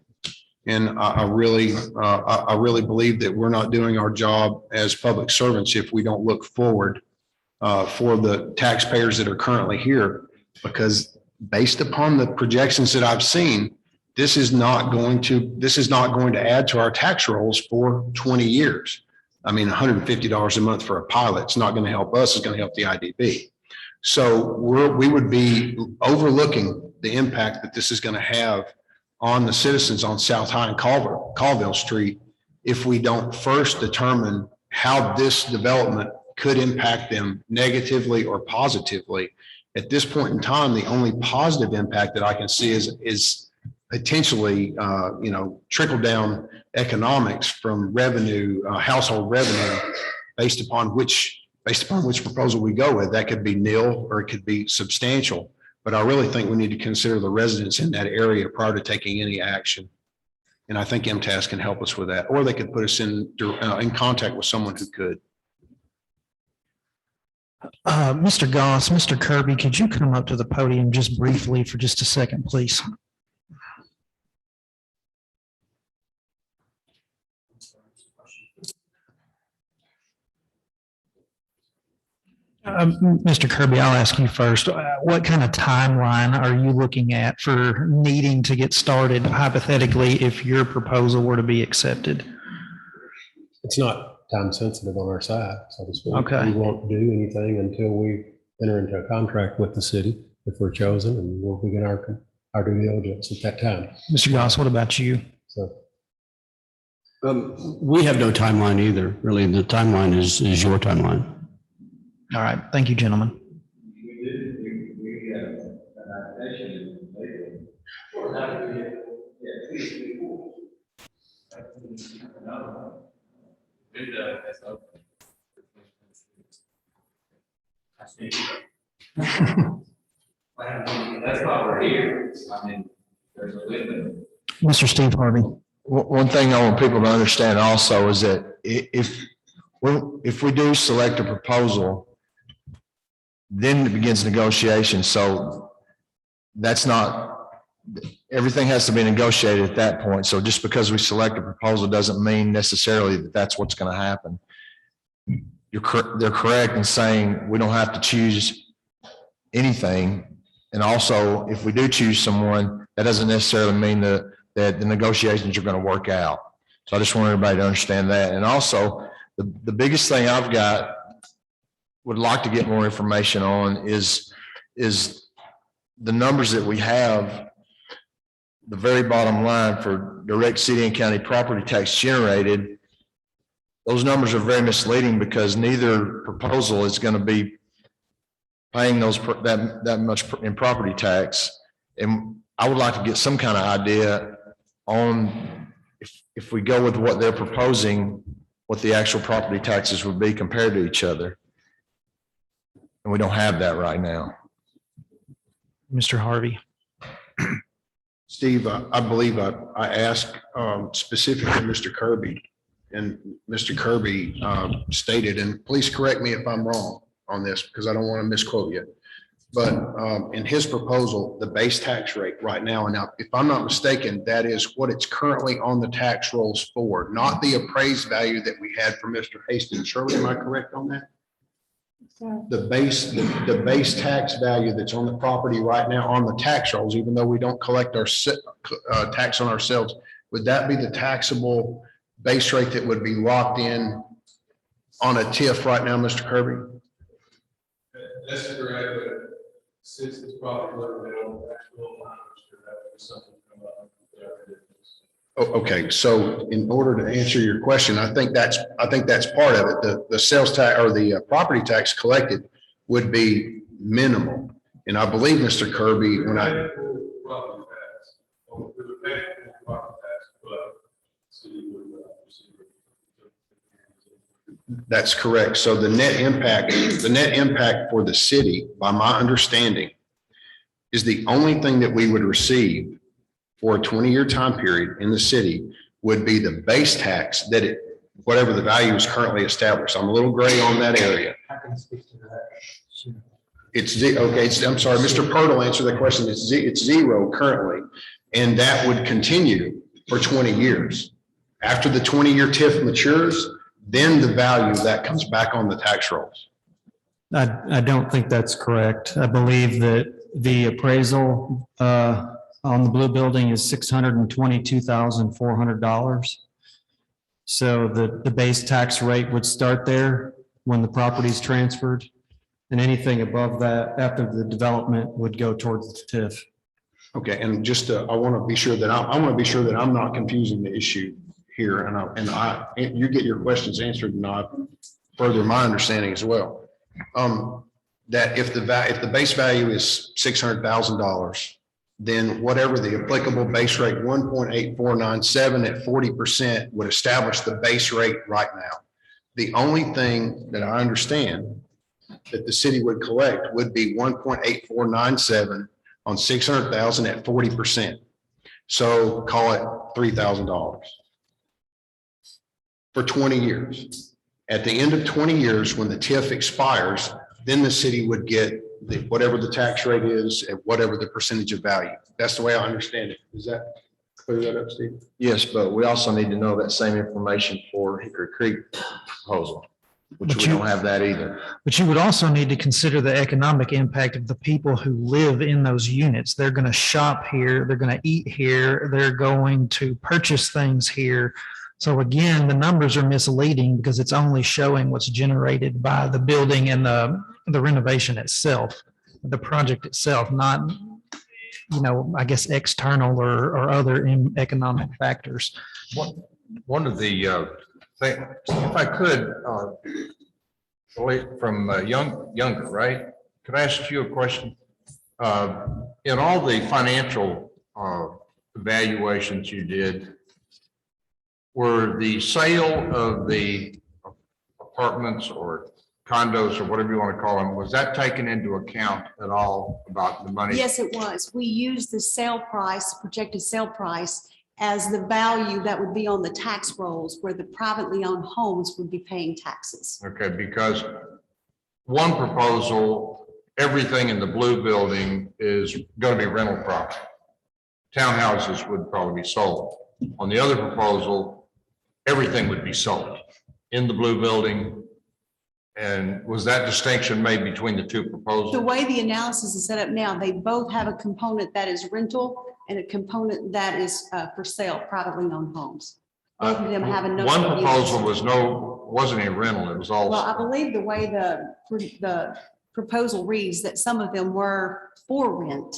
S16: And I really believe that we're not doing our job as public servants if we don't look forward for the taxpayers that are currently here. Because based upon the projections that I've seen, this is not going to add to our tax rolls for 20 years. I mean, $150 a month for a pilot, it's not going to help us, it's going to help the IDB. So we would be overlooking the impact that this is going to have on the citizens on South High and Colville Street if we don't first determine how this development could impact them negatively or positively. At this point in time, the only positive impact that I can see is potentially, trickle down economics from revenue, household revenue, based upon which proposal we go with. That could be nil or it could be substantial. But I really think we need to consider the residents in that area prior to taking any action. And I think MTS can help us with that, or they could put us in contact with someone who could.
S1: Mr. Goss, Mr. Kirby, could you come up to the podium just briefly for just a second, please? Mr. Kirby, I'll ask you first. What kind of timeline are you looking at for needing to get started hypothetically if your proposal were to be accepted?
S3: It's not time sensitive on our side, so to speak.
S1: Okay.
S3: We won't do anything until we enter into a contract with the city if we're chosen, and we'll begin our due diligence at that time.
S1: Mr. Goss, what about you?
S3: So.
S8: We have no timeline either. Really, the timeline is your timeline.
S1: All right. Thank you, gentlemen.
S11: That's why we're here. I mean, there's a limit.
S1: Mr. Steve Harvey.
S15: One thing I want people to understand also is that if we do select a proposal, then it begins negotiation. So that's not, everything has to be negotiated at that point. So just because we select a proposal doesn't mean necessarily that that's what's going to happen. They're correct in saying we don't have to choose anything. And also, if we do choose someone, that doesn't necessarily mean that the negotiations are going to work out. So I just want everybody to understand that. And also, the biggest thing I've got, would like to get more information on is the numbers that we have, the very bottom line for direct city and county property tax generated. Those numbers are very misleading because neither proposal is going to be paying that much in property tax. And I would like to get some kind of idea on if we go with what they're proposing, what the actual property taxes would be compared to each other. And we don't have that right now.
S1: Mr. Harvey.
S16: Steve, I believe I asked specifically Mr. Kirby, and Mr. Kirby stated, and please correct me if I'm wrong on this because I don't want to misquote you. But in his proposal, the base tax rate right now, and now, if I'm not mistaken, that is what it's currently on the tax rolls for, not the appraised value that we had for Mr. Hastings. Shirley, am I correct on that? The base tax value that's on the property right now on the tax rolls, even though we don't collect our tax on ourselves, would that be the taxable base rate that would be locked in on a TIF right now, Mr. Kirby?
S11: That's correct, but since it's probably lower than that will something come up.
S16: Okay, so in order to answer your question, I think that's part of it. The sales tax or the property tax collected would be minimal. And I believe, Mr. Kirby, when I,
S11: Property tax. Well, we would pay for property tax, but city would receive.
S16: that's correct. So the net impact for the city, by my understanding, is the only thing that we would receive for a 20-year time period in the city would be the base tax that it, whatever the value is currently established. I'm a little gray on that area. I'm sorry, Mr. Purtle answered the question. It's zero currently, and that would continue for 20 years. After the 20-year TIF matures, then the value of that comes back on the tax rolls.
S1: I don't think that's correct. I believe that the appraisal on the blue building is $622,400. So the base tax rate would start there when the property is transferred. And anything above that after the development would go towards the TIF.
S16: Okay, and just, I want to be sure that I want to be sure that I'm not confusing the issue here, and you get your questions answered, and I further my understanding as well. That if the base value is $600,000, then whatever the applicable base rate, 1.8497 at 40% would establish the base rate right now. The only thing that I understand that the city would collect would be 1.8497 on 600,000 at 40%. So call it $3,000 for 20 years. At the end of 20 years, when the TIF expires, then the city would get whatever the tax rate is at whatever the percentage of value. That's the way I understand it. Is that clear that up, Steve?
S15: Yes, but we also need to know that same information for Hickory Creek proposal, which we don't have that either.
S1: But you would also need to consider the economic impact of the people who live in those units. They're going to shop here, they're going to eat here, they're going to purchase things here. So again, the numbers are misleading because it's only showing what's generated by the building and the renovation itself, the project itself, not, I guess, external or other economic factors.
S18: One of the things, if I could, from younger, right? Could I ask you a question? In all the financial evaluations you did, were the sale of the apartments or condos or whatever you want to call them, was that taken into account at all about the money?
S2: Yes, it was. We used the sale price, projected sale price, as the value that would be on the tax rolls where the privately owned homes would be paying taxes.
S18: Okay, because one proposal, everything in the blue building is going to be rental property. Townhouses would probably be sold. On the other proposal, everything would be sold in the blue building. And was that distinction made between the two proposals?
S2: The way the analysis is set up now, they both have a component that is rental and a component that is for sale, privately owned homes. Both of them have a number
S18: One
S2: of
S18: proposal
S2: units.
S18: wasn't a rental, it was all.
S2: Well, I believe the way the proposal reads that some of them were for rent.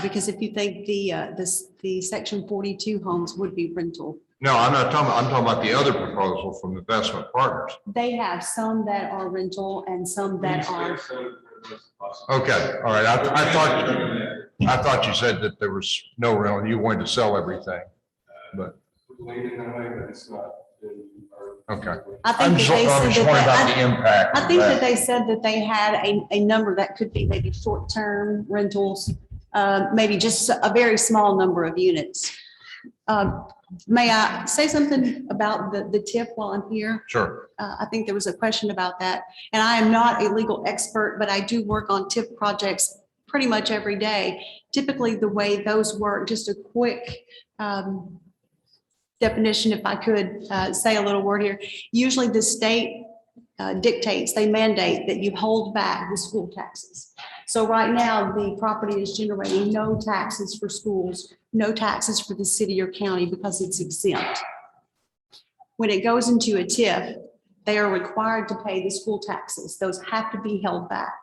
S2: Because if you think the section 42 homes would be rental.
S18: No, I'm not talking, I'm talking about the other proposal from Investment Partners.
S2: They have some that are rental and some that are.
S18: Okay, all right. I thought you said that there was no rental. You wanted to sell everything, but. Okay.
S2: I think that they
S18: I'm
S2: said
S18: just worried about the impact.
S2: I think that they said that they had a number that could be maybe short-term rentals, maybe just a very small number of units. May I say something about the TIF while I'm here?
S18: Sure.
S2: I think there was a question about that. And I am not a legal expert, but I do work on TIF projects pretty much every day. Typically, the way those work, just a quick definition, if I could say a little word here. Usually the state dictates, they mandate that you hold back the school taxes. So right now, the property is generating no taxes for schools, no taxes for the city or county because it's exempt. When it goes into a TIF, they are required to pay the school taxes. Those have to be held back.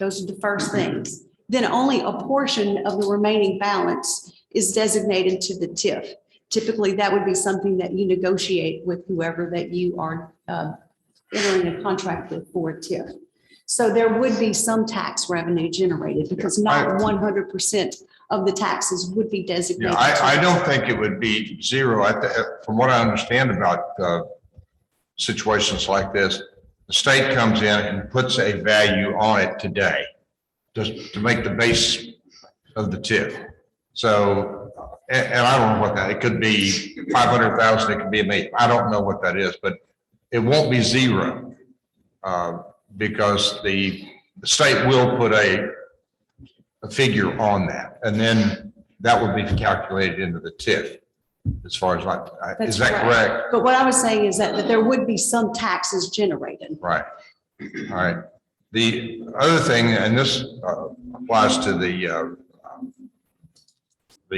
S2: Those are the first things. Then only a portion of the remaining balance is designated to the TIF. Typically, that would be something that you negotiate with whoever that you are entering a contract with for a TIF. So there would be some tax revenue generated because not 100% of the taxes would be designated.
S18: I don't think it would be zero. From what I understand about situations like this, the state comes in and puts a value on it today just to make the base of the TIF. So, and I don't know what that, it could be 500,000, it could be a million. I don't know what that is, but it won't be zero because the state will put a figure on that. And then that would be calculated into the TIF as far as is that correct?
S2: But what I was saying is that there would be some taxes generated.
S18: Right. All right. The other thing, and this applies to the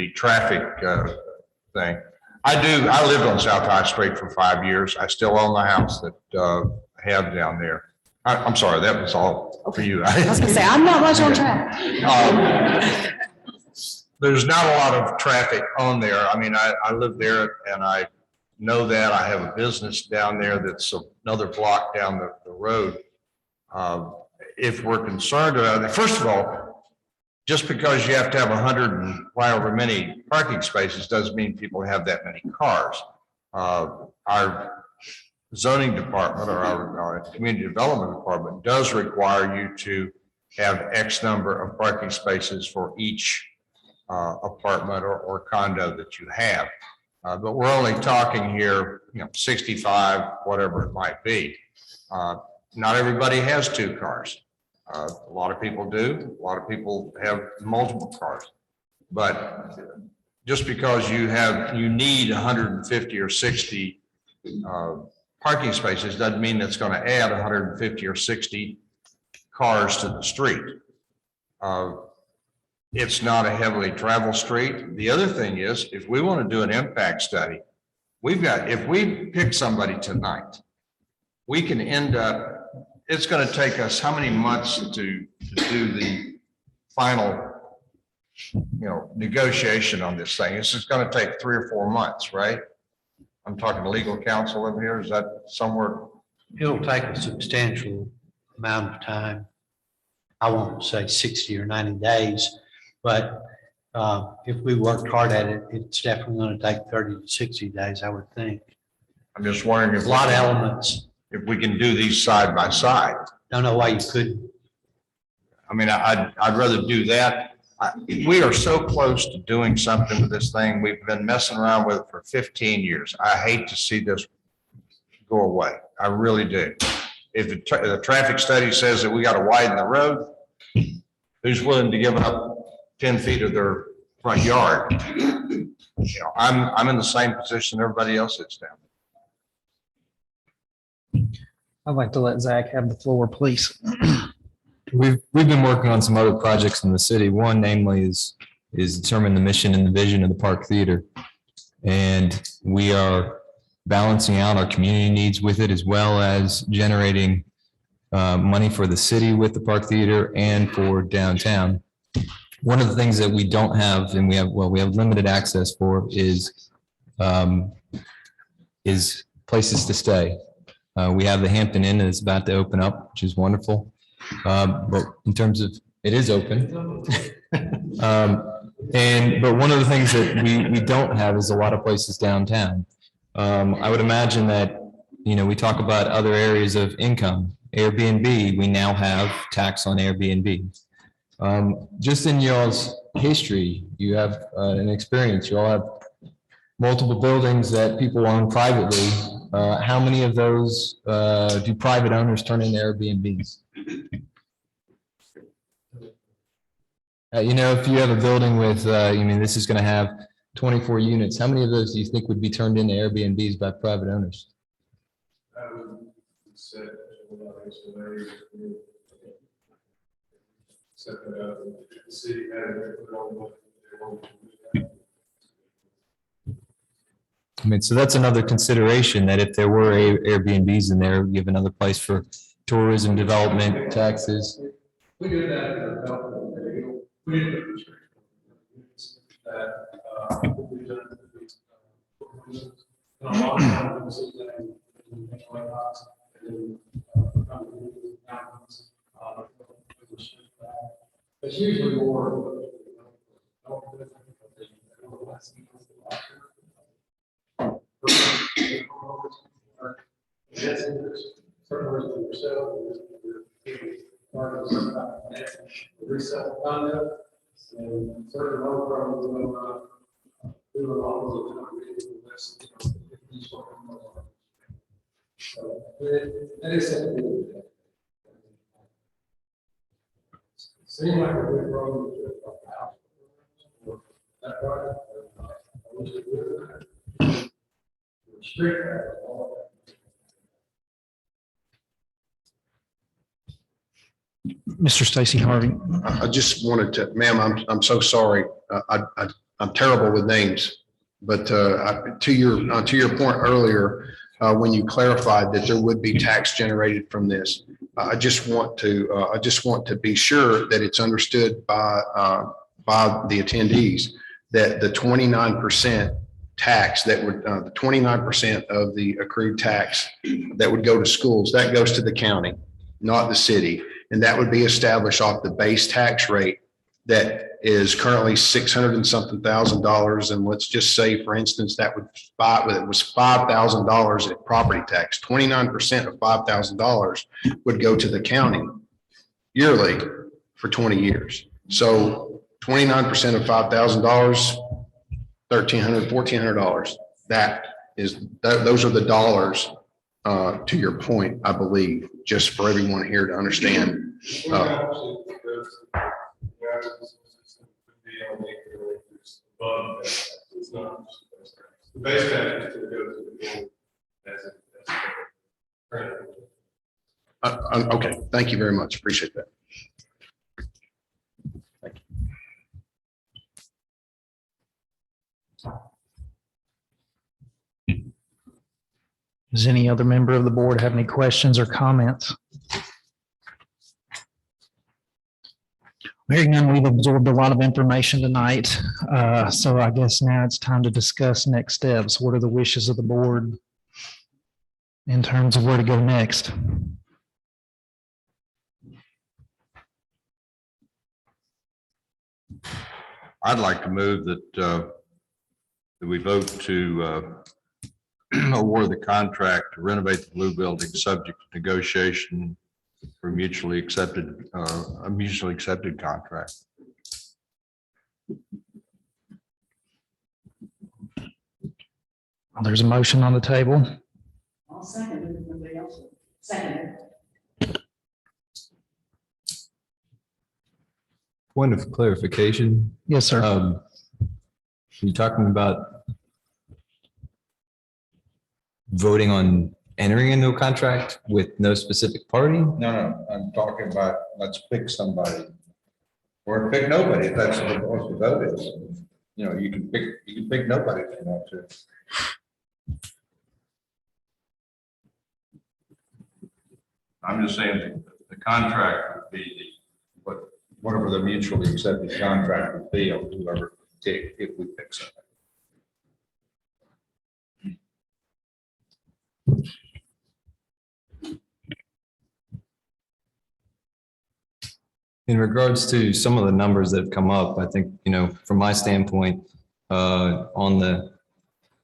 S18: traffic thing. I lived on South High Street for 5 years. I still own the house that I have down there. I'm sorry, that was all for you.
S2: I was gonna say, I'm not much on track.
S18: There's not a lot of traffic on there. I mean, I live there and I know that. I have a business down there that's another block down the road. If we're concerned about it, first of all, just because you have to have 100 and however many parking spaces doesn't mean people have that many cars. Our zoning department or our community development department does require you to have X number of parking spaces for each apartment or condo that you have. But we're only talking here, 65, whatever it might be. Not everybody has 2 cars. A lot of people do. A lot of people have multiple cars. But just because you need 150 or 60 parking spaces doesn't mean it's going to add 150 or 60 cars to the street. It's not a heavily traveled street. The other thing is, if we want to do an impact study, if we pick somebody tonight, we can end up, it's going to take us how many months to do the final, negotiation on this thing? This is going to take 3 or 4 months, right? I'm talking to legal counsel over here. Is that somewhere?
S12: It'll take a substantial amount of time. I won't say 60 or 90 days, but if we worked hard at it, it's definitely going to take 30 to 60 days, I would think.
S18: I'm just wondering if
S12: a lot of elements.
S18: If we can do these side by side.
S12: Don't know why you couldn't.
S18: I mean, I'd rather do that. We are so close to doing something with this thing. We've been messing around with it for 15 years. I hate to see this go away. I really do. If the traffic study says that we got to widen the road, who's willing to give up 10 feet of their front yard? I'm in the same position everybody else is down.
S1: I'd like to let Zach have the floor, please.
S19: We've been working on some other projects in the city. One namely is determine the mission and the vision of the Park Theater. And we are balancing out our community needs with it, as well as generating money for the city with the Park Theater and for downtown. One of the things that we don't have, and we have limited access for, is places to stay. We have the Hampton Inn that's about to open up, which is wonderful. But in terms of, it is open. But one of the things that we don't have is a lot of places downtown. I would imagine that, we talk about other areas of income. Airbnb, we now have tax on Airbnb. Just in y'all's history, you have an experience. You all have multiple buildings that people own privately. How many of those do private owners turn into Airbnbs? If you have a building with, this is going to have 24 units, how many of those do you think would be turned into Airbnbs by private owners? So that's another consideration, that if there were Airbnbs in there, give another place for tourism development, taxes.
S11: We do that. We did that. We've done a lot of times, It's usually more. That's interesting. Certain words for yourself. Resell condo and certain low pro do a lot of the so that is something. Seem like a good road. That right? Strict that.
S1: Mr. Stacy Harvey.
S16: I just wanted to, ma'am, I'm so sorry. I'm terrible with names. But to your point earlier, when you clarified that there would be tax generated from this, I just want to be sure that it's understood by the attendees that the 29% tax that would, the 29% of the accrued tax that would go to schools, that goes to the county, not the city. And that would be established off the base tax rate that is currently $600 and something thousand. And let's just say, for instance, it was $5,000 at property tax. 29% of $5,000 would go to the county yearly for 20 years. So 29% of $5,000, $1,300, $1,400. Those are the dollars, to your point, I believe, just for everyone here to understand.
S11: The base tax is to go to the
S16: Okay, thank you very much. Appreciate that.
S1: Does any other member of the board have any questions or comments? Hearing none, we've absorbed a lot of information tonight. So I guess now it's time to discuss next steps. What are the wishes of the board in terms of where to go next?
S18: I'd like to move that we vote to award the contract to renovate the Blue Building subject to negotiation for a mutually accepted contract.
S1: There's a motion on the table.
S7: I'll second it if nobody else will. Second.
S19: Point of clarification.
S1: Yes, sir.
S19: You talking about voting on entering into a contract with no specific party?
S17: No, I'm talking about, let's pick somebody. Or pick nobody, if that's what the vote is. You know, you can pick nobody if you want to. I'm just saying the contract would be whatever the mutually accepted contract would be on whoever take if we pick somebody.
S19: In regards to some of the numbers that have come up, I think, from my standpoint, on the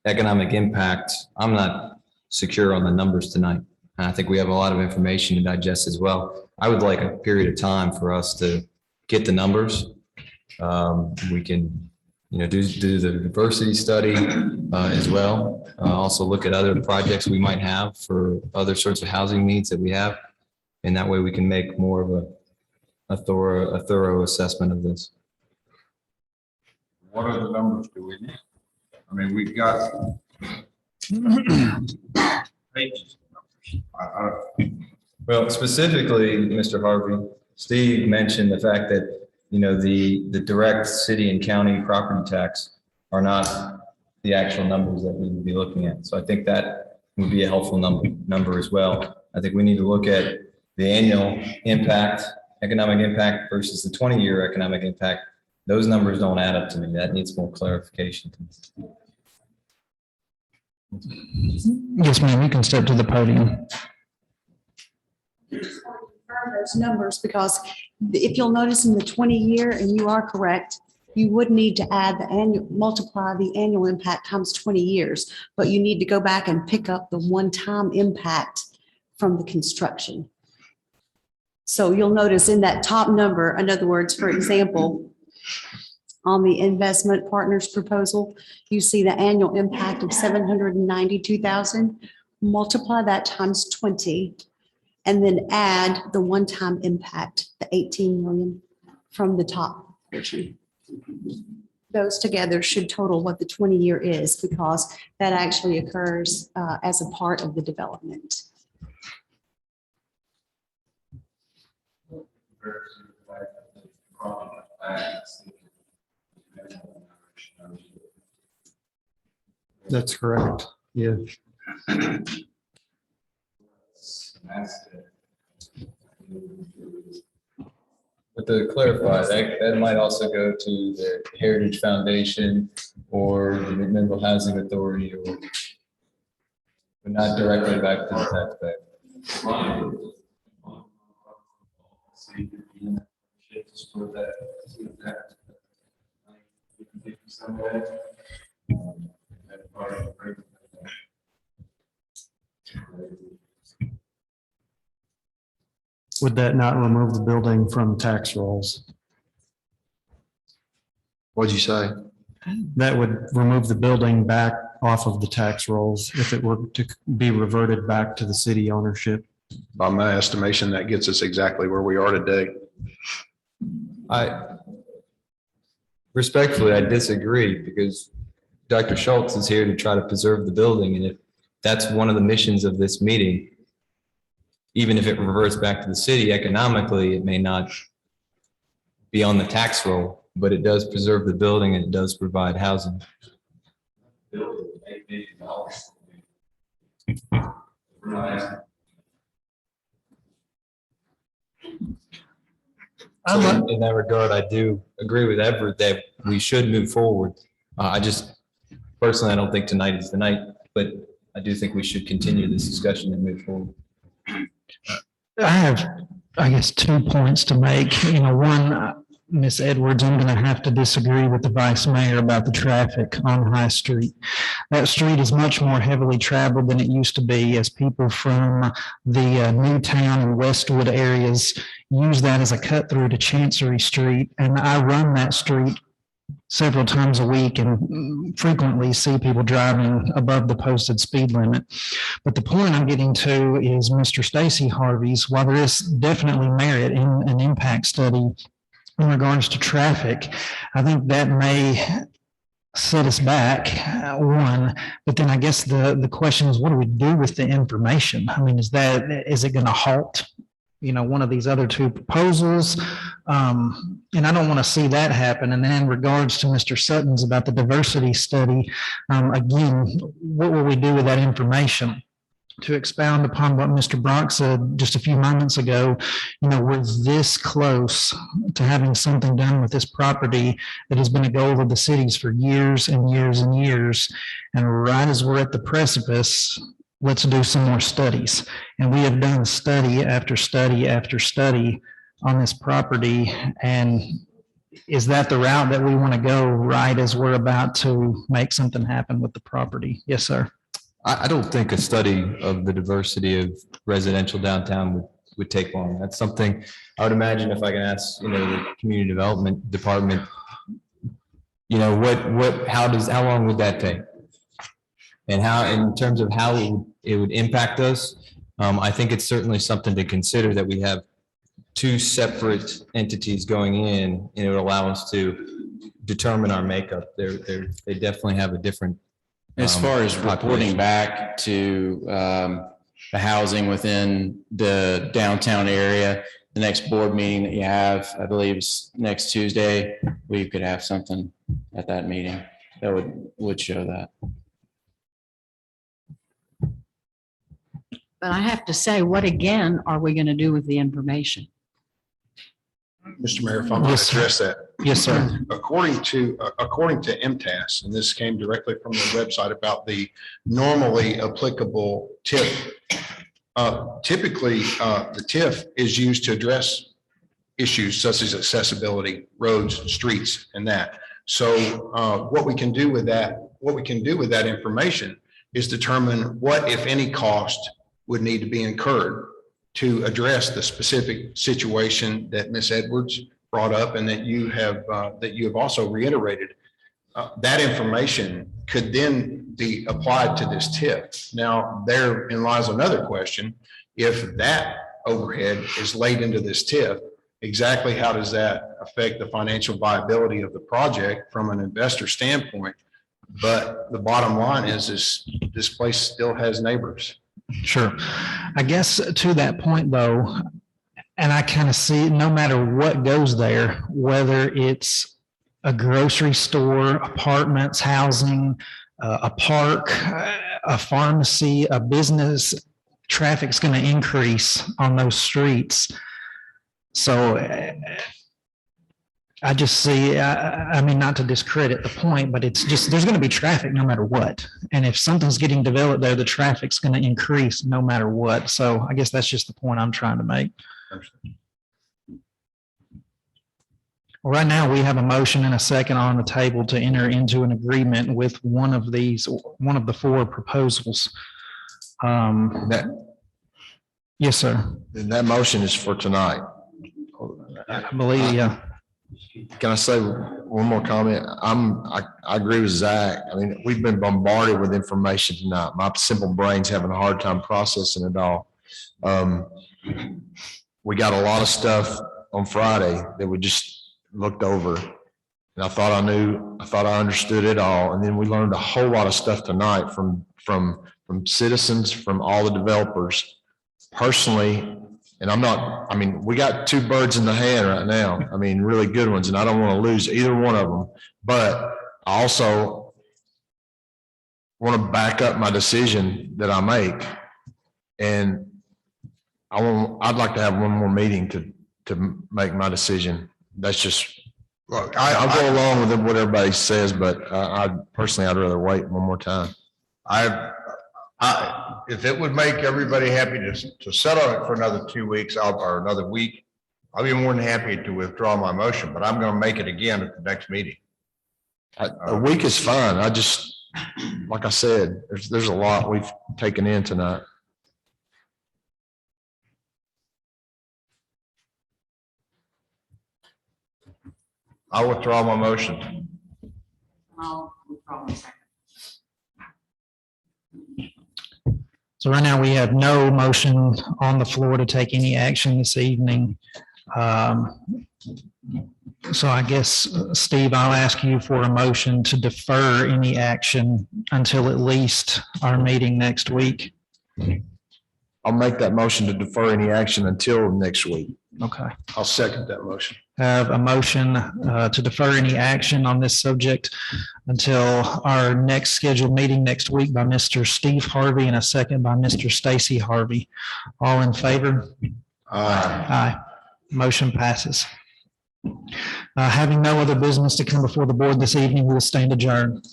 S19: economic impact, I'm not secure on the numbers tonight. And I think we have a lot of information to digest as well. I would like a period of time for us to get the numbers. We can, do the diversity study as well. Also look at other projects we might have for other sorts of housing needs that we have. And that way we can make more of a thorough assessment of this.
S17: What other numbers do we need? I mean, we've got pages.
S19: Well, specifically, Mr. Harvey, Steve mentioned the fact that, the direct city and county property tax are not the actual numbers that we would be looking at. So I think that would be a helpful number as well. I think we need to look at the annual impact, economic impact versus the 20-year economic impact. Those numbers don't add up to me. That needs more clarification.
S1: Yes, ma'am, you can step to the podium.
S7: Just want to confirm
S2: confirm those numbers because if you'll notice in the 20-year, and you are correct, you would need to add the annual, multiply the annual impact times 20 years, but you need to go back and pick up the one-time impact from the construction. So you'll notice in that top number, in other words, for example, on the investment partners proposal, you see the annual impact of 792,000. Multiply that times 20, and then add the one-time impact, the 18 million from the top portion. Those together should total what the 20-year is, because that actually occurs as a part of the development.
S1: That's correct. Yeah.
S19: But to clarify, that might also go to the Heritage Foundation or the McMinnville Housing Authority, or but not directly back to the taxpayer.
S1: Would that not remove the building from tax rolls?
S16: What'd you say?
S1: That would remove the building back off of the tax rolls if it were to be reverted back to the city ownership.
S16: By my estimation, that gets us exactly where we are today.
S19: Respectfully, I disagree, because Dr. Schultz is here to try to preserve the building, and if that's one of the missions of this meeting, even if it reverts back to the city economically, it may not be on the tax roll, but it does preserve the building and it does provide housing. So in that regard, I do agree with Everett that we should move forward. I just personally, I don't think tonight is the night, but I do think we should continue this discussion and move forward.
S1: I have, I guess, 2 points to make. One, Ms. Edwards, I'm going to have to disagree with the vice mayor about the traffic on High Street. That street is much more heavily traveled than it used to be, as people from the Newtown and Westwood areas use that as a cut through to Chancery Street. And I run that street several times a week and frequently see people driving above the posted speed limit. But the point I'm getting to is Mr. Stacy Harvey's, while there is definitely merit in an impact study in regards to traffic, I think that may set us back, one, but then I guess the question is, what do we do with the information? I mean, is it going to halt one of these other two proposals? And I don't want to see that happen. And then in regards to Mr. Sutton's about the diversity study, again, what will we do with that information? To expound upon what Mr. Brock said just a few moments ago, we're this close to having something done with this property that has been a goal of the cities for years and years and years. And right as we're at the precipice, let's do some more studies. And we have done study after study after study on this property. And is that the route that we want to go right as we're about to make something happen with the property? Yes, sir.
S19: I don't think a study of the diversity of residential downtown would take long. That's something I would imagine if I can ask, the community development department, how long would that take? And how, in terms of how it would impact us, I think it's certainly something to consider that we have two separate entities going in, and it would allow us to determine our makeup. They definitely have a different.
S4: As far as reporting back to the housing within the downtown area, the next board meeting that you have, I believe is next Tuesday, we could have something at that meeting that would show that.
S7: But I have to say, what again are we going to do with the information?
S16: Mr. Mayor, if I might address that.
S1: Yes, sir.
S16: According to MTAS, and this came directly from the website about the normally applicable TIP Typically, the TIF is used to address issues such as accessibility, roads, streets, and that. So what we can do with that information is determine what, if any, cost would need to be incurred to address the specific situation that Ms. Edwards brought up and that you have also reiterated. That information could then be applied to this TIF. Now, therein lies another question. If that overhead is laid into this TIF, exactly how does that affect the financial viability of the project from an investor standpoint? But the bottom line is this place still has neighbors.
S1: Sure. I guess to that point though, and I kind of see no matter what goes there, whether it's a grocery store, apartments, housing, a park, a pharmacy, a business, traffic's going to increase on those streets. So I just see, I mean, not to discredit the point, but it's just, there's going to be traffic no matter what. And if something's getting developed there, the traffic's going to increase no matter what. So I guess that's just the point I'm trying to make. Well, right now we have a motion and a second on the table to enter into an agreement with one of the four proposals. Yes, sir.
S15: And that motion is for tonight.
S1: I believe, yeah.
S15: Can I say one more comment? I agree with Zach. I mean, we've been bombarded with information tonight. My simple brain's having a hard time processing it all. We got a lot of stuff on Friday that we just looked over. And I thought I understood it all. And then we learned a whole lot of stuff tonight from citizens, from all the developers. Personally, and we got two birds in the hand right now. I mean, really good ones, and I don't want to lose either one of them. But I also want to back up my decision that I make. And I'd like to have one more meeting to make my decision. That's just, look, I'll go along with what everybody says, but I'd rather wait one more time.
S18: If it would make everybody happy to settle it for another 2 weeks or another week, I'll be more than happy to withdraw my motion, but I'm going to make it again at the next meeting.
S15: A week is fine. I just, like I said, there's a lot we've taken in tonight.
S18: I'll withdraw my motion.
S7: I'll withdraw my second.
S1: So right now we have no motion on the floor to take any action this evening. So I guess, Steve, I'll ask you for a motion to defer any action until at least our meeting next week.
S15: I'll make that motion to defer any action until next week.
S1: Okay.
S16: I'll second that motion.
S1: Have a motion to defer any action on this subject until our next scheduled meeting next week by Mr. Steve Harvey and a second by Mr. Stacy Harvey. All in favor? Aye. Motion passes. Having no other business to come before the board this evening, we will stand adjourned.